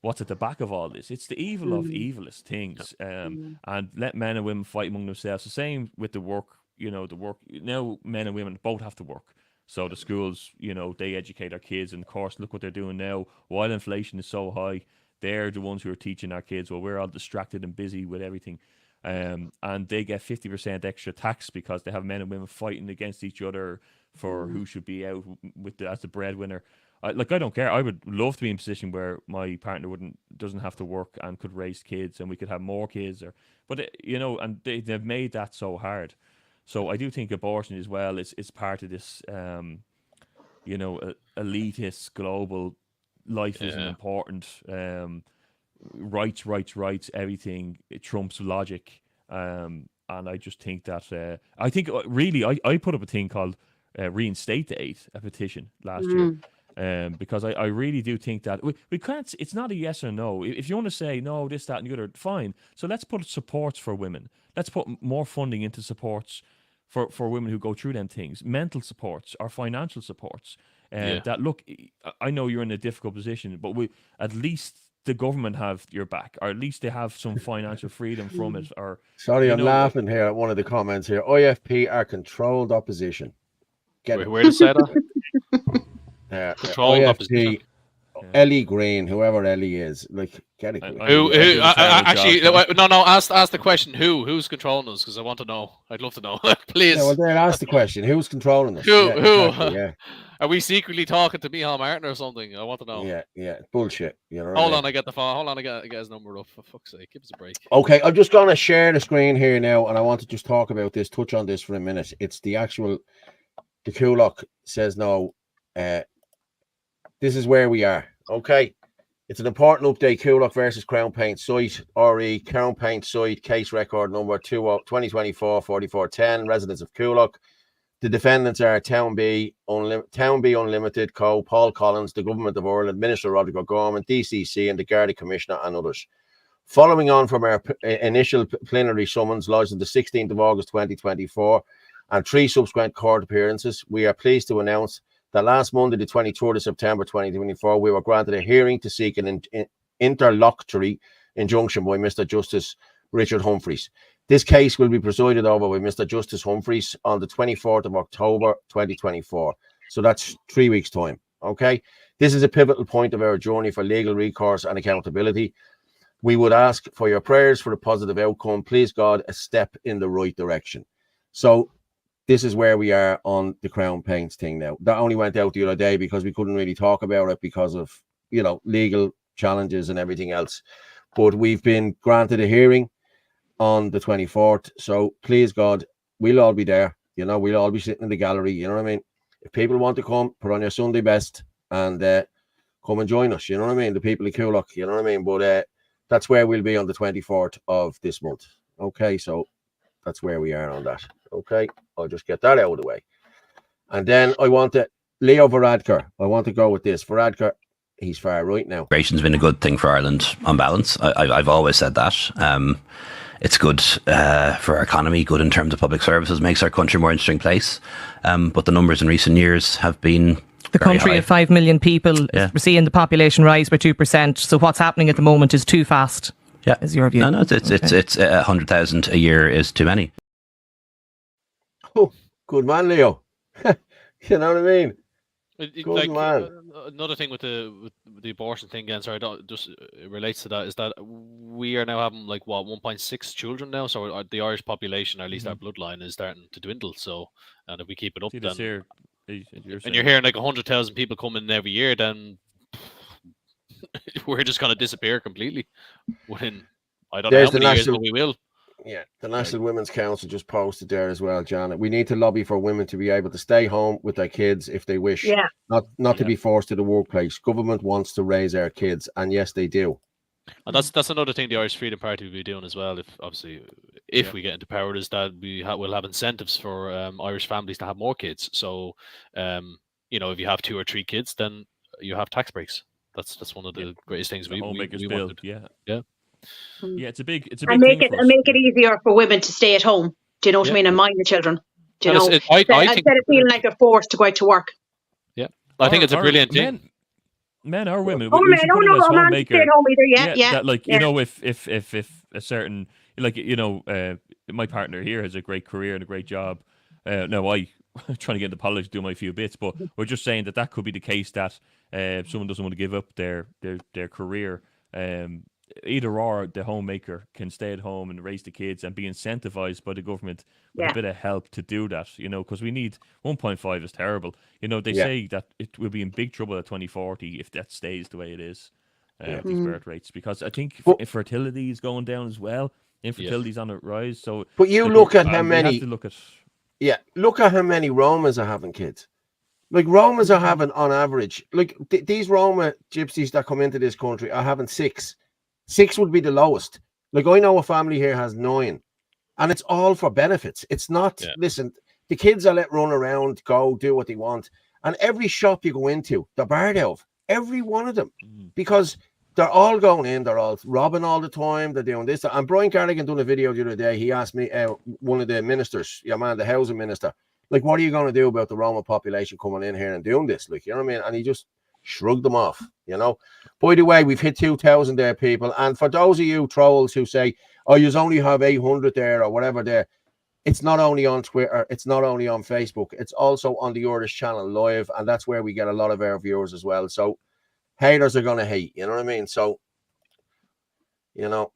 what's at the back of all this. It's the evil of evilest things. And let men and women fight among themselves. The same with the work. Now men and women both have to work. So the schools, they educate our kids, and of course, look what they're doing now. While inflation is so high, they're the ones who are teaching our kids. Well, we're all distracted and busy with everything, and they get 50% extra tax because they have men and women fighting against each other for who should be out as the breadwinner. I don't care. I would love to be in a position where my partner doesn't have to work and could raise kids, and we could have more kids. And they've made that so hard. So I do think abortion as well is part of this, elitist global life isn't important. Rights, everything. It trumps logic. And I just think that I think really I put up a thing called reinstate the 8, a petition last year. Because I really do think that we can't. It's not a yes or no. If you want to say no, this, that, and the other, fine. So let's put supports for women. Let's put more funding into supports for women who go through them things, mental supports or financial supports. That look, I know you're in a difficult position, but at least the government have your back, or at least they have some financial freedom from it. Or sorry, I'm laughing here at one of the comments here. IFP are controlled opposition. Where to say that? Controlled opposition. Ellie Green, whoever Ellie is, like, get it. Who actually? No. Ask the question. Who's controlling us? Because I want to know. I'd love to know. Please. Yeah, well, then ask the question. Who's controlling us? Who? Exactly, yeah. Are we secretly talking to Michal Martin or something? I want to know. Yeah, bullshit. You know. Hold on, I get the phone. Hold on, I get his number up. For fuck's sake, give us a break. Okay, I'm just going to share the screen here now, and I want to just talk about this, touch on this for a minute. It's the actual. The Coolock says no. This is where we are. Okay, it's an important update. Coolock versus Crown Paint site. RE Crown Paint site case record number 2024-4410. Residents of Coolock. The defendants are Town B Unlimited Co. Paul Collins, the Government of Ireland, Minister Roderick Gorman, DCC, and the Garda Commissioner and others. Following on from our initial plenary summons lodged on the 16th of August 2024 and 3 subsequent court appearances, we are pleased to announce that last Monday, the 23rd of September 2024, we were granted a hearing to seek an interlocutory injunction by Mr. Justice Richard Humphreys. This case will be presided over by Mr. Justice Humphreys on the 24th of October 2024. So that's 3 weeks' time. Okay. This is a pivotal point of our journey for legal recourse and accountability. We would ask for your prayers for a positive outcome. Please, God, a step in the right direction. So this is where we are on the Crown Paints thing now. That only went out the other day because we couldn't really talk about it because of, legal challenges and everything else. But we've been granted a hearing on the 24th. So please, God, we'll all be there. We'll all be sitting in the gallery. You know what I mean? If people want to come, put on your Sunday best and come and join us. You know what I mean? The people of Coolock, you know what I mean? But that's where we'll be on the 24th of this month. Okay, so that's where we are on that. Okay, I'll just get that out of the way. And then I want Leo Varadkar. I want to go with this. Varadkar, he's far right now. Migration's been a good thing for Ireland on balance. I've always said that. It's good for our economy, good in terms of public services, makes our country a more interesting place. But the numbers in recent years have been the country of 5 million people. We're seeing the population rise by 2%. So what's happening at the moment is too fast. Yeah, is your view? No, it's 100,000 a year is too many. Oh, good man, Leo. You know what I mean? Good man. Another thing with the abortion thing, again, sorry, it relates to that, is that we are now having 1.6 children now. So the Irish population, or at least our bloodline, is starting to dwindle. So, and if we keep it up, then and you're hearing 100,000 people coming every year, then we're just going to disappear completely. Within, I don't know how many years, but we will. Yeah, the National Women's Council just posted there as well, Jana. We need to lobby for women to be able to stay home with their kids if they wish, not to be forced to the workplace. Government wants to raise our kids, and yes, they do. And that's another thing the Irish Freedom Party will be doing as well. If we get into power, is that we'll have incentives for Irish families to have more kids. So, if you have 2 or 3 kids, then you have tax breaks. That's one of the greatest things we wanted. Yeah, it's a big and make it easier for women to stay at home. Do you know what I mean? And mind the children. Do you know? Instead of feeling like they're forced to go out to work. Yeah, I think it's a brilliant thing. Men or women. Oh, men, no man stay at home either. Yeah. That, if a certain my partner here has a great career and a great job. Now I'm trying to get into politics, do my few bits, but we're just saying that could be the case that someone doesn't want to give up their career. Either or, the homemaker can stay at home and raise the kids and be incentivized by the government with a bit of help to do that, because we need 1.5 is terrible. They say that it will be in big trouble at 2040 if that stays the way it is, these birth rates, because I think fertility is going down as well. Infertility is on the rise. So, but you look at how many. Look at how many Romas are having kids. Like Romas are having, on average, these Roma gypsies that come into this country are having 6. 6 would be the lowest. Like I know a family here has 9. And it's all for benefits. It's not, listen, the kids are let run around, go, do what they want. And every shop you go into, they're barred out. Every one of them. Because they're all going in, they're all robbing all the time, they're doing this. And Brian Carrigan done a video the other day. He asked me, one of the ministers, the housing minister, like, what are you going to do about the Roma population coming in here and doing this? Like, you know what I mean? And he just shrugged them off, you know. By the way, we've hit 2,000 there, people. And for those of you trolls who say, oh, you only have 800 there or whatever there, it's not only on Twitter, it's not only on Facebook, it's also on the Irish channel live, and that's where we get a lot of our viewers as well. So haters are going to hate, you know what I mean? So, you know,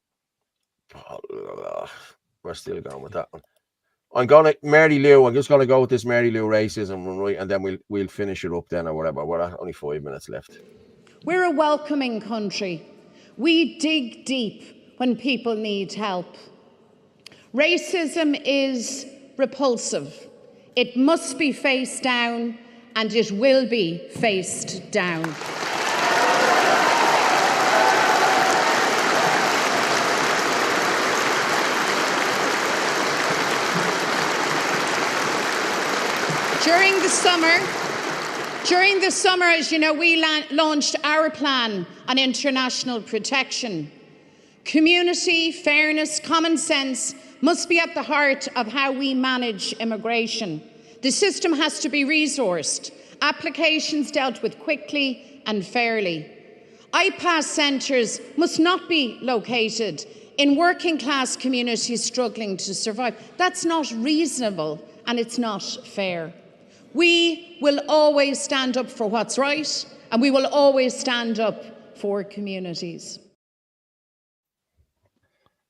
we're still going with that one. I'm just going to go with this Mary Lou racism one, right? And then we'll finish it up then or whatever. We're at only 5 minutes left. We're a welcoming country. We dig deep when people need help. Racism is repulsive. It must be faced down, and it will be faced down. During the summer, as you know, we launched our plan on international protection. Community, fairness, common sense must be at the heart of how we manage immigration. The system has to be resourced, applications dealt with quickly and fairly. IPAS centres must not be located in working class communities struggling to survive. That's not reasonable and it's not fair. We will always stand up for what's right, and we will always stand up for communities.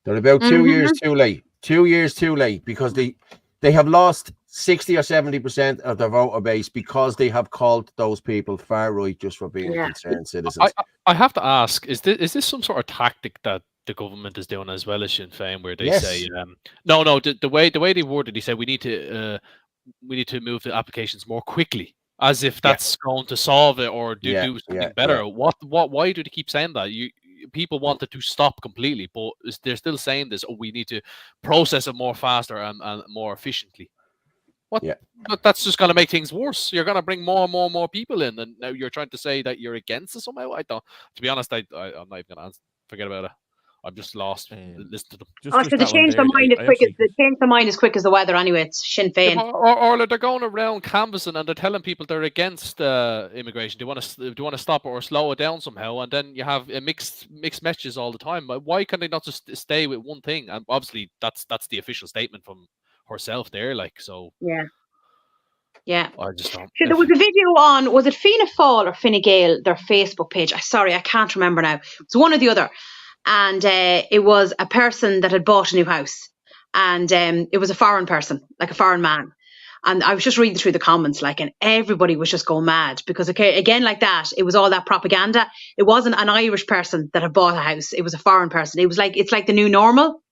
They're about 2 years too late. 2 years too late, because they have lost 60 or 70% of their voter base because they have called those people far right just for being concerned citizens. I have to ask: is this some sort of tactic that the government is doing as well as Sinn Féin, where they say, no, the way they worded, they said we need to move the applications more quickly, as if that's going to solve it or do something better. Why do they keep saying that? People want it to stop completely, but they're still saying this. Oh, we need to process it more faster and more efficiently. But that's just going to make things worse. You're going to bring more and more people in, and now you're trying to say that you're against it somehow. I don't. To be honest, I'm not even going to answer. Forget about it. I'm just lost. Listen to them. They change their mind as quick as the weather. Anyway, it's Sinn Féin. Or they're going around canvassing and they're telling people they're against immigration. They want to stop it or slow it down somehow, and then you have mixed messages all the time. Why can they not just stay with one thing? And obviously, that's the official statement from herself there. Like, so. Yeah. I just don't. Sure, there was a video on, was it Fianna Fáil or Fine Gael, their Facebook page? Sorry, I can't remember now. It's one or the other. And it was a person that had bought a new house. And it was a foreign person, like a foreign man. And I was just reading through the comments, and everybody was just going mad. Because, again, like that, it was all that propaganda. It wasn't an Irish person that had bought a house. It was a foreign person. It was it's like the new normal.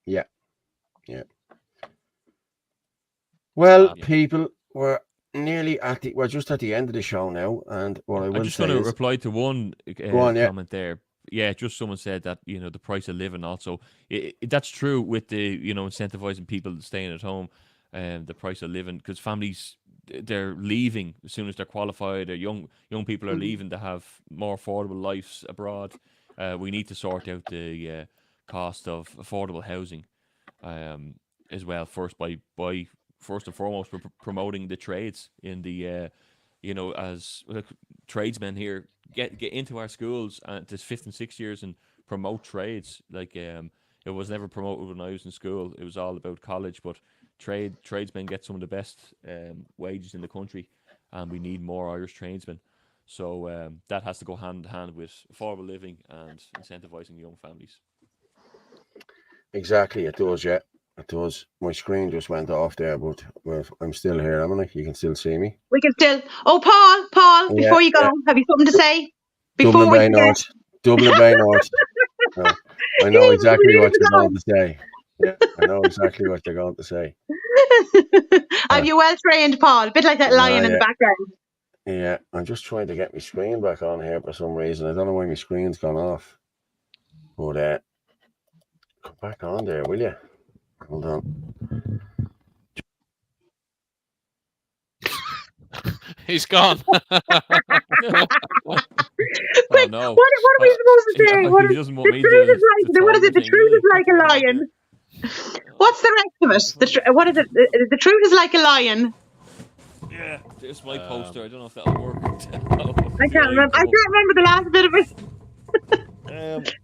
Yeah. Well, people, we're just at the end of the show now. And what I will say is... I'm just going to reply to one comment there. Yeah, just someone said that, the price of living also. That's true with the, incentivizing people staying at home and the price of living, because families, they're leaving as soon as they're qualified. Young people are leaving to have more affordable lives abroad. We need to sort out the cost of affordable housing as well, first and foremost promoting the trades in the as tradesmen here get into our schools this 5th and 6th years and promote trades. It was never promoted when I was in school. It was all about college, but tradesmen get some of the best wages in the country, and we need more Irish tradesmen. So that has to go hand in hand with affordable living and incentivizing young families. Exactly, it does, yeah. It does. My screen just went off there, but I'm still here, haven't I? You can still see me. We can still. Oh, Paul, before you go, have you something to say? Dublin Bay North. I know exactly what you're going to say. Yeah, I know exactly what you're going to say. Have you well trained, Paul? A bit like that lion in the background. Yeah, I'm just trying to get my screen back on here for some reason. I don't know why my screen's gone off. But come back on there, will you? Hold on. He's gone. Quick, no. what are we supposed to say? He doesn't want The me truth to- is like, what is it? The truth is like a lion. What's the rest of it? What is it? The truth is like a lion. Yeah, there's my poster. I don't know if that'll work. I can't remember. I can't remember the last bit of it.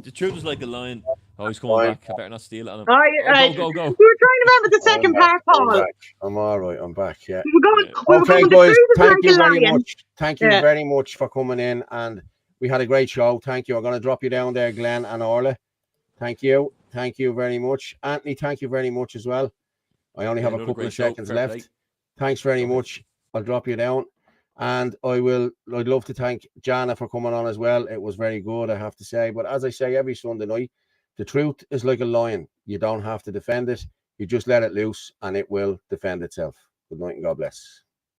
The truth is like a lion. Oh, he's coming back. I better not steal it on him. Right. Go. We were trying to remember the second part, I'm Paul. back. I'm all right. I'm back. Yeah. We were Okay, going, the guys. truth is Thank like you a very lion. much. Thank you Yeah. very much for coming in, and we had a great show. Thank you. I'm going to drop you down there, Glenn and Orla. Thank you. Thank you very much, Anthony. Thank you very much as well. I only have a another couple great of show. seconds Fair left. play. Thanks very much. I'll drop you down. And I'd love to thank Jana for coming on as well. It was very good, I have to say. But as I say every Sunday night, the truth is like a lion. You don't have to defend it. You just let it loose and it will defend itself. Good night and God bless.